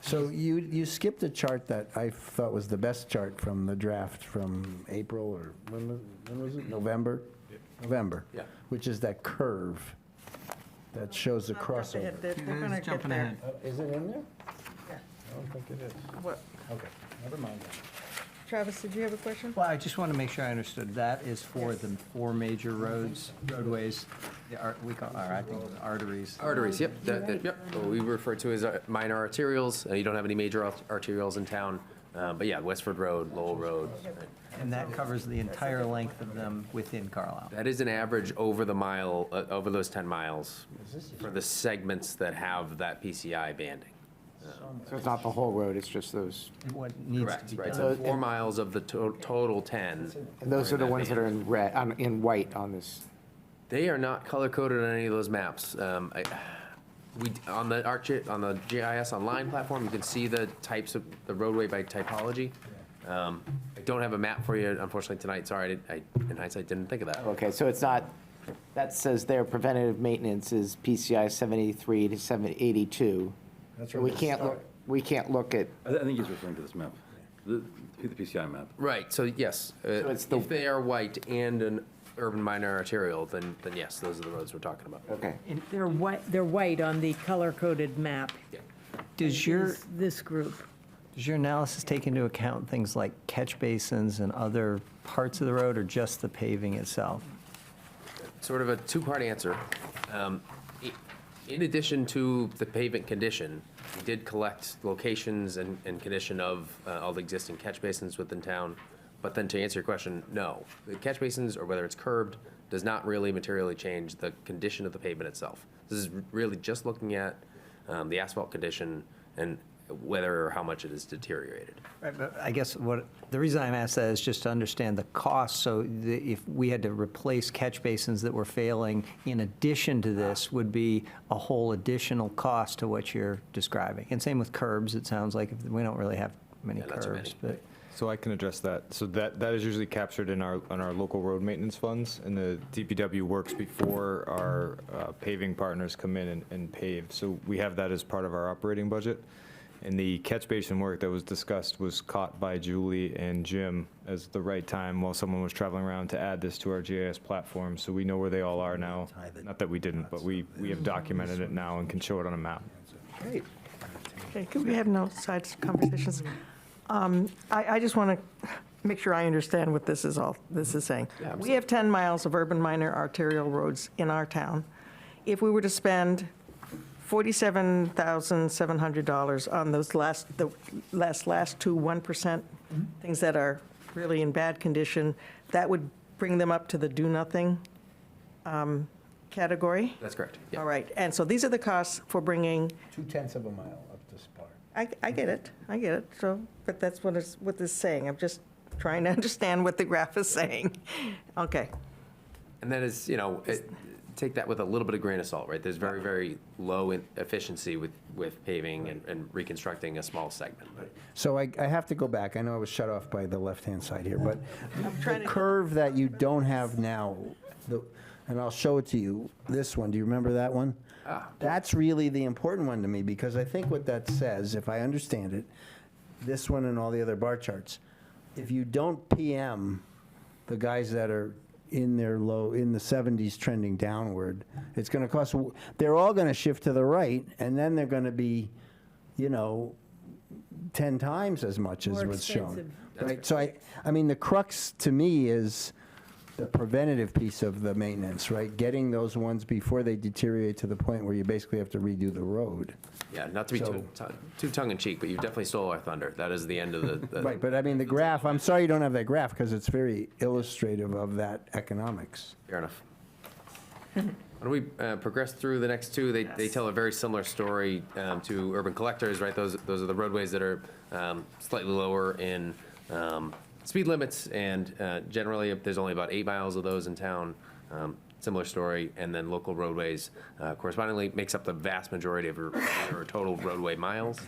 So you skipped a chart that I thought was the best chart from the draft from April, or when was it? November? November. Yeah. Which is that curve that shows the crossover. They're gonna get jumping there. ahead. Is it in there? Yeah. I don't think it is. What? Okay, never mind that. Travis, did you have a question? Well, I just want to make sure I understood. That is for the 4 major roadways, we call, or I think arteries. Arteries, yep. Yep. What we refer to as minor arterials. You don't have any major arterials in town. But yeah, Westford Road, Lowell Road. And that covers the entire length of them within Carlisle. That is an average over the mile, over those 10 miles for the segments that have that PCI banding. So it's not the whole road, it's just those. What needs to Correct, be right, done. so 4 miles of the total 10. And those are the that ones that are band. in red, in white on this. They are not color-coded on any of those maps. On the GIS online platform, you can see the types of the roadway by typology. I don't have a map for you, unfortunately, tonight. Sorry, I in hindsight, didn't think of that. Okay, so it's not, that says their preventative maintenance is PCI 783 to 782. That's So we can't look at, I think he's referring to this map, the PCI map. Right, so yes, it's the- if they are white and an urban minor arterial, then yes, those are the roads we're talking about. okay. They're white on the color-coded map. Yeah. Does your, This group. does your analysis take into account things like catch basins and other parts of the road, or just the paving itself? Sort of a two-part answer. In addition to the pavement condition, we did collect locations and condition of all the existing catch basins within town. But then to answer your question, no. The catch basins, or whether it's curbed, does not really materially change the condition of the pavement itself. This is really just looking at the asphalt condition and whether or how much it is deteriorated. Right, but I guess the reason I'm asked that is just to understand the cost. So if we had to replace catch basins that were failing in addition to this, would be a whole additional cost to what you're describing. And same with curbs, it sounds like. We don't really have many Yeah, not too curbs, many. but. So I can address that. So that is usually captured in our local road maintenance funds, and the DPW works before our paving partners come in and pave. So we have that as part of our operating budget. And the catch basin work that was discussed was caught by Julie and Jim as the right time while someone was traveling around to add this to our GIS platform. So we know where they all are now. Not that we didn't, but we have documented it now and can show it on a map. Great. Okay, could we have no side conversations? I just want to make sure I understand what this is saying. We have 10 miles of urban minor arterial roads in our town. If we were to spend $47,700 on those last two 1% things that are really in bad condition, that would bring them up to the do-nothing category? That's correct. Yeah. All right, and so these are the costs for bringing 0.2 of a mile up this part. I get it, so, but that's what this is saying, I'm just trying to understand what the graph is saying. Okay, And that is, take that with a little bit of grain of salt, right? There's very, very low efficiency with paving and reconstructing a small segment. So I have to go back. I know I was shut off by the left-hand side here, but trying the to- curve that you don't have now, and I'll show it to you, this one, do you remember that one? That's really the important one to me, because I think what that says, if I understand it, this one and all the other bar charts, if you don't PM the guys that are in the 70s trending downward, it's going to cost, they're all going to shift to the right, and then they're going to be, 10 times as much as More what's shown. expensive. Right, so I mean, the crux to me is the preventative piece of the maintenance, right? Getting those ones before they deteriorate to the point where you basically have to redo the road. Yeah, not to be too tongue-in-cheek, but you definitely stole our thunder. That is the end of the Right, but I mean, the graph, I'm sorry you don't have that graph, because it's very illustrative of that economics. Fair enough. Why don't we progress through the next two? They tell a very similar story to urban collectors, right? Those are the roadways that are slightly lower in speed limits, and generally, there's only about 8 miles of those in town. Similar story, and then local roadways correspondingly makes up the vast majority of your total roadway miles,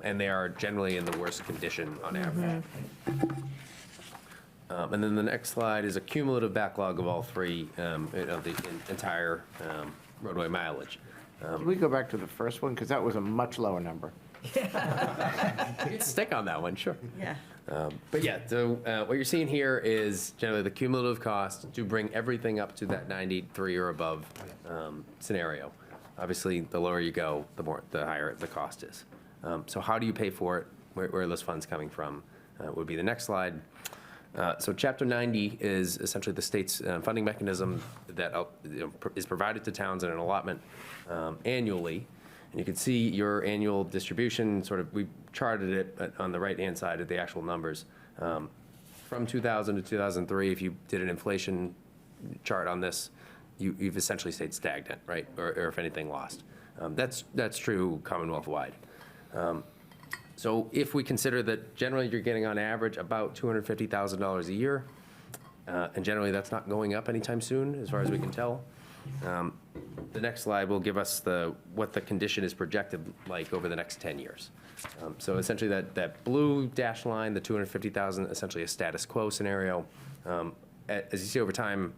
and they are generally in the worst condition on average. And then the next slide is a cumulative backlog of all three of the entire roadway mileage. Can we go back to the first one? Because that was a much lower number. You can stick on that one, sure. yeah. But yeah, so what you're seeing here is generally the cumulative cost to bring everything up to that 93 or above scenario. Obviously, the lower you go, the higher the cost is. So how do you pay for it? Where are those funds coming from? Would be the next slide. So Chapter 90 is essentially the state's funding mechanism that is provided to towns in an allotment annually. And you can see your annual distribution, sort of, we charted it on the right-hand side of the actual numbers. From 2000 to 2003, if you did an inflation chart on this, you've essentially stayed stagnant, right? Or if anything, lost. That's true Commonwealth-wide. So if we consider that generally you're getting on average about $250,000 a year, and generally that's not going up anytime soon, as far as we can tell. The next slide will give us what the condition is projected like over the next 10 years. So essentially that blue dashed line, the 250,000, essentially a status quo scenario. As you see over time,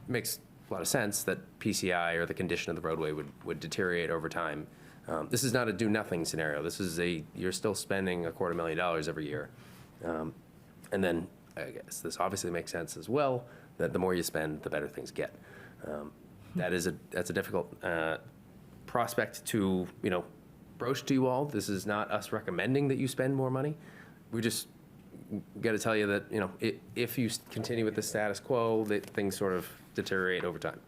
it makes a lot of sense that PCI, or the condition of the roadway, would deteriorate over time. This is not a do-nothing scenario. This is you're still spending $250,000 every year. And then I guess this obviously makes sense as well, that the more you spend, the better things get. That's a difficult prospect to, broach to you all. This is not us recommending that you spend more money. We just got to tell you that, if you continue with the status quo, that things sort of deteriorate over time.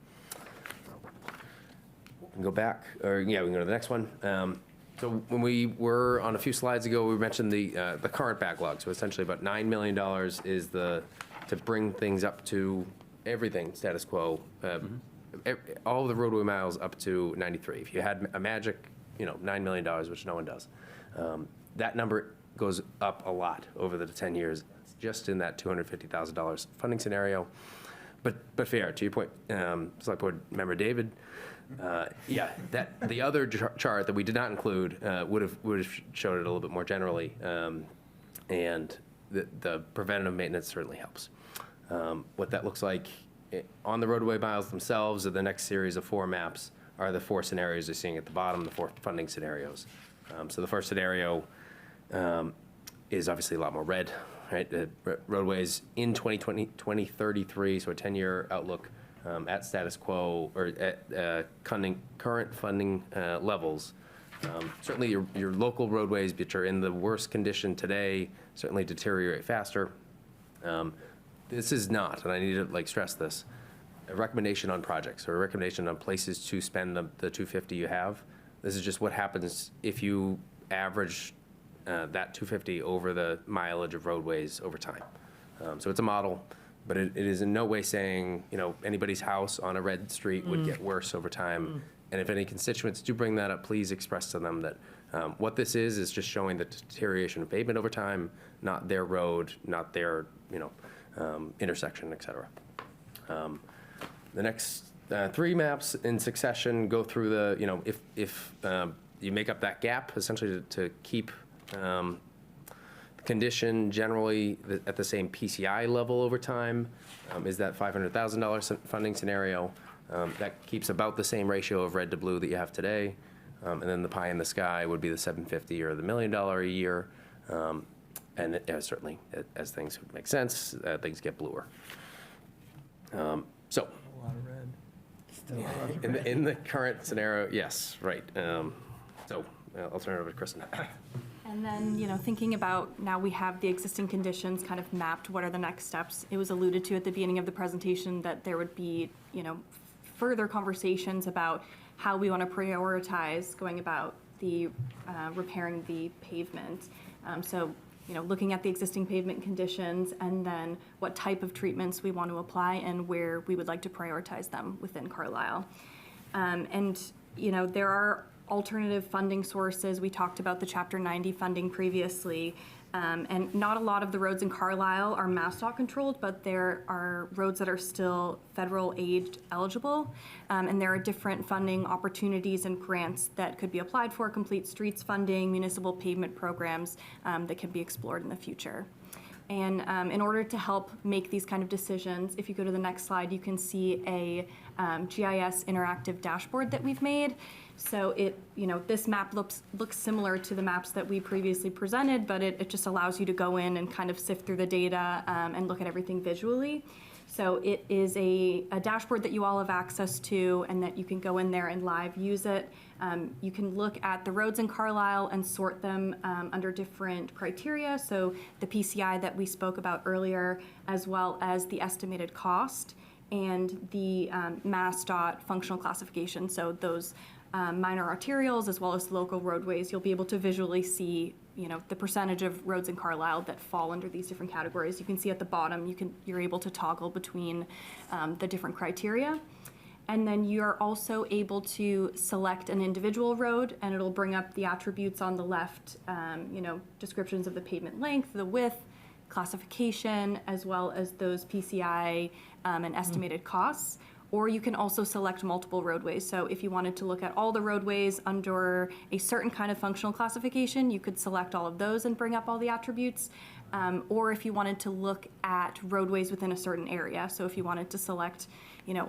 We can go back, or yeah, we can go to the next one. So when we were on a few slides ago, we mentioned the current backlog. So essentially about $9 million is to bring things up to everything status quo, all of the roadway miles up to 93. If you had a magic, $9 million, which no one does, that number goes up a lot over the 10 years, just in that $250,000 funding scenario. But fair, to your point, Select Board Member David, yeah, the other chart that we did not include would have showed it a little bit more generally, and the preventative maintenance certainly helps. What that looks like on the roadway miles themselves, or the next series of 4 maps, are the 4 scenarios you're seeing at the bottom, the 4 funding scenarios. So the first scenario is obviously a lot more red, right? The roadways in 2033, so a 10-year outlook, at status quo, or at current funding levels. Certainly your local roadways, which are in the worst condition today, certainly deteriorate faster. This is not, and I need to stress this, a recommendation on projects or a recommendation on places to spend the $250 you have. This is just what happens if you average that $250 over the mileage of roadways over time. So it's a model, but it is in no way saying anybody's house on a red street would get worse over time. And if any constituents do bring that up, please express to them that what this is just showing the deterioration of pavement over time, not their road, not their intersection, et cetera. The next 3 maps in succession go through the, if you make up that gap, essentially to keep the condition generally at the same PCI level over time, is that $500,000 funding scenario. That keeps about the same ratio of red to blue that you have today. And then the pie in the sky would be the $750 or the $1 million a year. And certainly, as things would make sense, things get bluer. So, A lot of red. Still a lot of red. in the current scenario, yes, right. So I'll turn it over to Kristen. And then, thinking about now we have the existing conditions kind of mapped, what are the next steps? It was alluded to at the beginning of the presentation that there would be, further conversations about how we want to prioritize going about the repairing the pavement. So, looking at the existing pavement conditions and then what type of treatments we want to apply and where we would like to prioritize them within Carlisle. And, there are alternative funding sources. We talked about the Chapter 90 funding previously. And not a lot of the roads in Carlisle are MassDOT controlled, but there are roads that are still federal aid eligible. And there are different funding opportunities and grants that could be applied for, complete streets funding, municipal pavement programs that can be explored in the future. And in order to help make these kind of decisions, if you go to the next slide, you can see a GIS interactive dashboard that we've made. So this map looks similar to the maps that we previously presented, but it just allows you to go in and kind of sift through the data and look at everything visually. So it is a dashboard that you all have access to and that you can go in there and live use it. You can look at the roads in Carlisle and sort them under different criteria. So the PCI that we spoke about earlier, as well as the estimated cost. and the MassDOT functional classification. So those minor arterials as well as local roadways, you'll be able to visually see, the percentage of roads in Carlisle that fall under these different categories. You can see at the bottom, you're able to toggle between the different criteria. And then you're also able to select an individual road, and it'll bring up the attributes on the left, descriptions of the pavement length, the width, classification, as well as those PCI and estimated costs. Or you can also select multiple roadways. So if you wanted to look at all the roadways under a certain kind of functional classification, you could select all of those and bring up all the attributes. Or if you wanted to look at roadways within a certain area. So if you wanted to select,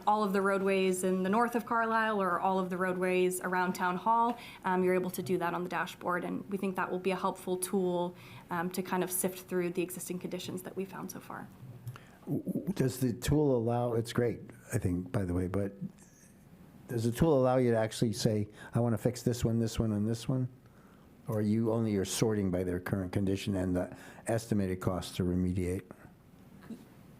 all of the roadways in the north of Carlisle or all of the roadways around Town Hall, you're able to do that on the dashboard. And we think that will be a helpful tool to kind of sift through the existing conditions that we found so far. Does the tool allow, it's great, I think, by the way, but does the tool allow you to actually say, I want to fix this one, and this one? Or you only are sorting by their current condition and the estimated cost to remediate?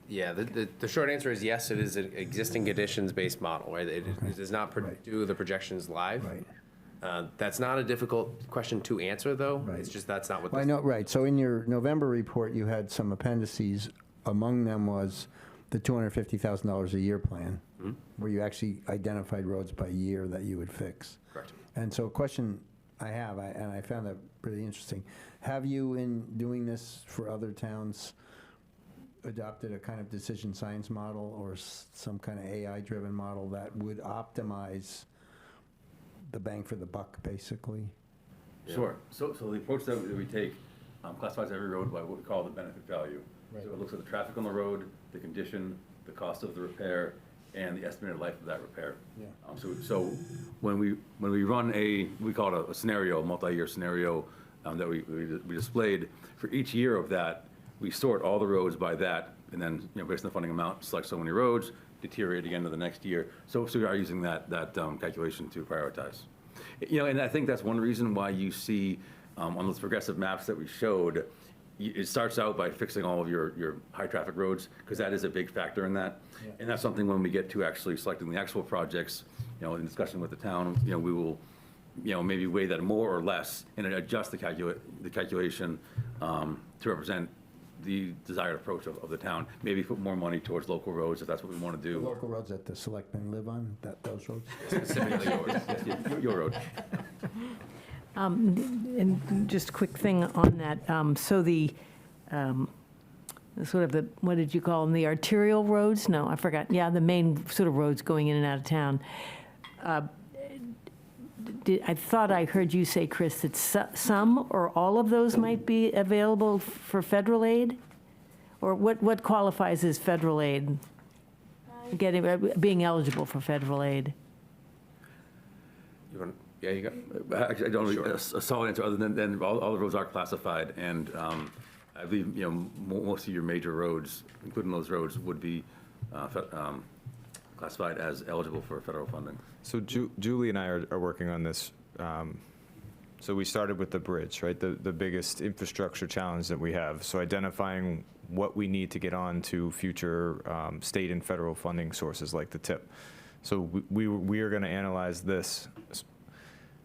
Yeah, the short answer is yes, it is an existing conditions-based model, right? It does not do the projections live. Right. That's not a difficult question to answer, though. Right. It's just that's not what Well, I know, right. So in your November report, you had some appendices. Among them was the $250,000 a year plan, where you actually identified roads by year that you would fix. Correct. And so a question I have, and I found that pretty interesting, have you, in doing this for other towns, adopted a kind of decision science model or some kind of AI-driven model that would optimize the bang for the buck, basically? Sure. So the approach that we take classifies every road by what we call the benefit value. Right. So it looks at the traffic on the road, the condition, the cost of the repair, and the estimated life of that repair. Yeah. So when we run we call it a scenario, a multi-year scenario that we displayed, for each year of that, we sort all the roads by that, and then based on the funding amount, select so many roads, deteriorate again to the next year. So we are using that calculation to prioritize. And I think that's one reason why you see on those progressive maps that we showed, it starts out by fixing all of your high traffic roads, because that is a big factor in that. Yeah. And that's something when we get to actually selecting the actual projects, in discussion with the town, we will, maybe weigh that more or less and adjust the calculation to represent the desired approach of the town. Maybe put more money towards local roads if that's what we want to do. The local roads that the selectmen live on, those roads? Specifically yours. Yes, your road. And just a quick thing on that. So the sort of the, what did you call them, the arterial roads? No, I forgot. Yeah, the main sort of roads going in and out of town. I thought I heard you say, Chris, that some or all of those might be available for federal aid? Or what qualifies as federal aid? Being eligible for federal aid? Yeah, you go. Actually, I don't know a solid answer other than all the roads are classified, and I believe most of your major roads, including those roads, would be classified as eligible for federal funding. So Julie and I are working on this. So we started with the bridge, right? The biggest infrastructure challenge that we have. So identifying what we need to get on to future state and federal funding sources like the TIP. So we are going to analyze this,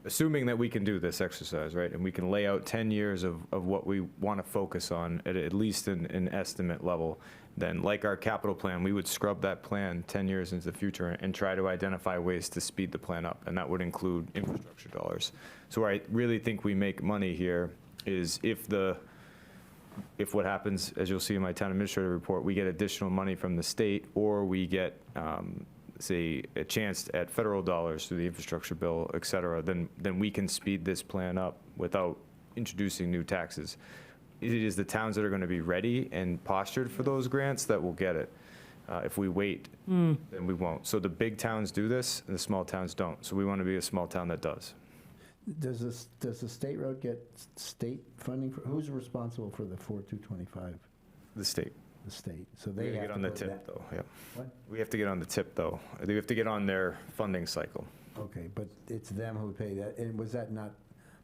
assuming that we can do this exercise, right? And we can lay out 10 years of what we want to focus on at least an estimate level. Then, like our capital plan, we would scrub that plan 10 years into the future and try to identify ways to speed the plan up. And that would include infrastructure dollars. So where I really think we make money here is if what happens, as you'll see in my town administrator report, we get additional money from the state, or we get say a chance at federal dollars through the infrastructure bill, et cetera, then we can speed this plan up without introducing new taxes. It is the towns that are going to be ready and postured for those grants that will get it. If we wait, then we won't. So the big towns do this, and the small towns don't. So we want to be a small town that does. Does the state road get state funding? Who's responsible for the 4225? The state. The state. So We they have to have get on to the go tip, that- though. Yep. What? We have to get on the tip, though. We have to get on their funding cycle. Okay, but it's them who pay that. And was that not,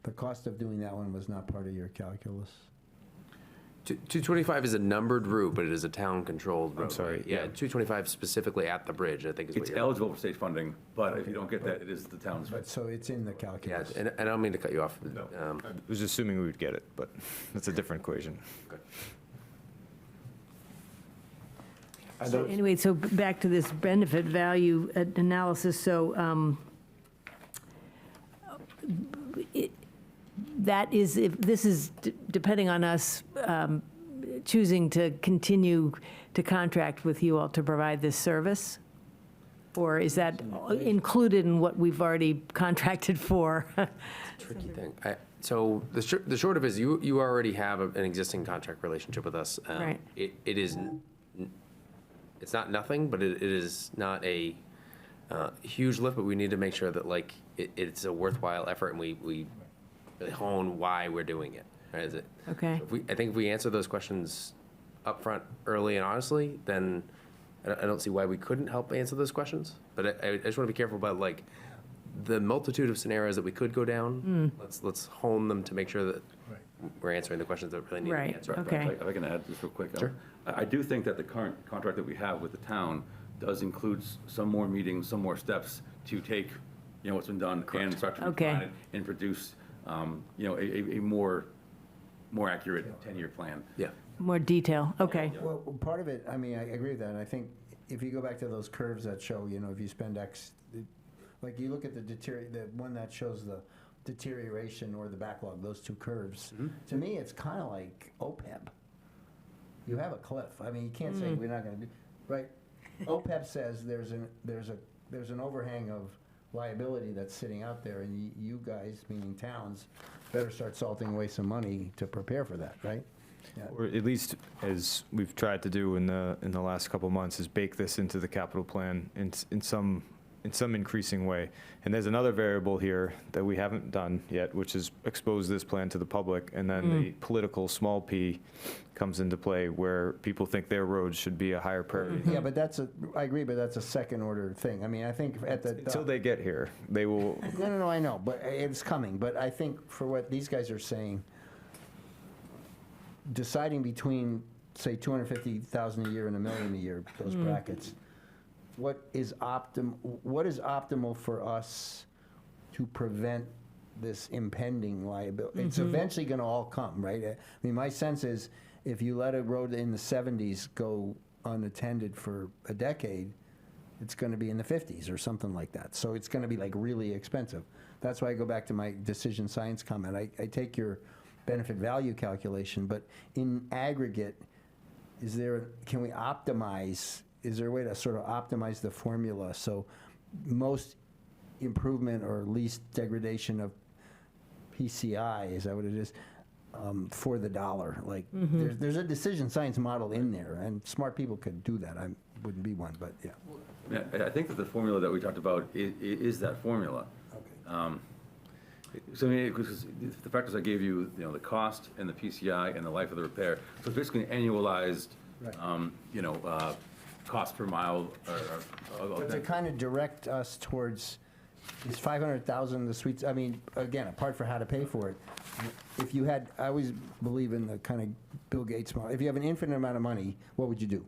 the cost of doing that one was not part of your calculus? 225 is a numbered route, but it is a town-controlled road. sorry, Yeah, 225 specifically at the bridge, I think is what It's you're. eligible for state funding, but if you don't get that, it is the town's. But so it's in the Yeah, calculus. and I don't mean to cut you off. I was assuming we would get it, but that's a different equation. So anyway, so back to this benefit value analysis, so that is, if this is depending on us choosing to continue to contract with you all to provide this service? Or is that included in what we've already contracted for? Tricky thing. So the short of it is you already have an existing contract relationship with us. Right. It is, it's not nothing, but it is not a huge lift, but we need to make sure that like it's a worthwhile effort and we really hone why we're doing it. Right? Is it? Okay. So I think if we answer those questions upfront, early and honestly, then I don't see why we couldn't help answer those questions. But I just want to be careful about like the multitude of scenarios that we could go down. Let's hone them to make sure that we're answering the questions that really need to be answered. Okay. If I can add just real quick. Sure. I do think that the current contract that we have with the town does include some more meetings, some more steps to take, what's been done and start to refine it and produce, a more accurate 10-year plan. Yeah. More detail, okay. Well, part of it, I mean, I agree with that, and I think if you go back to those curves that show, if you spend X, like you look at the one that shows the deterioration or the backlog, those two curves, to me, it's kind of like OPEB. You have a cliff. I mean, you can't say we're not going to do, right? OPEB says there's an overhang of liability that's sitting out there, and you guys, meaning towns, better start salting away some money to prepare for that, right? Yeah. Or at least, as we've tried to do in the last couple of months, is bake this into the capital plan in some increasing way. And there's another variable here that we haven't done yet, which is expose this plan to the public, and then the political small p comes into play where people think their roads should be a higher priority. Yeah, but I agree, but that's a second order thing. I mean, I think Until they get here, they will. No, I know, but it's coming. But I think for what these guys are saying, deciding between, say, 250,000 a year and $1 million a year, those brackets, what is optimal for us to prevent this impending liability? It's eventually going to all come, right? I mean, my sense is if you let a road in the 70s go unattended for a decade, it's going to be in the 50s or something like that. So it's going to be like really expensive. That's why I go back to my decision science comment. I take your benefit value calculation, but in aggregate, can we optimize? Is there a way to sort of optimize the formula so most improvement or least degradation of PCI, is that what it is, for the dollar? Like, there's a decision science model in there, and smart people could do that. I wouldn't be one, but yeah. I think that the formula that we talked about is that formula. Okay. So I mean, because the factors I gave you, the cost and the PCI and the life of the repair. So it's basically an annualized, cost per mile. But to kind of direct us towards, is 500,000 the sweet, I mean, again, apart from how to pay for it, if you had, I always believe in the kind of Bill Gates model, if you have an infinite amount of money, what would you do?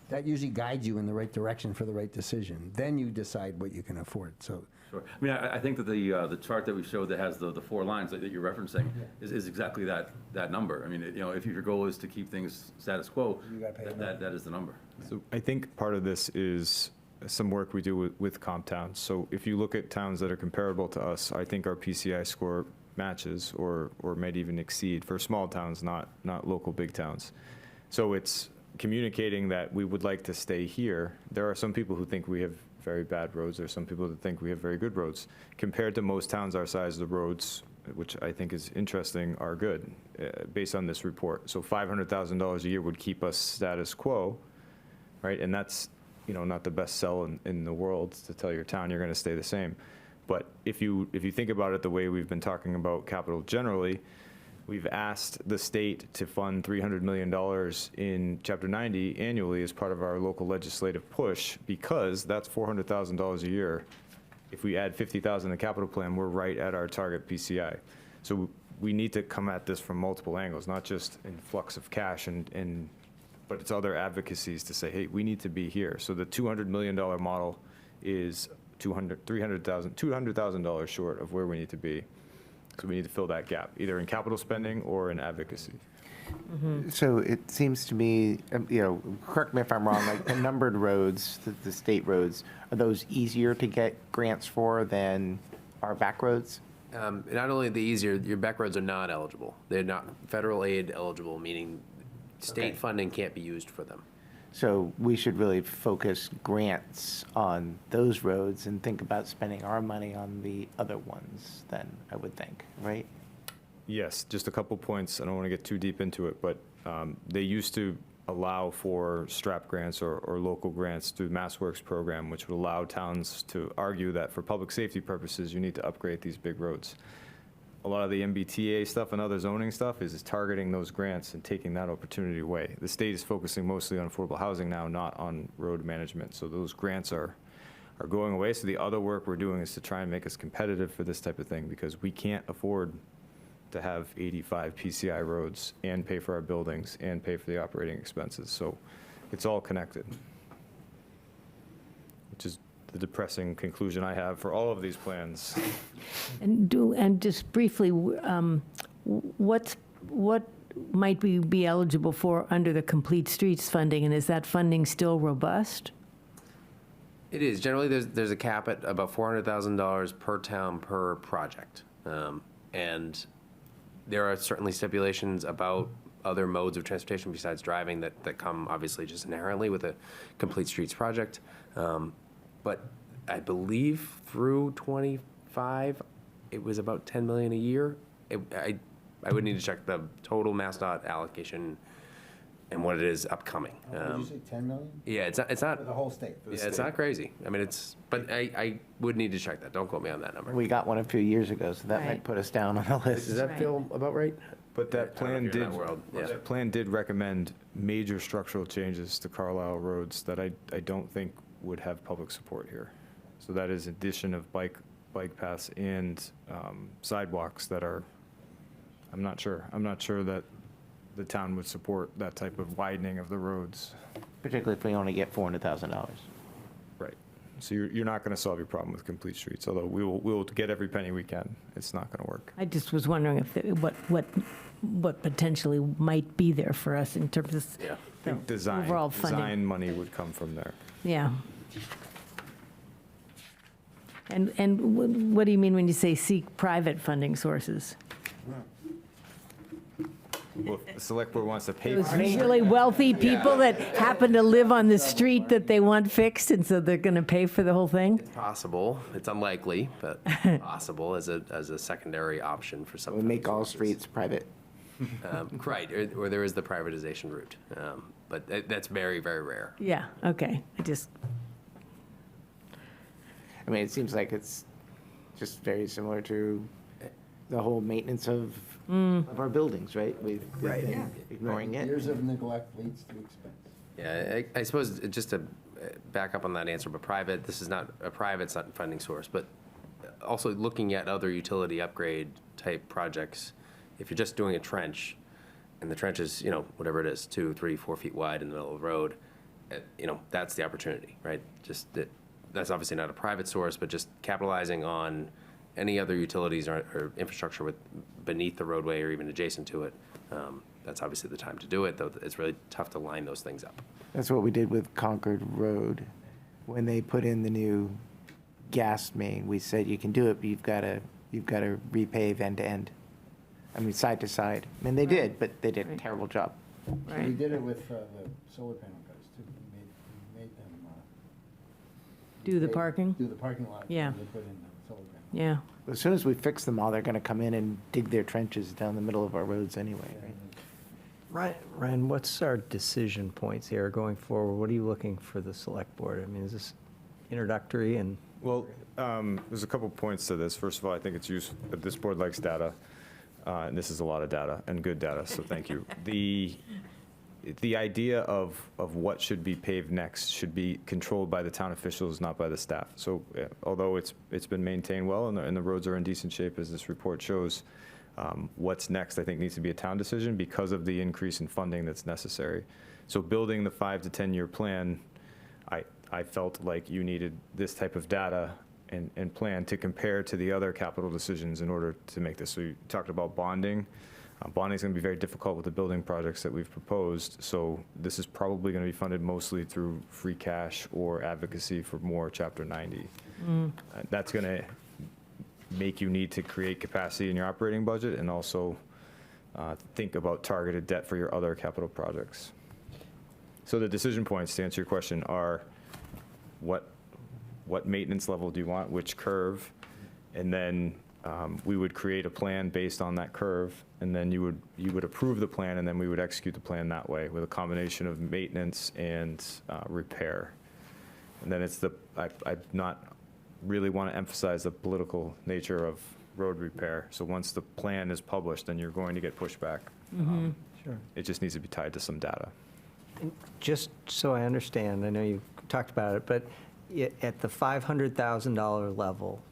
That usually guides you in the right direction for the right decision. Then you decide what you can afford, so. Sure. I mean, I think that the chart that we showed that has the 4 lines that you're referencing is exactly that number. I mean, if your goal is to keep things status quo, that is the number. So I think part of this is some work we do with comp towns. So if you look at towns that are comparable to us, I think our PCI score matches or might even exceed for small towns, not local big towns. So it's communicating that we would like to stay here. There are some people who think we have very bad roads. There are some people that think we have very good roads. Compared to most towns our size, the roads, which I think is interesting, are good based on this report. So $500,000 a year would keep us status quo, right? And that's not the best sell in the world to tell your town you're going to stay the same. But if you think about it the way we've been talking about capital generally, we've asked the state to fund $300 million in Chapter 90 annually as part of our local legislative push, because that's $400,000 a year. If we add $50,000 in the capital plan, we're right at our target PCI. So we need to come at this from multiple angles, not just influx of cash but it's other advocacies to say, hey, we need to be here. So the $200 million model is $200,000 short of where we need to be. So we need to fill that gap, either in capital spending or in advocacy. So it seems to me, correct me if I'm wrong, like the numbered roads, the state roads, are those easier to get grants for than our back roads? Not only the easier, your back roads are not eligible. They're not federal aid eligible, meaning state funding can't be used for them. So we should really focus grants on those roads and think about spending our money on the other ones then, I would think, right? Yes, just a couple points. I don't want to get too deep into it, but they used to allow for STRAP grants or local grants through the MassWorks program, which would allow towns to argue that for public safety purposes, you need to upgrade these big roads. A lot of the MBTA stuff and other zoning stuff is targeting those grants and taking that opportunity away. The state is focusing mostly on affordable housing now, not on road management. So those grants are going away. So the other work we're doing is to try and make us competitive for this type of thing, because we can't afford to have 85 PCI roads and pay for our buildings and pay for the operating expenses. So it's all connected, which is the depressing conclusion I have for all of these plans. And just briefly, what might we be eligible for under the Complete Streets funding, and is that funding still robust? It is. Generally, there's a cap at about $400,000 per town per project. And there are certainly stipulations about other modes of transportation besides driving that come obviously just inherently with a Complete Streets project. But I believe through 25, it was about 10 million a year. I would need to check the total MassDOT allocation and what it is upcoming. Did you say 10 million? Yeah, it's not. For the whole state? Yeah, it's not crazy. I mean, but I would need to check that. Don't quote me on that number. We got one a few years ago, so that Right. might put us down on the list. Does that feel about right? But that plan if you're in did, that world, yeah. that plan did recommend major structural changes to Carlisle roads that I don't think would have public support here. So that is addition of bike paths and sidewalks that are, I'm not sure that the town would support that type of widening of the roads. Particularly if we only get $400,000. Right. So you're not going to solve your problem with Complete Streets, although we will get every penny we can. It's not going to work. I just was wondering if what potentially might be there for us in terms of Yeah. I think overall funding. design money would come from there. Yeah. And what do you mean when you say seek private funding sources? Well, if the select board wants to pay Those for it, really wealthy people that happen to live on the street that they want fixed, and so they're going to pay for the whole thing? Possible. It's unlikely, but possible as a secondary option for some. We make all streets private. Right, or there is the privatization route, but that's very, very rare. Yeah, okay. I mean, it seems like it's just very similar to the whole maintenance of our buildings, right? We've been ignoring it. Years of neglect leads to expense. Yeah, I suppose just to back up on that answer, but this is not a private funding source, but also looking at other utility upgrade type projects. If you're just doing a trench, and the trench is, whatever it is, 2, 3, 4 feet wide in the middle of the road, that's the opportunity, right? That's obviously not a private source, but just capitalizing on any other utilities or infrastructure beneath the roadway or even adjacent to it. That's obviously the time to do it, though it's really tough to line those things up. That's what we did with Concord Road. When they put in the new gas main, we said you can do it, but you've got to repave end to end. I mean, side to side. I mean, they did, but they did a terrible job. We did it with the solar panel guys, too. We made them Do the parking? do the parking lot. Yeah. They put in the solar panel. Yeah. As soon as we fix them all, they're going to come in and dig their trenches down the middle of our roads anyway, right? Ryan, what's our decision points here going forward? What are you looking for the select board? I mean, is this introductory and? Well, there's a couple points to this. First of all, I think it's useful that this board likes data, and this is a lot of data and good data, so thank you. The idea of what should be paved next should be controlled by the town officials, not by the staff. So although it's been maintained well and the roads are in decent shape, as this report shows, What's next, I think, needs to be a town decision because of the increase in funding that's necessary. So building the 5 to 10-year plan, I felt like you needed this type of data and plan to compare to the other capital decisions in order to make this. So you talked about bonding. Bonding is going to be very difficult with the building projects that we've proposed, so this is probably going to be funded mostly through free cash or advocacy for more Chapter 90. That's going to make you need to create capacity in your operating budget and also think about targeted debt for your other capital projects. So the decision points, to answer your question, are what maintenance level do you want, which curve, and then we would create a plan based on that curve, and then you would approve the plan, and then we would execute the plan that way with a combination of maintenance and repair. And then it's I not really want to emphasize the political nature of road repair. So once the plan is published, then you're going to get pushback. Sure. It just needs to be tied to some data. Just so I understand, I know you talked about it, but at the $500,000 level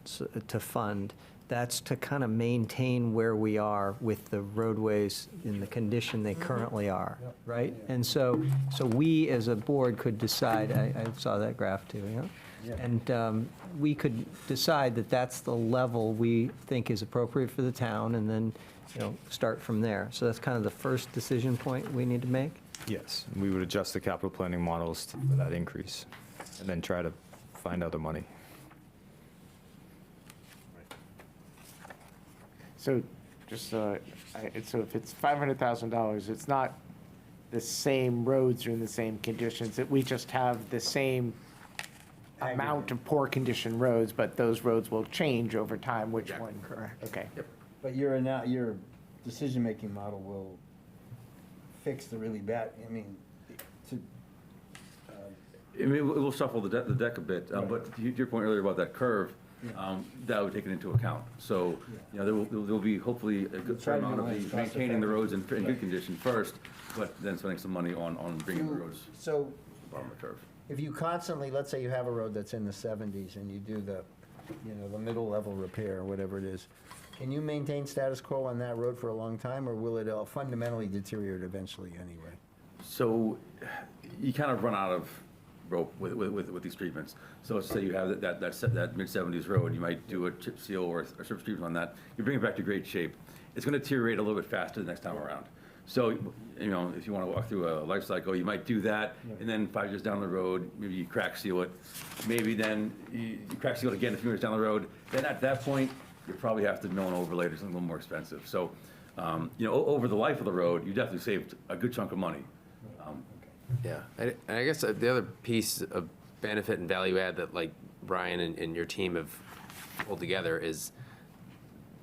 to fund, that's to kind of maintain where we are with the roadways in the condition they currently are, right? And so we as a board could decide, I saw that graph too, yeah? And we could decide that that's the level we think is appropriate for the town, and then, start from there. So that's kind of the first decision point we need to make? Yes, we would adjust the capital planning models for that increase, and then try to find other money. So just, so if it's $500,000, it's not the same roads are in the same conditions, that we just have the same amount of poor condition roads, but those roads will change over time, which one? Correct. Okay. But your decision-making model will fix the really bad, I mean, it will shuffle the deck a bit, but to your point earlier about that curve, that would take it into account. So, there will be hopefully a good fair amount of maintaining the roads in good condition first, but then spending some money on bringing the roads to the bottom of the curve. If you constantly, let's say you have a road that's in the 70s and you do the middle level repair, whatever it is, can you maintain status quo on that road for a long time, or will it fundamentally deteriorate eventually anyway? So you kind of run out of rope with these treatments. So let's say you have that mid-70s road, you might do a chip seal or strip treatment on that. You bring it back to great shape. It's going to deteriorate a little bit faster the next time around. So, if you want to walk through a life cycle, you might do that, and then 5 years down the road, maybe you crack seal it. Maybe then you crack seal it again a few years down the road. Then at that point, you probably have to mill and overlay or something a little more expensive. So, over the life of the road, you definitely saved a good chunk of money. Yeah, and I guess the other piece of benefit and value add that like Brian and your team have pulled together is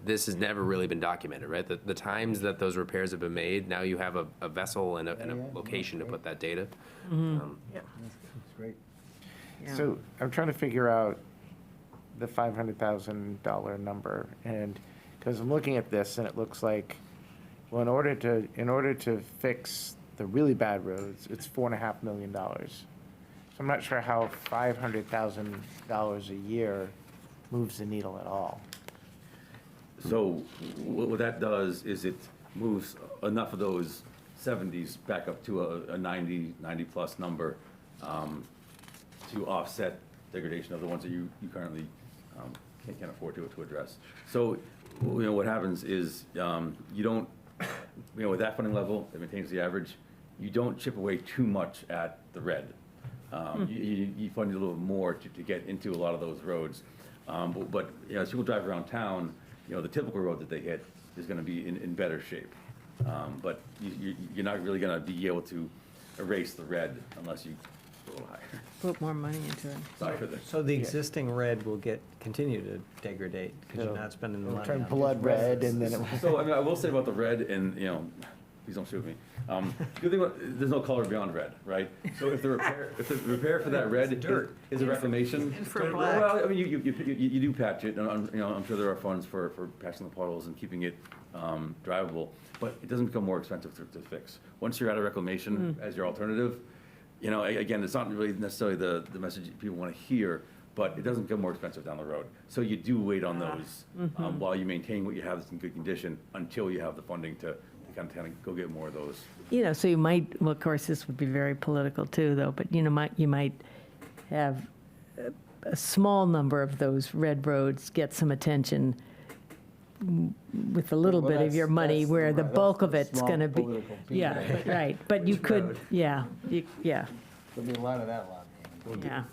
this has never really been documented, right? The times that those repairs have been made, now you have a vessel and a location to put that data. That's great. So I'm trying to figure out the $500,000 number, and because I'm looking at this and it looks like, well, in order to fix the really bad roads, it's $4.5 million. So I'm not sure how $500,000 a year moves the needle at all. So what that does is it moves enough of those 70s back up to a 90 plus number to offset degradation of the ones that you currently can't afford to address. So what happens is you don't, with that funding level, it maintains the average. You don't chip away too much at the red. You fund a little bit more to get into a lot of those roads. But as people drive around town, the typical road that they hit is going to be in better shape. But you're not really going to be able to erase the red unless you go a little higher. Put more money into it. Sorry for this. So the existing red will continue to degrade because you're not spending the money on Turn it. blood red, and then So I will say about the red, and please don't shoot me. Good thing about, there's no color beyond red, right? So if the repair for that red is a reclamation, for black. well, I mean you do patch it, and I'm sure there are funds for patching the puddles and keeping it drivable, but it doesn't become more expensive to fix. Once you're out of reclamation as your alternative, again, it's not really necessarily the message people want to hear, but it doesn't become more expensive down the road. So you do wait on those while you maintain what you have that's in good condition until you have the funding to kind of go get more of those. You know, so you might, well, of course, this would be very political too, though, but you might have a small number of those red roads get some attention with a little bit of your money, where the bulk of it's going to be. Yeah, right. But you could, yeah. There'll be a lot of that lobbying. Yeah.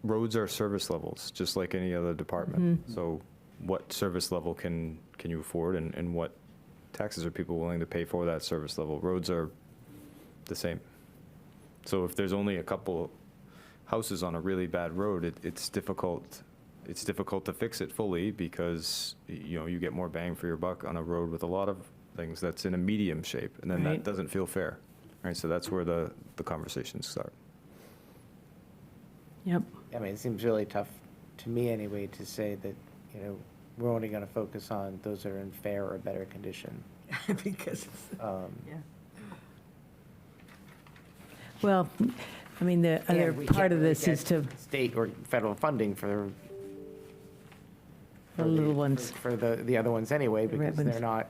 Roads are service levels, just like any other department. So what service level can you afford, and what taxes are people willing to pay for that service level? Roads are the same. So if there's only a couple houses on a really bad road, it's difficult to fix it fully, because you get more bang for your buck on a road with a lot of things that's in a medium shape, and then that doesn't feel fair, right? So that's where the conversations start. Yep. I mean, it seems really tough to me anyway to say that, we're only going to focus on those that are in fair or better condition. Because, yeah. Well, I mean, the other And we part can't of really this is get to, state or federal funding for the little ones, for the other ones anyway, The because red they're ones.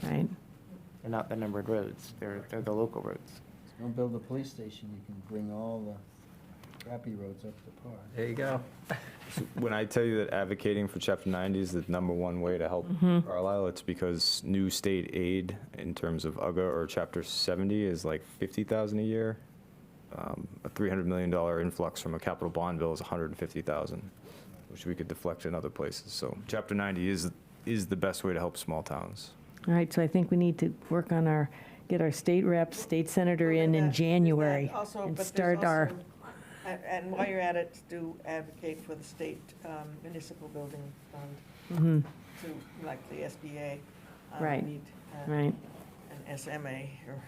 not right? the numbered roads. They're the local roads. Don't build a police station, you can bring all the crappy roads up to par. There you go. When I tell you that advocating for Chapter 90 is the #1 way to help Carlisle, it's because new state aid in terms of UGA or Chapter 70 is like $50,000 a year. A $300 million influx from a capital bond bill is $150,000, which we could deflect in other places. So Chapter 90 is the best way to help small towns. All right, so I think we need to work on get our state rep, state senator in January, and start our. And while you're at it, do advocate for the state municipal building fund, to, like the SBA. Right, need, right. An SMA,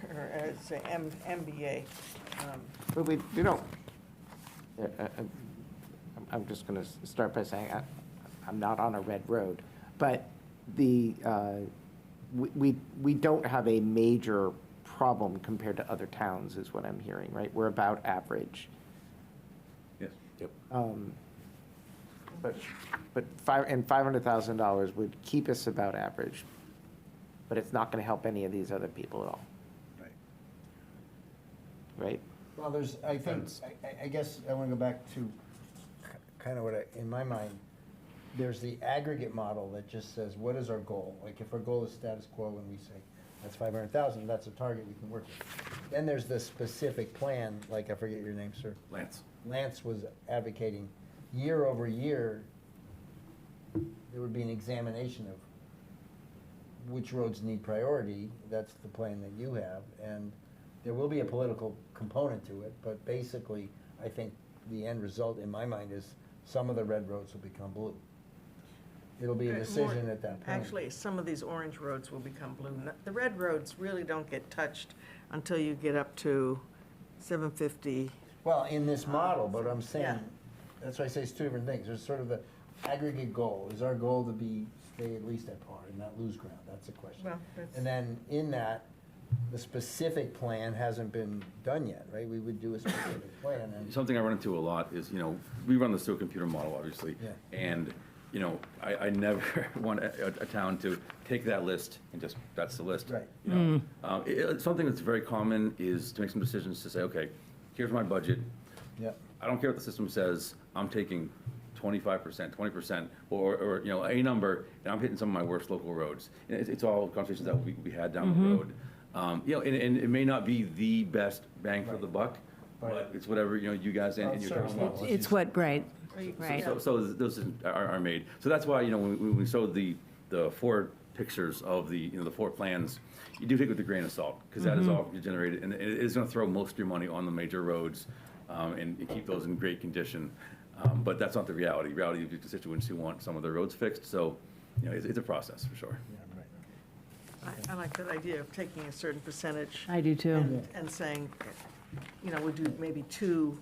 or say MBA. But we don't. I'm just going to start by saying I'm not on a red road, but we don't have a major problem compared to other towns, is what I'm hearing, right? We're about average. Yes. Yep. But $500,000 would keep us about average, but it's not going to help any of these other people at all. Right. Right? Well, I guess I want to go back to kind of in my mind, there's the aggregate model that just says, what is our goal? Like, if our goal is status quo and we say, that's 500,000, that's a target we can work with. Then there's the specific plan, like, I forget your name, sir. Lance. Lance was advocating year over year, there would be an examination of which roads need priority. That's the plan that you have. And there will be a political component to it, but basically, I think the end result in my mind is some of the red roads will become blue. It'll be a decision at that point. Actually, some of these orange roads will become blue. The red roads really don't get touched until you get up to 750. Well, in this model, but I'm Yeah. saying, that's why I say it's two different things. There's sort of the aggregate goal. Is our goal to stay at least at par and not lose ground? That's the question. Well, that's- And then in that, the specific plan hasn't been done yet, right? We would do a specific plan and. Something I run into a lot is, we run the still computer model, obviously. Yeah. And, I never want a town to take that list and just, that's the list. Right. Something that's very common is to make some decisions to say, okay, here's my budget. Yep. I don't care what the system says, I'm taking 25%, 20%, or a number, and I'm hitting some of my worst local roads. And it's all conversations that we had down the road. And it may not be the best bang for the buck, but it's whatever, you guys and your town. It's what, right. So those are made. So that's why, when we showed the 4 pictures of the 4 plans, you do take it with a grain of salt, because that is all generated, and it is going to throw most of your money on the major roads and keep those in great condition. But that's not the reality. Reality is constituents who want some of their roads fixed, so it's a process for sure. I like that idea of taking a certain percentage. I do too. And saying, we'll do maybe 2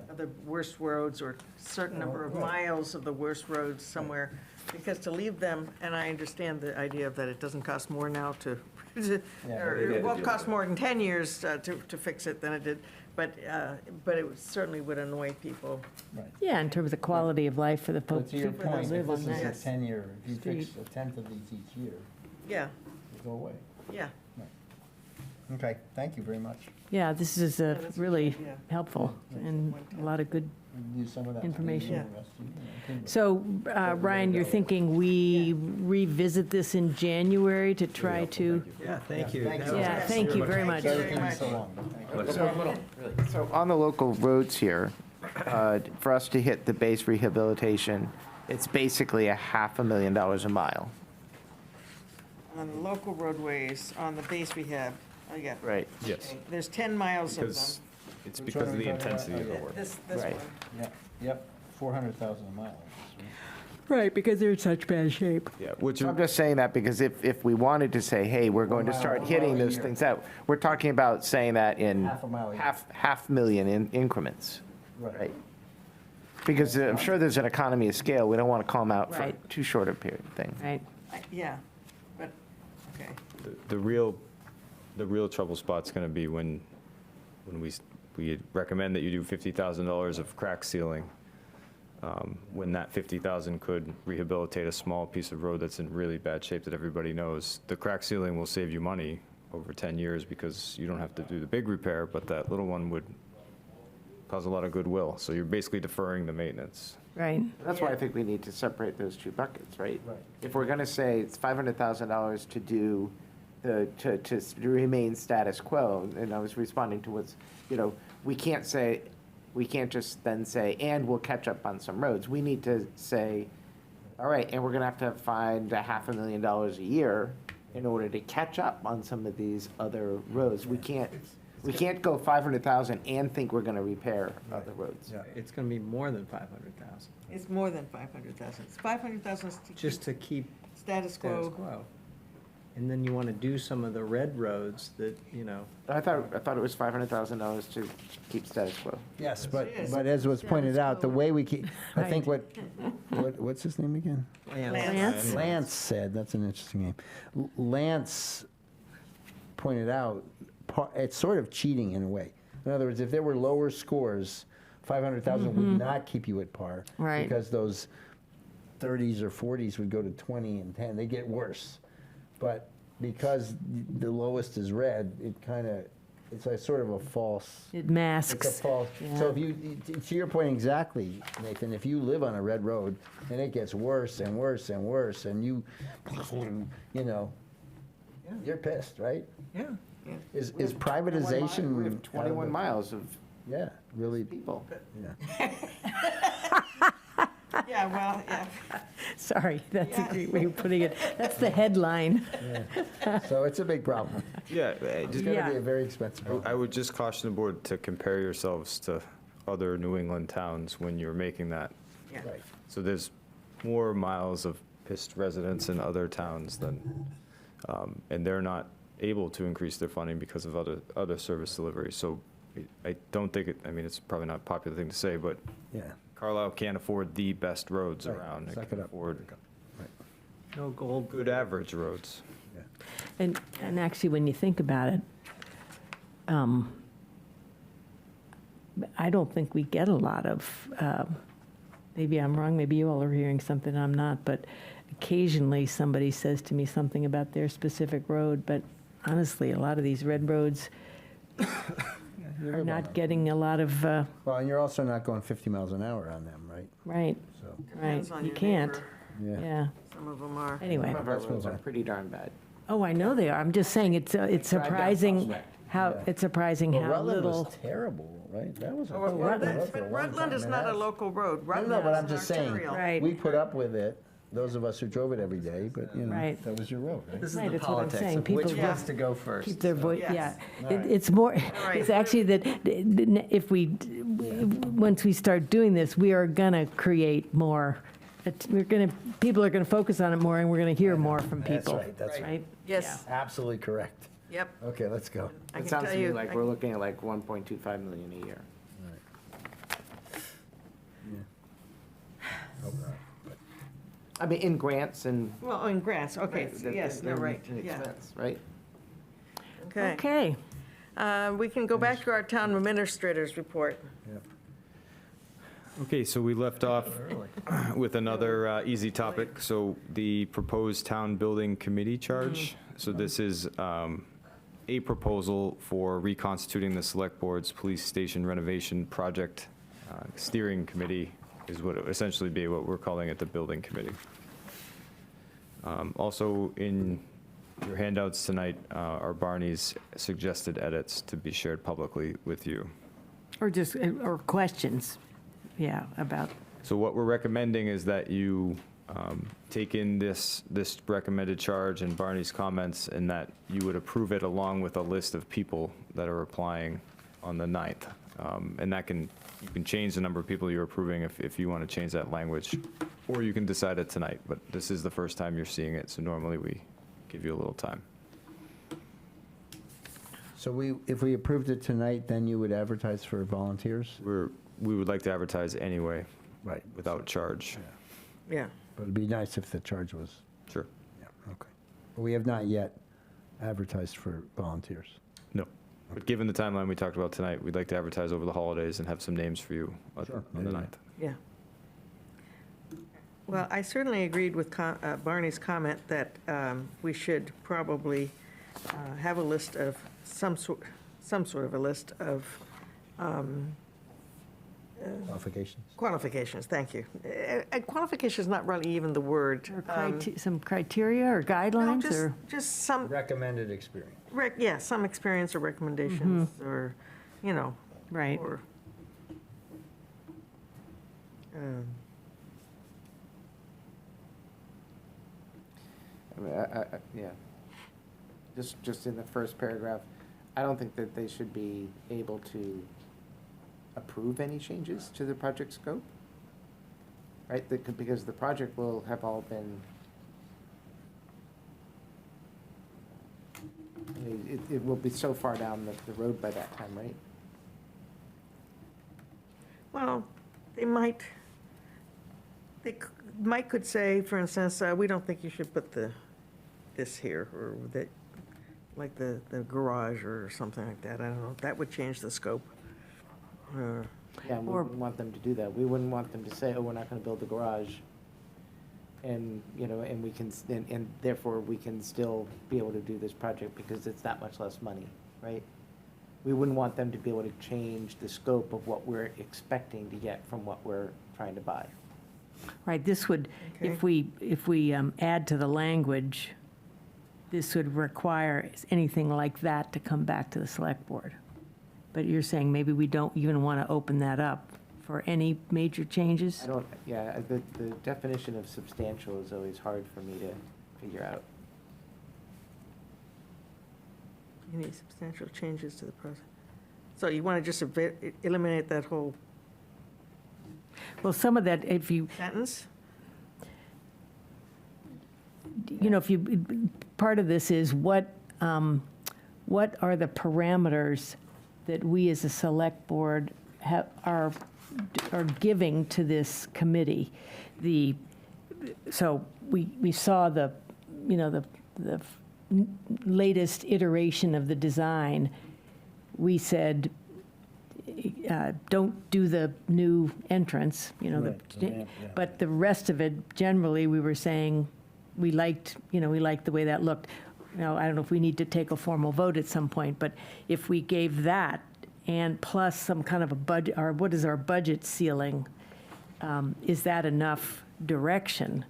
of the worst roads, or a certain number of miles of the worst roads somewhere. Because to leave them, and I understand the idea of that it doesn't cost more now or it won't cost more in 10 years to fix it than it did. but it certainly would annoy people. Yeah, in terms of quality of life for the But to your people that point, if live this on is a that. 10-year, if you fix street. a tenth of these each year, Yeah, they go away. yeah. Okay, thank you very much. Yeah, this is that's a really good idea. helpful and a lot of good Use some of that. for information. the rest of, timber. So, Ryan, you're thinking we revisit this in January to try to? Yeah, thank you. Thank you. Yeah, thank you very much. Sorry it took so long. So on the local roads here, for us to hit the base rehabilitation, it's basically $500,000 a mile. On the local roadways, on the base rehab, oh, yeah. Right. Yes. Okay, there's 10 miles of them. Because, it's because of the intensity of the work. This Right. one. Yep, 400,000 a mile. Right, because they're in such bad shape. Yeah, which I'm just saying that because if we wanted to say, hey, we're going to start hitting those things out, we're talking about saying that in Half a mile a year. half million in increments, Right. right? Because I'm sure there's an economy of scale. We don't want to call them out for Right. too short a period thing. Right. Yeah, but, okay. the real trouble spot's going to be when we recommend that you do $50,000 of crack sealing, when that 50,000 could rehabilitate a small piece of road that's in really bad shape that everybody knows. The crack sealing will save you money over 10 years because you don't have to do the big repair, but that little one would cause a lot of goodwill. So you're basically deferring the maintenance. Right. That's why I think we need to separate those two buckets, right? Right. If we're going to say it's $500,000 to do to remain status quo, and I was responding to what's, we can't just then say, and we'll catch up on some roads. We need to say, all right, and we're going to have to find $500,000 a year in order to catch up on some of these other roads. We can't go 500,000 and think we're going to repair other roads. It's going to be more than 500,000, It's more than 500,000. It's 500,000 just to keep status status quo. quo. And then you want to do some of the red roads that, I thought it was $500,000 to keep status quo. Yes, It is. but as was pointed out, the way we keep, I think Right. what's his name again? Lance? Lance said, that's an interesting name. Lance pointed out, it's sort of cheating in a way. In other words, if there were lower scores, 500,000 would not keep you at par. Right. Because those 30s or 40s would go to 20 and 10. They get worse. But because the lowest is red, it's a sort of a false. It masks. It's a false. Yeah. So to your point exactly, Nathan, if you live on a red road and it gets worse and worse and worse, and you're pissed, right? yeah. Is privatization? We have 21 miles of Yeah, really. people. Yeah, well, yeah. Sorry, that's a great way of putting it. That's the headline. So it's a big problem. Yeah, It's going to be a very expensive problem. I would just caution the board to compare yourselves to other New England towns when you're making that. Yeah. Right. So there's more miles of pissed residents in other towns than, and they're not able to increase their funding because of other service delivery. So I don't think it's probably not a popular thing to say, but Yeah. Carlisle can't afford the best roads Right. around. It Suck can it up. afford No gold. good average roads. And actually, when you think about it, I don't think we get a lot of, maybe I'm wrong, maybe you all are hearing something I'm not, but occasionally somebody says to me something about their specific road, but honestly, a lot of these red roads are not getting a lot of, Well, and you're also not going 50 miles an hour on them, right? right, So, right, Depends on you your can't, neighbor. yeah. yeah. Some of them are. Anyway, Some of our roads are pretty darn bad. oh, I know they are, I'm just saying, it's surprising how, it's surprising Well, how Rutland little. was terrible, right? That was a Well, terrible road Rutland- for a But long Rutland time, is and not a that's- local road. No, Rutland no, but is I'm an just saying, arterial. Right. we put up with it, those of us who drove it every day, but, Right. that was your road, right? This is Right, the that's what I'm politics saying. of People which just wants to go first. Keep their voice, Yes. yeah. It's more, right. it's actually that, if once we start doing this, we are gonna create more, people are gonna focus on it more, and we're gonna hear more from That's people. right, that's right. Yes, Absolutely correct. yep. Okay, let's go. I It can sounds tell to me you. like we're looking at like 1.25 million a year. I mean, in grants and. Well, in grants, okay, Right, yes, they're no, right, an yeah. expense, right? Okay. Okay, We can go back to our town administrator's report. Okay, so we left off with another easy topic. So the proposed town building committee charge. So this is a proposal for reconstituting the select board's police station renovation project steering committee is what it would essentially be, what we're calling it, the building committee. Also in your handouts tonight are Barney's suggested edits to be shared publicly with you. Or just, or questions, yeah, about, So what we're recommending is that you take in this recommended charge and Barney's comments, and that you would approve it along with a list of people that are applying on the 9th. And that you can change the number of people you're approving if you want to change that language, or you can decide it tonight, but this is the first time you're seeing it, so normally we give you a little time. So if we approved it tonight, then you would advertise for volunteers? We would like to advertise anyway. Right. Without charge. Yeah. But it'd be nice if the charge was. Sure. Yeah, okay. But we have not yet advertised for volunteers. No. But given the timeline we talked about tonight, we'd like to advertise over the holidays and have some names for you on the 9th. Yeah. Well, I certainly agreed with Barney's comment that we should probably have a list of some sort of a list of qualifications, thank you. Qualification is not really even the word. some criteria or guidelines, No, or? just some, Recommended experience. yeah, some experience or recommendations, or, Right. or, Yeah. Just in the first paragraph, I don't think that they should be able to approve any changes to the project scope, right? Because the project will have all been, I mean, it will be so far down the road by that time, right? well, Mike could say, for instance, we don't think you should put this here, or that, like the garage or something like that. I don't know. That would change the scope. Yeah, we wouldn't want them to do that. We wouldn't want them to say, oh, we're not gonna build the garage. And, and we can, and therefore we can still be able to do this project because it's that much less money, right? We wouldn't want them to be able to change the scope of what we're expecting to get from what we're trying to buy. Right, this would, if we add to the language, this would require anything like that to come back to the select board. But you're saying maybe we don't even want to open that up for any major changes? The definition of substantial is always hard for me to figure out. Any substantial changes to the process. So you want to just eliminate that whole Well, some of that, if you, sentence? part of this is what are the parameters that we as a select board are giving to this committee? So we saw the latest iteration of the design. We said, don't do the new entrance, but the rest of it, generally, we were saying, we liked the way that looked. Now, I don't know if we need to take a formal vote at some point, but if we gave that, and plus some kind of a budget, or what is our budget ceiling, is that enough direction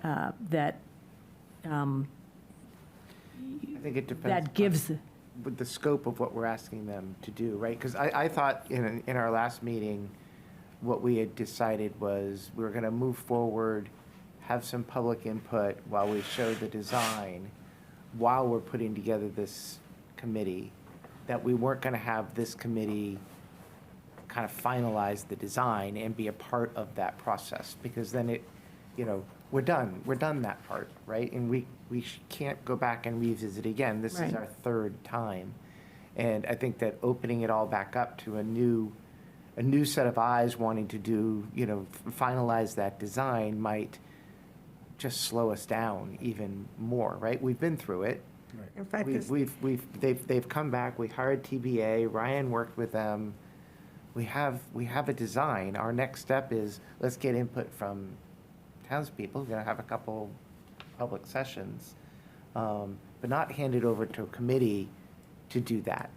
that I think it depends. that gives, With the scope of what we're asking them to do, right? Because I thought in our last meeting, what we had decided was we were going to move forward, have some public input while we show the design, while we're putting together this committee, that we weren't going to have this committee kind of finalize the design and be a part of that process, because then we're done that part, right? And we can't go back and revisit again. This is Right. our third time. And I think that opening it all back up to a new set of eyes wanting to do, finalize that design might just slow us down even more, right? We've been through it. In fact, They've come back, we hired TBA, Ryan worked with them. We have a design. Our next step is, let's get input from townspeople. We're gonna have a couple public sessions, but not hand it over to a committee to do that.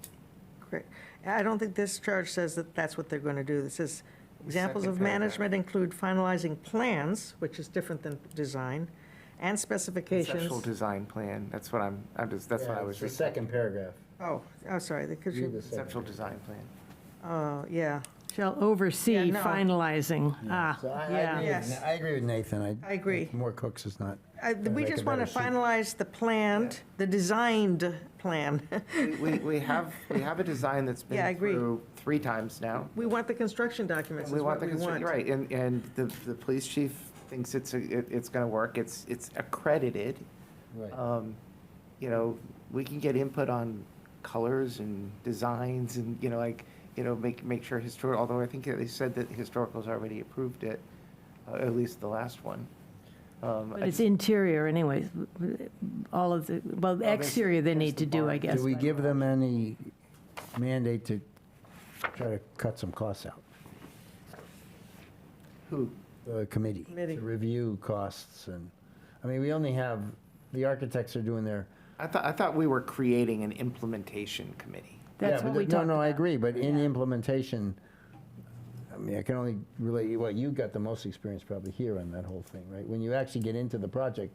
Great. I don't think this charge says that that's what they're going to do. It says, examples of Second paragraph. management include finalizing plans, which is different than design, and specifications. Conceptual design plan, that's what that's what I was The reading. second paragraph. Oh, sorry, they could, Read the second Conceptual paragraph. design plan. oh, yeah. Shall oversee Yeah, no. finalizing. So I Yeah. agree Yes. with- I agree with Nathan. I agree. More cooks is not. We make just a want to better soup. finalize the planned, the designed plan. We have a design that's Yeah, I been agree. through 3 times now. We want the construction documents, We is want what the we want. right, and the police chief thinks it's gonna work. It's accredited. Right. You know, we can get input on colors and designs and, make sure although I think they said that Historical's already approved it, at least the last one. But it's interior anyways, all of the, well, the exterior they need to do, I guess. Do we give them any mandate to try to cut some costs out? Who? The committee. Committee. To review costs and, I mean, we only have, the architects are doing their. I thought we were creating an implementation committee. That's Yeah, what but we no, talked no, I about. agree, but in the implementation, I mean, I can only relate, well, you got the most experience probably here on that whole thing, right? When you actually get into the project,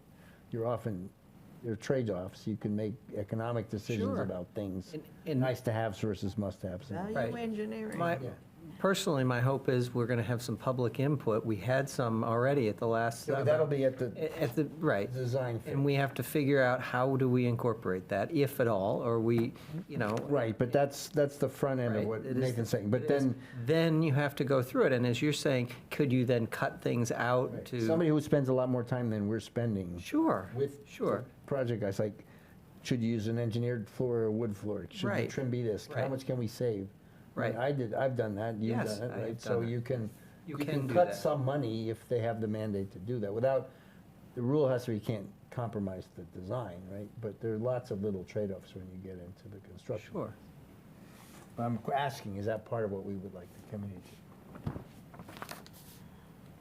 there are trade-offs. You can make economic decisions Sure. about things, And- nice to haves versus must-haves. Value Right. engineering. Personally, my hope is we're going to have some public input. We had some already at the last. Yeah, but that'll be at the right. design phase. And we have to figure out how do we incorporate that, if at all, or we, Right, but that's the front end of Right, what it is Nathan's saying. But it is. then, Then you have to go through it, and as you're saying, could you then cut things out to? somebody who spends a lot more time than we're spending. Sure, With sure. project guys, like, should you use an engineered floor or a wood floor? Should the Right. trim be this? How Right. much can we save? Right. I've done that, you've Yes, done it, I have right? So done it. you can can do cut that. some money if they have the mandate to do that. The rule has to be you can't compromise the design, right? But there are lots of little trade-offs when you get into the construction. Sure. But I'm asking, is that part of what we would like the committee to?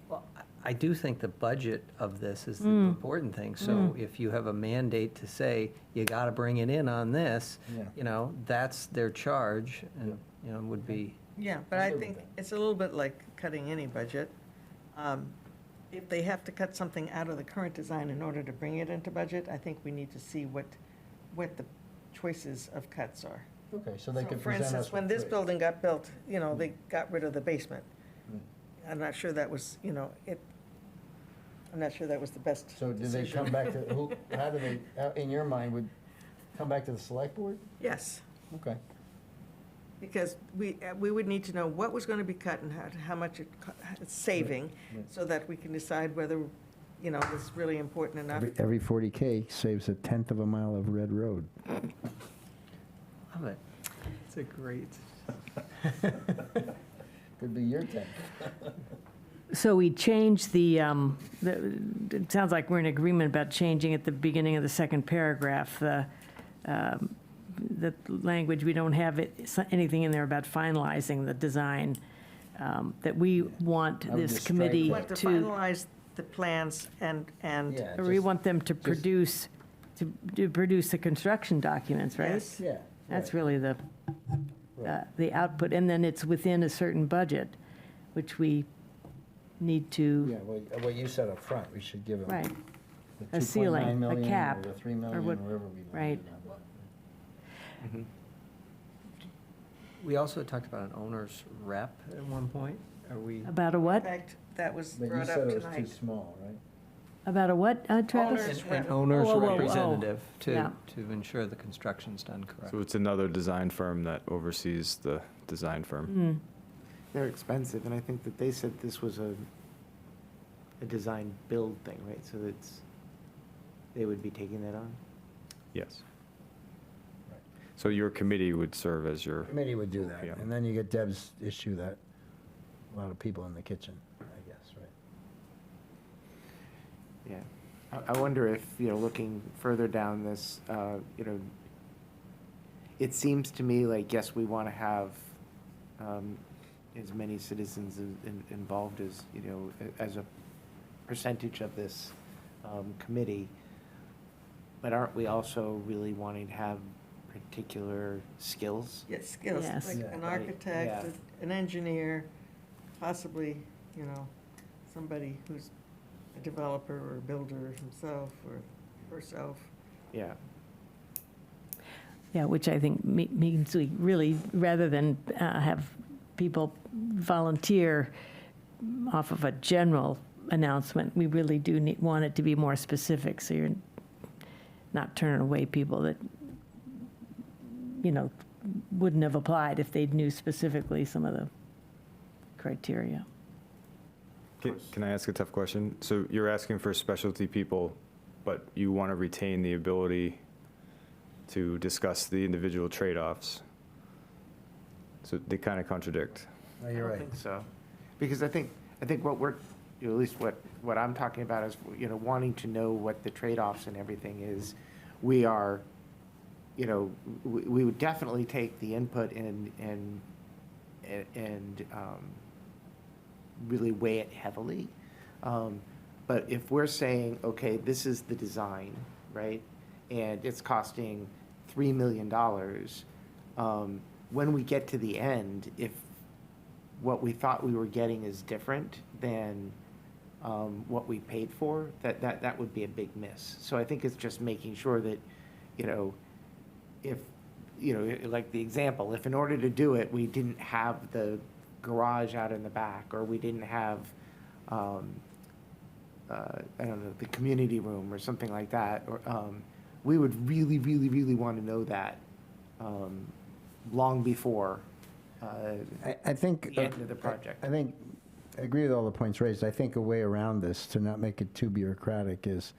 Well, I do think the budget of this is the important thing. So if you have a mandate to say, you got to bring it in on this, Yeah. that's their charge, and, would be. Yeah, but I think it's a little bit like cutting any budget. If they have to cut something out of the current design in order to bring it into budget, I think we need to see what the choices of cuts are. Okay, so they So, could for present instance, us when with this three. building got built, they got rid of the basement. I'm not sure that was, I'm not sure that was the best So do they decision. come back to, how do they, in your mind, would come back to the select board? Yes, Okay. because we would need to know what was going to be cut and how much it's saving, so that we can decide whether, it's really important enough. Every 40K saves a tenth of a mile of red road. Love it. It's a great. Could be your tenth. So we changed it sounds like we're in agreement about changing at the beginning of the second paragraph, the language, we don't have anything in there about finalizing the design, that we want I would this just committee We want to to, finalize the plans and Yeah, or we just- want them to produce, the construction documents, right? Yes. Yeah. That's right. really the output, and then it's within a certain budget, which we need to, Yeah, well, what you said up front, we should give them. right, the a 2.9 ceiling, a million cap, Or the 3 or million, what- wherever we. right. We also talked about an owner's rep at one point. Are we? About a In what? fact, that was But you brought said up it was too tonight. small, right? About a what, Travis? Owner's An rep. owner's Whoa, whoa, whoa. representative Yeah. to ensure the construction's done correctly. So it's another design firm that oversees the design firm. They're expensive, and I think that they said this was a design build thing, right? So they would be taking that on? Yes. So your committee would serve as your, Committee would do that, Yeah. and then you get Deb's issue that, a lot of people in the kitchen, I guess, right? Yeah. I wonder if, looking further down this, it seems to me like, yes, we want to have as many citizens involved as a percentage of this committee, but aren't we also really wanting to have particular skills? Yes, skills, Yes. like Yeah. an architect, Yeah. an engineer, possibly, somebody who's a developer or a builder himself or herself. Yeah. Yeah, which I think means we really, rather than have people volunteer off of a general announcement, we really do want it to be more specific, so you're not turning away people that, wouldn't have applied if they knew specifically some of the criteria. Can I ask a tough question? So you're asking for specialty people, but you want to retain the ability to discuss the individual trade-offs. So they kind of contradict. No, you're I right. think so. Because I think what we're, at least what I'm talking about is, wanting to know what the trade-offs and everything is. We are, we would definitely take the input and really weigh it heavily. But if we're saying, okay, this is the design, right? And it's costing $3 million, when we get to the end, if what we thought we were getting is different than what we paid for, that would be a big miss. So I think it's just making sure that, if, like the example, if in order to do it, we didn't have the garage out in the back, or we didn't have, I don't know, the community room or something like that, or we would really, really, really want to know that long before I think the end of the project. I agree with all the points raised. I think a way around this to not make it too bureaucratic is,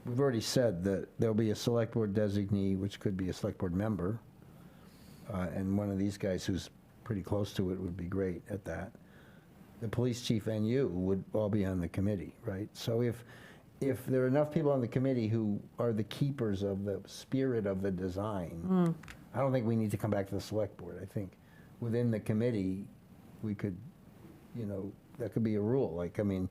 we've already said that there'll be a select board designee, which could be a select board member, and one of these guys who's pretty close to it would be great at that. The police chief and you would all be on the committee, right? So if there are enough people on the committee who are the keepers of the spirit of the design, I don't think we need to come back to the select board. I think within the committee, we could, that could be a rule. Like, I mean,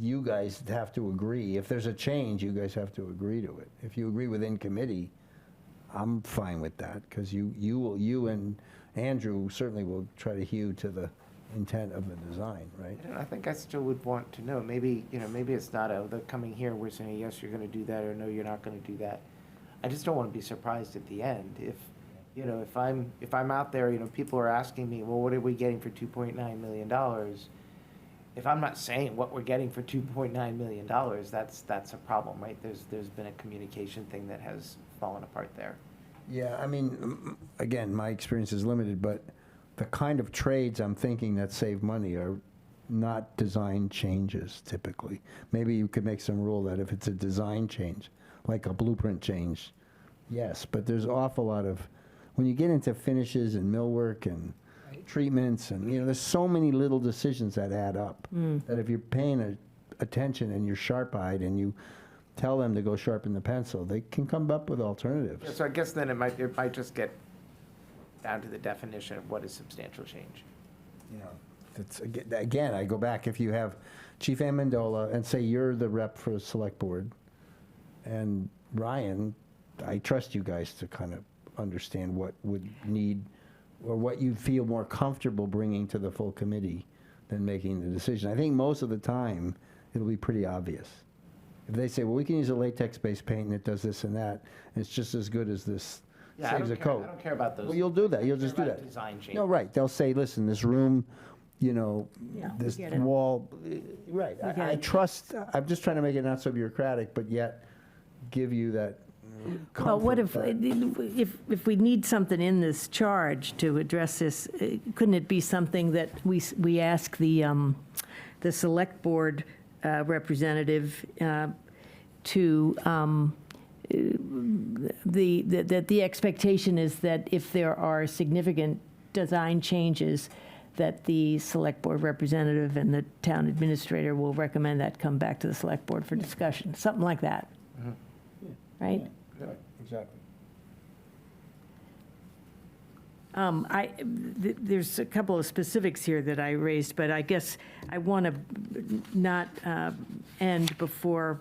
you guys have to agree. If there's a change, you guys have to agree to it. If you agree within committee, I'm fine with that, because you and Andrew certainly will try to hew to the intent of the design, right? I think I still would want to know, maybe, maybe it's not the coming here, we're saying, yes, you're going to do that, or no, you're not going to do that. I just don't want to be surprised at the end. If I'm out there, people are asking me, well, what are we getting for $2.9 million? If I'm not saying what we're getting for $2.9 million, that's a problem, right? There's been a communication thing that has fallen apart there. Yeah, I mean, again, my experience is limited, but the kind of trades I'm thinking that save money are not design changes typically. Maybe you could make some rule that if it's a design change, like a blueprint change, yes, but there's an awful lot of, when you get into finishes and millwork and treatments and, there's so many little decisions that add up, that if you're paying attention and you're sharp-eyed and you tell them to go sharpen the pencil, they can come up with alternatives. Yeah, so I guess then it might just get down to the definition of what is substantial change. It's, again, I go back, if you have Chief Amendola and say you're the rep for the select board, and Ryan, I trust you guys to kind of understand what would need, or what you'd feel more comfortable bringing to the full committee than making the decision. I think most of the time, it'll be pretty obvious. If they say, well, we can use a latex-based paint and it does this and that, and it's just as good as this, Yeah, saves a coat. I don't care about those. Well, you'll do that, you'll just do Care about that. design change. No, right, they'll say, listen, this room, we this get it. wall, right. We get I it. trust, I'm just trying to make it not so bureaucratic, but yet give you that Well, what if, comfort if we need something in this charge to address this, couldn't it be something that we ask the select board representative to, that the expectation is that if there are significant design changes, that the select board representative and the town administrator will recommend that come back to the select board for discussion, something like that. Right? Exactly. There's a couple of specifics here that I raised, but I guess I want to not end before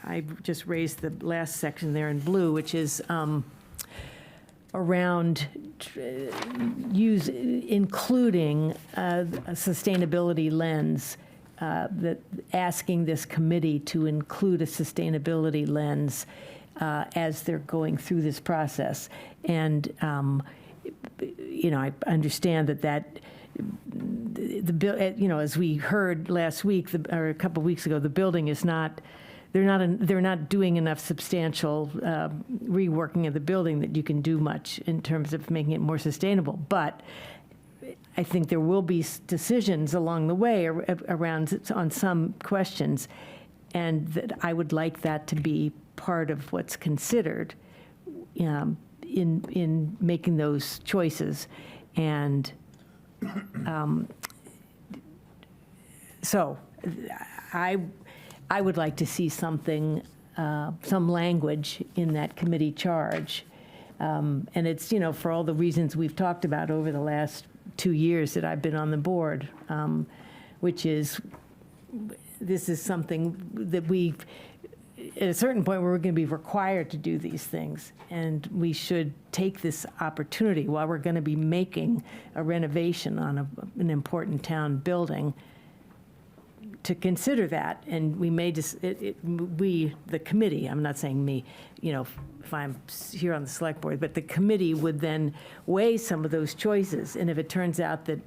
I just raised the last section there in blue, which is around including a sustainability lens, that asking this committee to include a sustainability lens as they're going through this process. And I understand that the bill, as we heard last week or a couple of weeks ago, the building is not. They're not doing enough substantial reworking of the building that you can do much in terms of making it more sustainable. But I think there will be decisions along the way around on some questions, and that I would like that to be part of what's considered in making those choices. And so I would like to see something, some language in that committee charge. And it's, for all the reasons we've talked about over the last 2 years that I've been on the board, which is, this is something that at a certain point, we're going to be required to do these things. And we should take this opportunity while we're going to be making a renovation on an important town building to consider that. And we may just, the committee, I'm not saying me, if I'm here on the select board, but the committee would then weigh some of those choices. And if it turns out that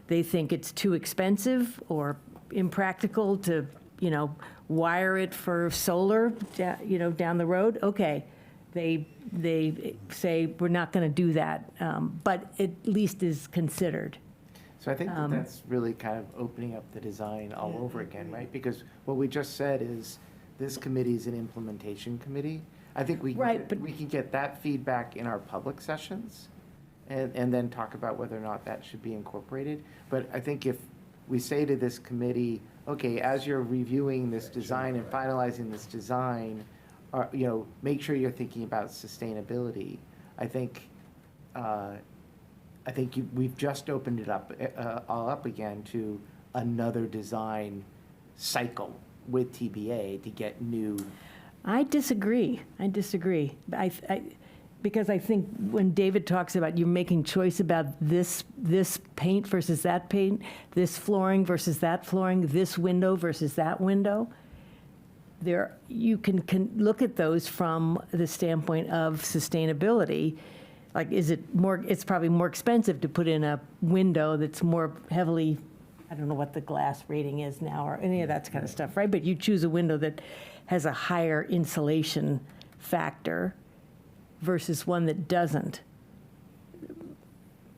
they think it's too expensive or impractical to, wire it for solar, down the road, okay. They say, we're not going to do that, but at least is considered. So I think that's really kind of opening up the design all over again, right? Because what we just said is this committee is an implementation committee. I think we can get that feedback in our public sessions and then talk about whether or not that should be incorporated. But I think if we say to this committee, okay, as you're reviewing this design and finalizing this design, make sure you're thinking about sustainability. I think we've just opened it up, all up again to another design cycle with TBA to get new. I disagree. Because I think when David talks about you're making choice about this paint versus that paint, this flooring versus that flooring, this window versus that window, you can look at those from the standpoint of sustainability. Like, it's probably more expensive to put in a window that's more heavily, I don't know what the glass rating is now or any of that kind of stuff, right? But you choose a window that has a higher insulation factor versus one that doesn't.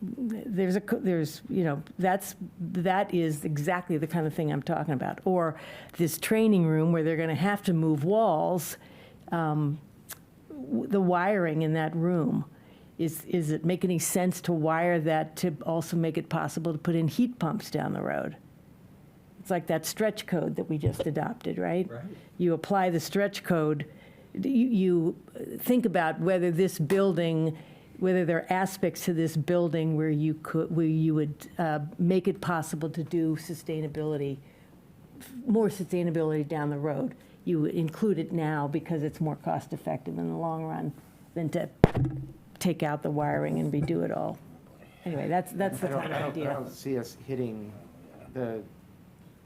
That is exactly the kind of thing I'm talking about. Or this training room where they're going to have to move walls, the wiring in that room. Is it make any sense to wire that to also make it possible to put in heat pumps down the road? It's like that stretch code that we just adopted, right? You apply the stretch code. You think about whether there are aspects to this building where you would make it possible to do more sustainability down the road. You would include it now because it's more cost effective in the long run than to take out the wiring and redo it all. Anyway, that's the kind of idea. I don't see us hitting the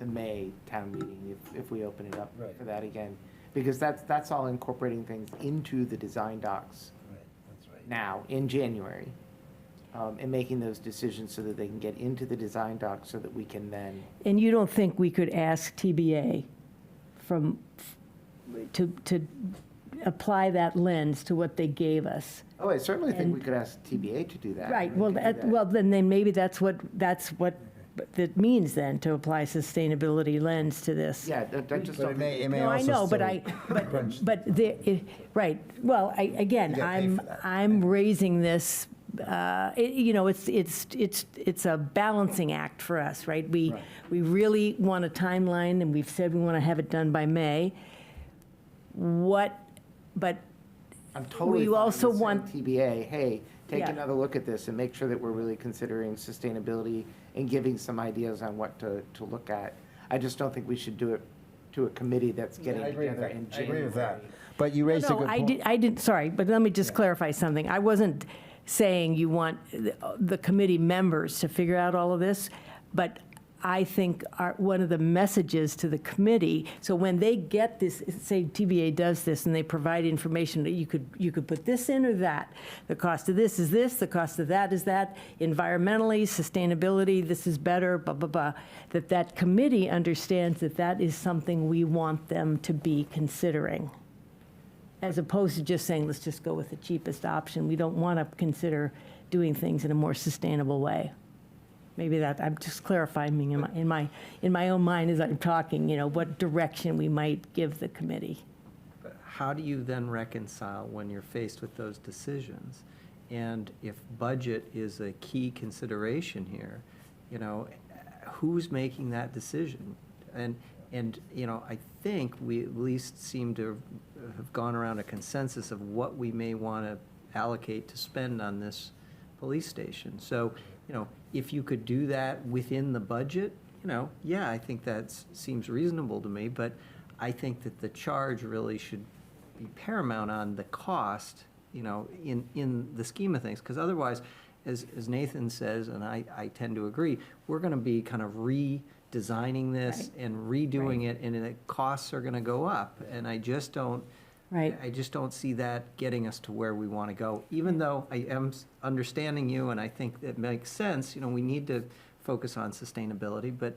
May town meeting if we open it up for that again. Because that's all incorporating things into the design docs now in January, and making those decisions so that they can get into the design docs so that we can then. And you don't think we could ask TBA to apply that lens to what they gave us? Oh, I certainly think we could ask TBA to do that. Right. Well, then maybe that's what that means then, to apply sustainability lens to this. Yeah, that just. But it may No, I also know, still right. Well, again, I'm raising this it's a balancing act for us, right? We really want a timeline, and we've said we want to have it done by May. But I'm totally we fine also with saying want TBA, hey, take Yeah. another look at this and make sure that we're really considering sustainability and giving some ideas on what to look at. I just don't think we should do it to a committee that's getting together in I agree with that. January. But you raised a No, good point. I didn't, sorry, but let me just clarify something. I wasn't saying you want the committee members to figure out all of this, but I think one of the messages to the committee, so when they get this, say TBA does this and they provide information that you could put this in or that. The cost of this is this, the cost of that is that, environmentally, sustainability, this is better, blah, blah, blah. That committee understands that that is something we want them to be considering, as opposed to just saying, let's just go with the cheapest option. We don't want to consider doing things in a more sustainable way. Maybe that, I'm just clarifying in my own mind as I'm talking, what direction we might give the committee. But how do you then reconcile when you're faced with those decisions? And if budget is a key consideration here, who's making that decision? And I think we at least seem to have gone around a consensus of what we may want to allocate to spend on this police station. So, if you could do that within the budget, yeah, I think that seems reasonable to me, but I think that the charge really should be paramount on the cost, in the scheme of things, because otherwise, as Nathan says, and I tend to agree, we're going to be kind of redesigning this and redoing it, and the costs are going to go up, and I just don't see that getting us to where we want to go, even though I am understanding you, and I think it makes sense. We need to focus on sustainability, but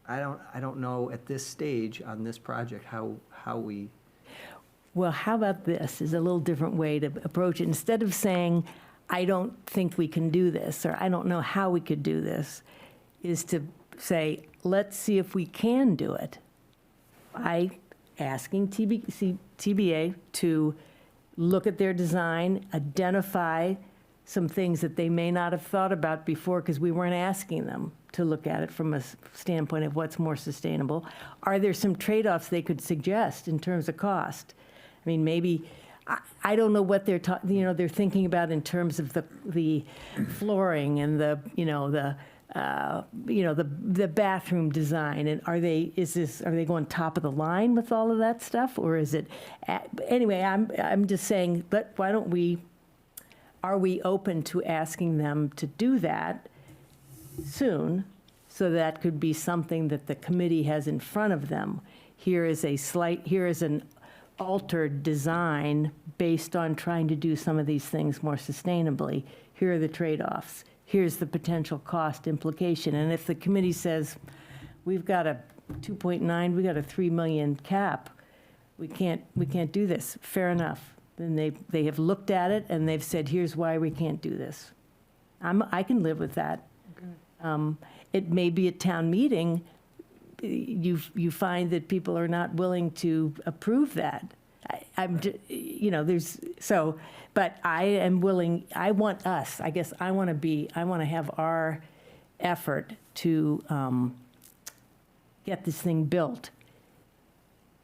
I don't know at this stage on this project how we. Well, how about this is a little different way to approach it. Instead of saying, I don't think we can do this, or I don't know how we could do this, is to say, let's see if we can do it by asking TBA to look at their design, identify some things that they may not have thought about before because we weren't asking them to look at it from a standpoint of what's more sustainable. Are there some trade-offs they could suggest in terms of cost? I mean, maybe, I don't know what they're they're thinking about in terms of the flooring and the bathroom design, and are they going top of the line with all of that stuff, or is it, anyway, I'm just saying, but why don't are we open to asking them to do that soon, so that could be something that the committee has in front of them. Here is an altered design based on trying to do some of these things more sustainably. Here are the trade-offs. Here's the potential cost implication. And if the committee says, we've got a 2.9, we've got a 3 million cap, we can't do this, fair enough. Then they have looked at it and they've said, here's why we can't do this. I can live with that. It may be at town meeting, you find that people are not willing to approve that. But I am willing, I want to have our effort to get this thing built.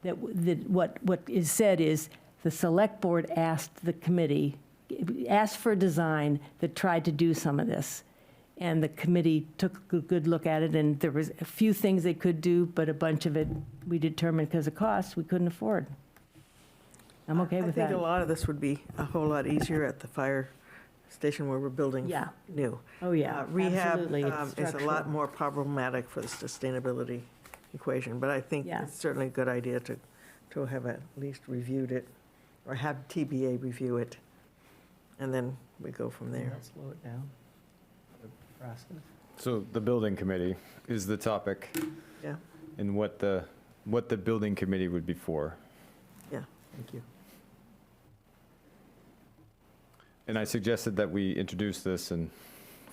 What is said is the select board asked the committee, asked for a design that tried to do some of this. And the committee took a good look at it, and there was a few things they could do, but a bunch of it we determined because of cost we couldn't afford. I'm okay with that. I think a lot of this would be a whole lot easier at the fire station where we're building new. Oh, yeah. Rehab Absolutely. It's is a structural. lot more problematic for the sustainability equation, but I think it's certainly a good idea to have at least reviewed it, or have TBA review it, and then we go from there. Slow it down, the process. So the building committee is the topic. Yeah. And what the building committee would be for. Yeah, thank you. And I suggested that we introduce this and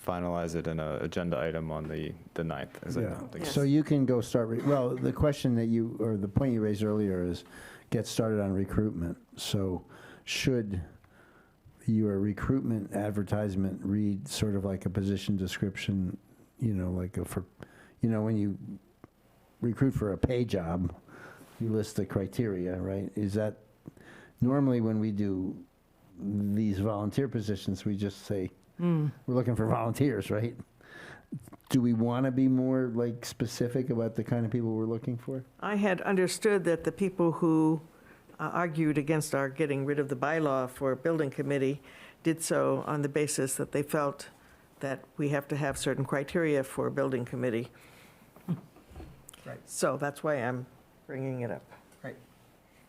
finalize it in an agenda item on the 9th. As I don't think So you can go start, well, the question or the point you raised earlier is get started on recruitment. So should your recruitment advertisement read sort of like a position description, when you recruit for a pay job, you list the criteria, right? Is that, normally when we do these volunteer positions, we just say, we're looking for volunteers, right? Do we want to be more like specific about the kind of people we're looking for? I had understood that the people who argued against our getting rid of the bylaw for building committee did so on the basis that they felt that we have to have certain criteria for a building committee. Right. So that's why I'm bringing it up. Right.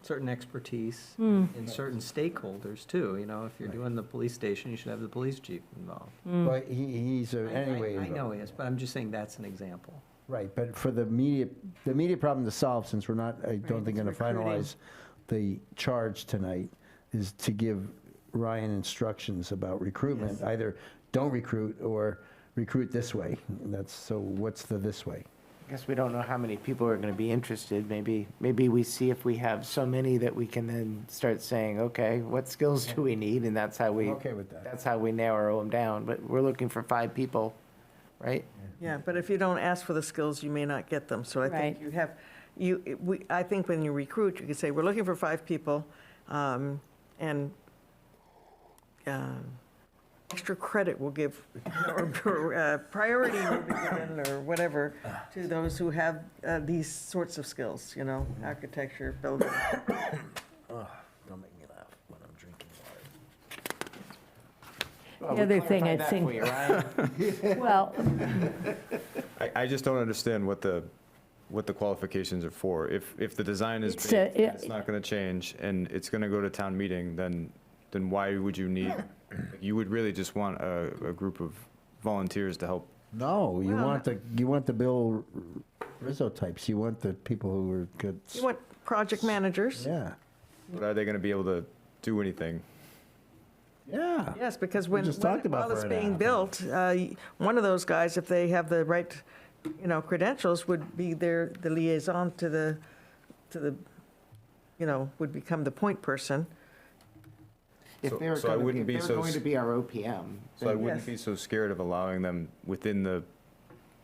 Certain expertise in certain stakeholders too. If you're doing the police station, you should have the police chief involved. But he's anyway. I know he is, but I'm just saying that's an example. Right, but for the immediate problem to solve, since we're not, I don't think, going to finalize the charge tonight, is to give Ryan instructions about recruitment. Either don't recruit or recruit this way. So what's the this way? I guess we don't know how many people are going to be interested. Maybe we see if we have so many that we can then start saying, okay, what skills do we need? And that's how we, okay with that. That's how we narrow them down. But we're looking for 5 people, right? Yeah, but if you don't ask for the skills, you may not get them. So I think Right. you have, I think when you recruit, you can say, we're looking for 5 people, and extra credit will give, or priority will be given, or whatever, to those who have these sorts of skills, architecture, building. Don't make me laugh when I'm drinking Well, The we other thing clarified I that think- for you, Ryan. Well, I just don't understand what the qualifications are for. If the design is It's, baked, and it's not going to change, and it's going to go to town meeting, then why would you need, you would really just want a group of volunteers to help. No, you want the Bill Rizzo types. You want the people who are good. You want project managers? Yeah. But are they going to be able to do anything? Yeah. Yes, because We just talked about while it's for an being hour. built, one of those guys, if they have the right, credentials, would be the liaison to the, would become the point person. If So- they're so I going wouldn't be so going to be our OPM, So I then wouldn't Yes. be so scared of allowing them within the,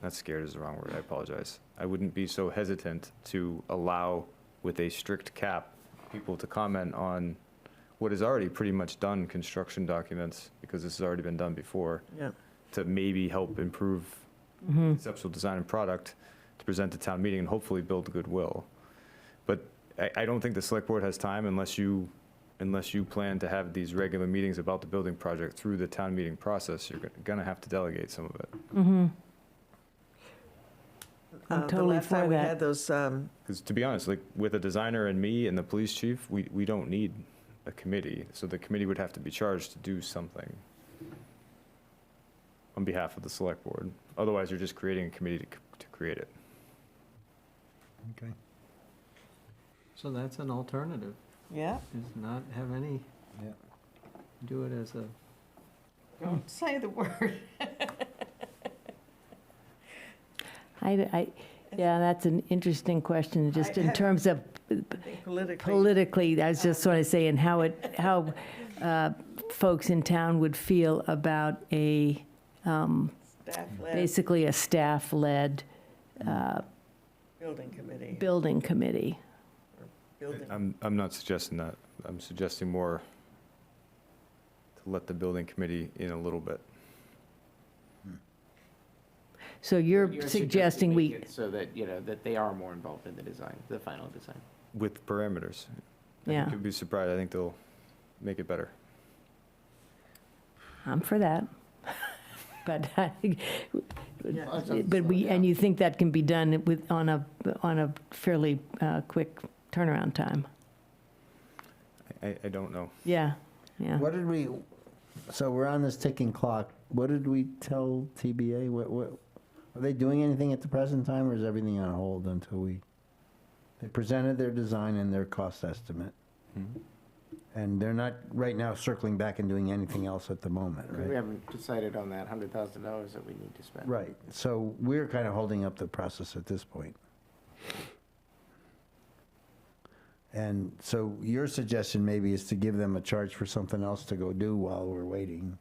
not scared is the wrong word, I apologize. I wouldn't be so hesitant to allow, with a strict cap, people to comment on what is already pretty much done construction documents, because this has already been done before, Yeah. to maybe help improve conceptual design and product, to present to town meeting and hopefully build goodwill. But I don't think the select board has time unless you plan to have these regular meetings about the building project through the town meeting process. You're going to have to delegate some of it. I'm totally The last time for we that. had those, Because to be honest, like with a designer and me and the police chief, we don't need a committee. So the committee would have to be charged to do something on behalf of the select board. Otherwise, you're just creating a committee to create it. Okay. So that's an alternative, yeah, is not have any, Yeah. do it as a, don't say the word. Yeah, that's an interesting question, just I in have- terms of politically, I was just want to say, and how folks in town would feel about a, Staff-led basically a staff-led building committee. building committee. Building. I'm not suggesting that. I'm suggesting more to let the building committee in a little bit. So you're suggesting make we, it so that, that they are more involved in the design, the final design. With parameters. I Yeah. think you'd be surprised. I think they'll make it better. I'm for that. But, and you think that can be done on a fairly quick turnaround time? I don't know. Yeah, yeah. What did we, so we're on this ticking clock. What did we tell TBA? What, are they doing anything at the present time, or is everything on hold until they presented their design and their cost estimate? And they're not right now circling back and doing anything else at the moment, We right? haven't decided on that $100,000 that we need to spend. Right, so we're kind of holding up the process at this point. And so your suggestion maybe is to give them a charge for something else to go do while we're waiting,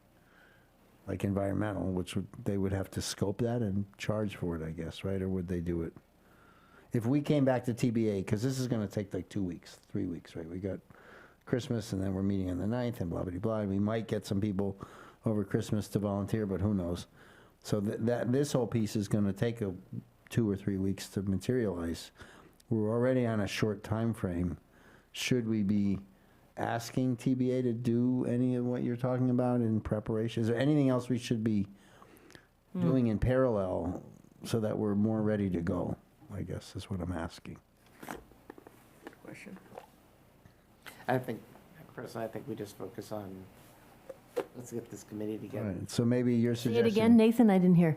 like environmental, which they would have to scope that and charge for it, I guess, right? Or would they do it? If we came back to TBA, because this is going to take like 2 weeks, 3 weeks, right? We got Christmas and then we're meeting on the 9th and blah, blah, blah. We might get some people over Christmas to volunteer, but who knows? So this whole piece is going to take 2 or 3 weeks to materialize. We're already on a short time frame. Should we be asking TBA to do any of what you're talking about in preparation? Is there anything else we should be doing in parallel so that we're more ready to go? I guess is what I'm asking. Question. I think, personally, I think we just focus on, let's get this committee together. Right. So maybe your Say it suggestion. again, Nathan, I didn't hear.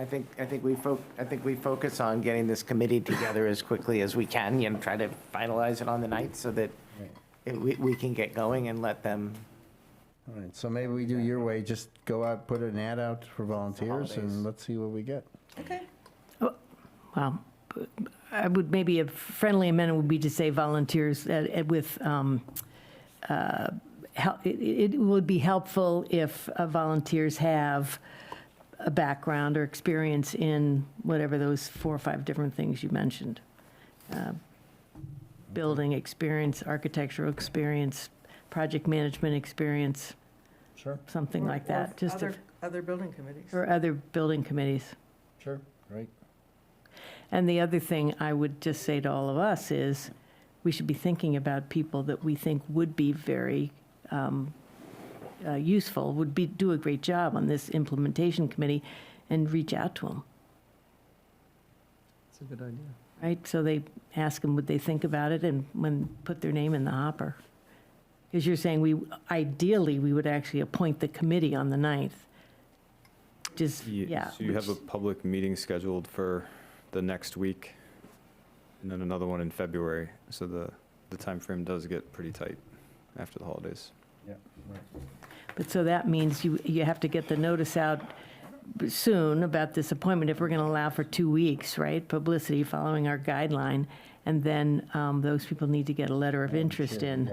I think we focus on getting this committee together as quickly as we can, you know, try to finalize it on the night so that we can get going and let them. All right, so maybe we do your way, just go out, put an ad out for volunteers, holidays. and let's see what we get. Okay. Well, I would, maybe a friendly amendment would be to say volunteers with, it would be helpful if volunteers have a background or experience in whatever those 4 or 5 different things you mentioned. Building experience, architectural experience, project management experience. Sure. Something like that. Just Other building committees. or other building committees. Sure, right. And the other thing I would just say to all of us is, we should be thinking about people that we think would be very useful, do a great job on this implementation committee, and reach out to them, That's a good idea. right? So they ask them, would they think about it, and put their name in the hopper. Because you're saying ideally, we would actually appoint the committee on the 9th. Just, yeah. So you have a public meeting scheduled for the next week, and then another one in February. So the time frame does get pretty tight after the holidays. Yeah, right. But so that means you have to get the notice out soon about this appointment if we're going to allow for 2 weeks, right? Publicity following our guideline. And then those people need to get a letter of interest in.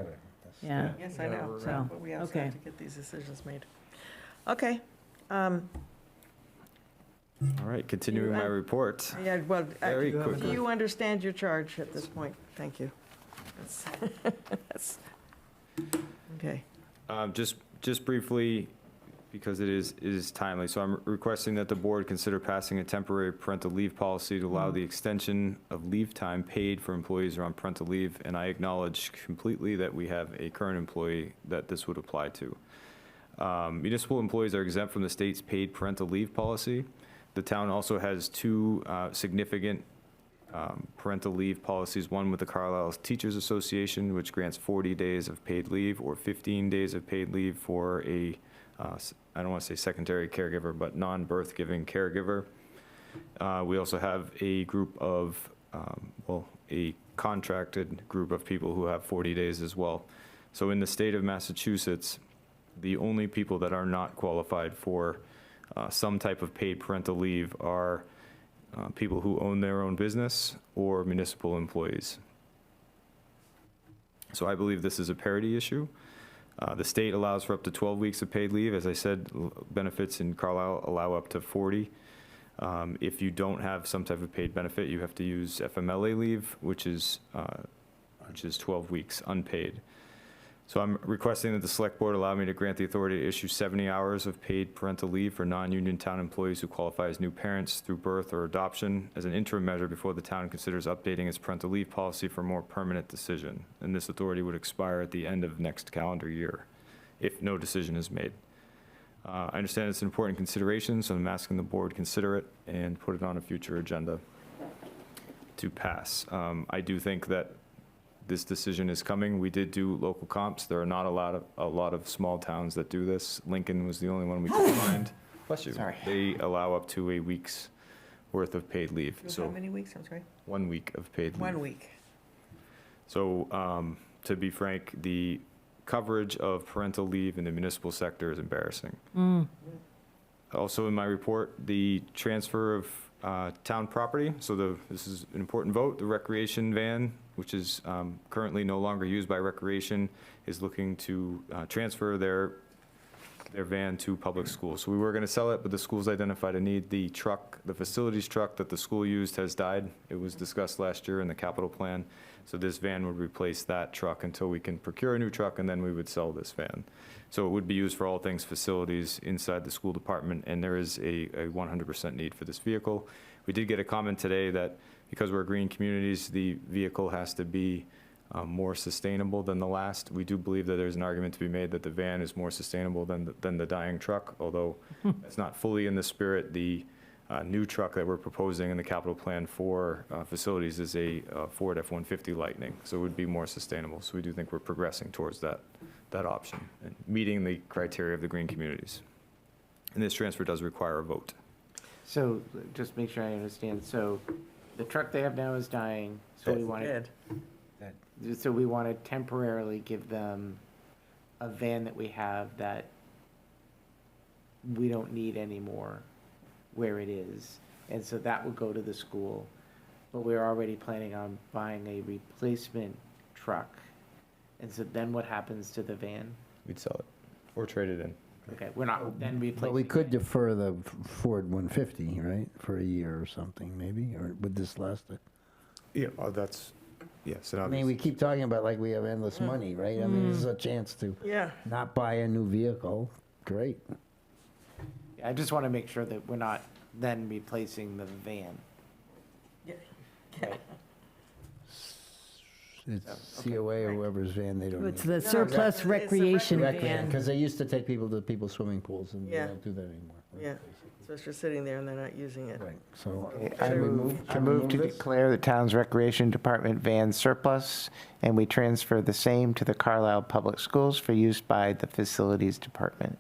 Yeah. Yes, I know. So, But we also okay. have to get these decisions made. Okay. All right, continuing my report. Yeah, well, Very quickly. you understand your charge at this point. Thank you. That's okay. Just briefly, because it is timely, so I'm requesting that the board consider passing a temporary parental leave policy to allow the extension of leave time paid for employees who are on parental leave, and I acknowledge completely that we have a current employee that this would apply to. Municipal employees are exempt from the state's paid parental leave policy. The town also has 2 significant parental leave policies, one with the Carlisle Teachers Association, which grants 40 days of paid leave or 15 days of paid leave for a, I don't want to say secondary caregiver, but non-birth giving caregiver. We also have a group of, a contracted group of people who have 40 days as well. So in the state of Massachusetts, the only people that are not qualified for some type of paid parental leave are people who own their own business or municipal employees. So I believe this is a parity issue. The state allows for up to 12 weeks of paid leave. As I said, benefits in Carlisle allow up to 40. If you don't have some type of paid benefit, you have to use FMLA leave, which is 12 weeks unpaid. So I'm requesting that the select board allow me to grant the authority to issue 70 hours of paid parental leave for non-union town employees who qualify as new parents through birth or adoption as an interim measure before the town considers updating its parental leave policy for a more permanent decision. And this authority would expire at the end of next calendar year if no decision is made. I understand it's an important consideration, so I'm asking the board consider it and put it on a future agenda to pass. I do think that this decision is coming. We did do local comps. There are not a lot of small towns that do this. Lincoln was the only one we could find. Bless you. Sorry. They allow up to a week's worth of paid leave. How So many weeks? I'm sorry. 1 week of paid leave. 1 week. So to be frank, the coverage of parental leave in the municipal sector is embarrassing. Also in my report, the transfer of town property. So this is an important vote. The recreation van, which is currently no longer used by recreation, is looking to transfer their van to public schools. So we were going to sell it, but the school's identified a need. The truck, the facilities truck that the school used has died. It was discussed last year in the capital plan. So this van would replace that truck until we can procure a new truck, and then we would sell this van. So it would be used for all things facilities inside the school department, and there is a 100% need for this vehicle. We did get a comment today that because we're green communities, the vehicle has to be more sustainable than the last. We do believe that there's an argument to be made that the van is more sustainable than the dying truck, although it's not fully in the spirit. The new truck that we're proposing in the capital plan for facilities is a Ford F-150 Lightning, so it would be more sustainable. So we do think we're progressing towards that option and meeting the criteria of the green communities. And this transfer does require a vote. So just make sure I understand. So the truck they have now is dying, so we want to, so we want to temporarily give them a van that we have that we don't need anymore where it is. And so that would go to the school, but we're already planning on buying a replacement truck. And so then what happens to the van? We'd sell it or trade it in. Okay, we're not then replacing. But we could defer the Ford 150, right, for a year or something, maybe, or would this last it? Yeah, that's, yes. I mean, we keep talking about like we have endless money, right? I mean, this is a chance to not buy a new vehicle. Great. I just want to make sure that we're not then replacing the van. Yeah. Right. It's COA or whoever's van they don't It's need. the surplus recreation van. Because they used to take people to people's swimming pools, and they Yeah. don't do that anymore. Yeah, so it's just sitting there and they're not using it. Right, so. I move to declare the town's recreation department van surplus, and we transfer the same to the Carlisle Public Schools for use by the facilities department.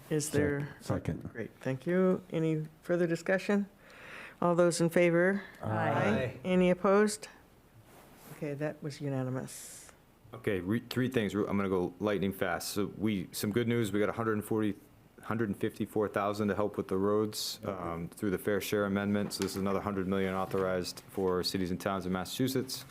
Is there? Second. Great, thank you. Any further discussion? All those in favor? Aye. Any opposed? Okay, that was unanimous. Okay, three things. I'm going to go lightning fast. So some good news. We got 154,000 to help with the roads through the fair share amendment. So this is another 100 million authorized for cities and towns in Massachusetts.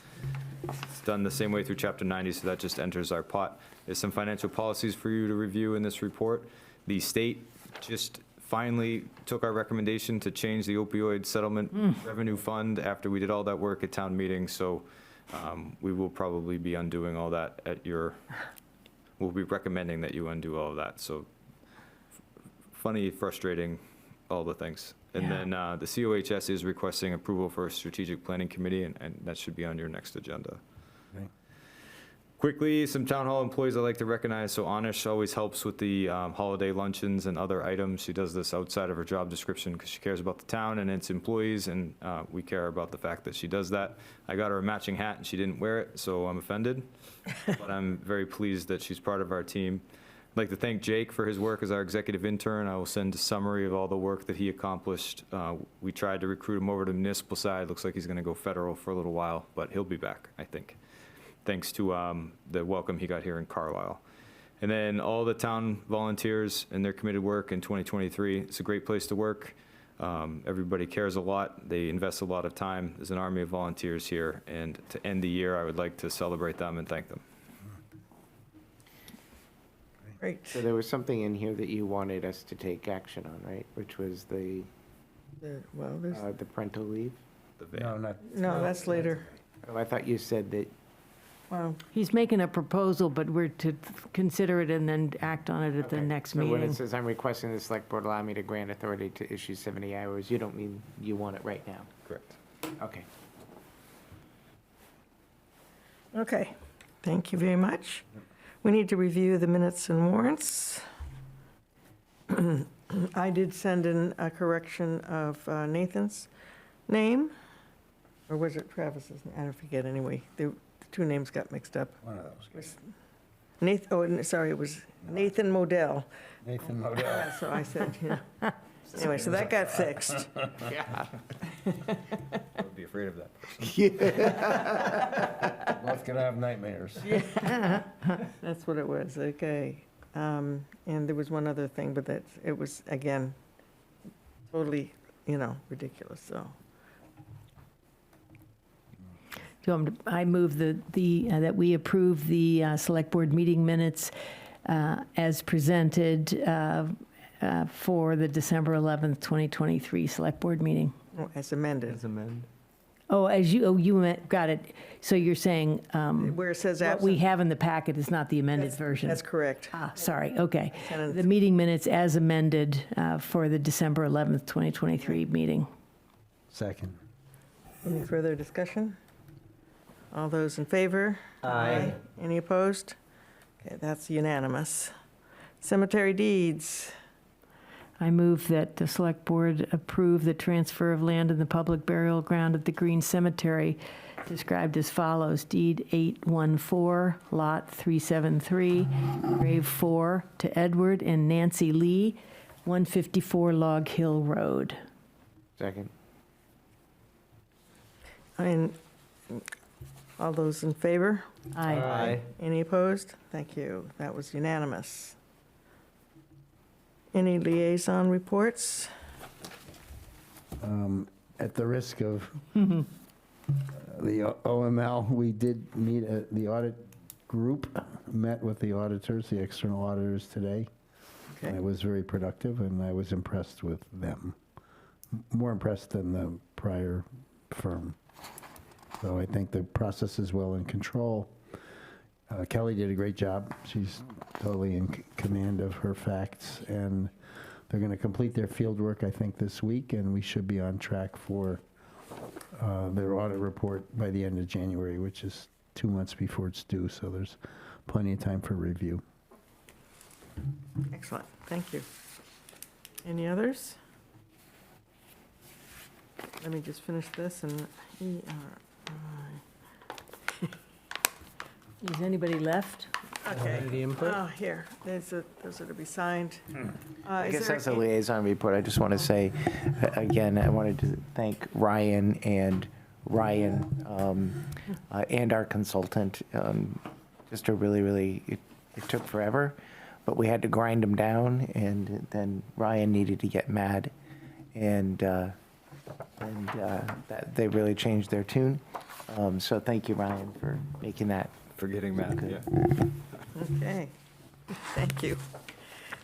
It's done the same way through Chapter 90, so that just enters our pot. There's some financial policies for you to review in this report. The state just finally took our recommendation to change the opioid settlement revenue fund after we did all that work at town meeting. So we will probably be undoing all that we'll be recommending that you undo all of that. So funny, frustrating, all the things. And then the COHS is requesting approval for a strategic planning committee, and that should be on your next agenda. Right. Quickly, some town hall employees I'd like to recognize. So Anish always helps with the holiday luncheons and other items. She does this outside of her job description because she cares about the town and its employees, and we care about the fact that she does that. I got her a matching hat and she didn't wear it, so I'm offended. But I'm very pleased that she's part of our team. I'd like to thank Jake for his work as our executive intern. I will send a summary of all the work that he accomplished. We tried to recruit him over to the municipal side. Looks like he's going to go federal for a little while, but he'll be back, I think, thanks to the welcome he got here in Carlisle. And then all the town volunteers and their committed work in 2023. It's a great place to work. Everybody cares a lot. They invest a lot of time. There's an army of volunteers here. And to end the year, I would like to celebrate them and thank them. Great. So there was something in here that you wanted us to take action on, right? Which was the parental leave? The van. No, not. No, that's later. Oh, I thought you said that. Well, He's making a proposal, but we're to consider it and then act on it at the next So when it meeting. says I'm requesting the select board allow me to grant authority to issue 70 hours, you don't mean you want it right now? Correct. Okay. okay, thank you very much. We need to review the minutes and warrants. I did send in a correction of Nathan's name, or was it Travis's? I don't forget anyway. The two names got mixed up. One of those. Sorry, it was Nathan Modell. Nathan Modell. Yeah, so I said, anyway, so that got fixed. Yeah. I would be afraid of that. Both gonna have nightmares. Yeah, that's what it was, okay. And there was one other thing, but it was, again, totally ridiculous, so. I move that we approve the Select Board meeting minutes as presented for the December 11th, 2023 Select Board meeting. As amended. As amended. Oh, got it. So you're saying Where it says what we absent. have in the packet is not the amended version? That's correct. Sorry, okay. Sentence. The meeting minutes as amended for the December 11th, 2023 meeting. Second. Any further discussion? All those in favor? Aye. Any opposed? Okay, that's unanimous. Cemetery deeds. I move that the Select Board approve the transfer of land in the public burial ground at the Green Cemetery, described as follows: Deed 814, Lot 373, Grave 4, to Edward and Nancy Lee, 154 Log Hill Road. Second. All those in favor? Aye. Any opposed? Thank you. That was unanimous. Any liaison reports? At the risk of the OML, we did meet, the audit group met with the auditors, the external auditors today. Okay. And it was very productive, and I was impressed with them. More impressed than the prior firm. So I think the process is well in control. Kelly did a great job. She's totally in command of her facts, and they're going to complete their field work, I think, this week, and we should be on track for their audit report by the end of January, which is 2 months before it's due, so there's plenty of time for review. Excellent, thank you. Any others? Let me just finish this and Is anybody left? Okay. Any input? Oh, here, those are to be signed. I Is guess there as a any- liaison report, I just want to say, again, I wanted to thank Ryan and our consultant. Just a really, it took forever, but we had to grind them down, and then Ryan needed to get mad, and that they really changed their tune. So thank you, Ryan, for making that. For getting mad, yeah. Okay, thank you.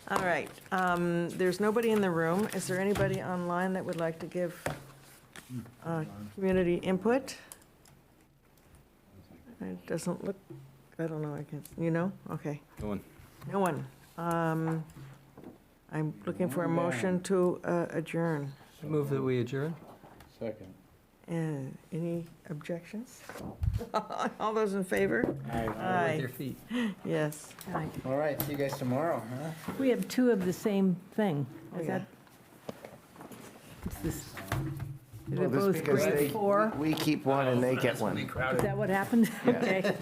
All right, there's nobody in the room. Is there anybody online that would like to give community input? It doesn't look, I don't know, I can, Okay, No one. no one. I'm looking for a motion to adjourn. Move that we adjourn? Second. Any objections? All those in favor? With your feet. Yes. All right, see you guys tomorrow, huh? We have two of the same thing. Oh, Is yeah. that? Is this? Is Well, it this both because grade 4? we keep one and they get one. Is that what happened? Okay.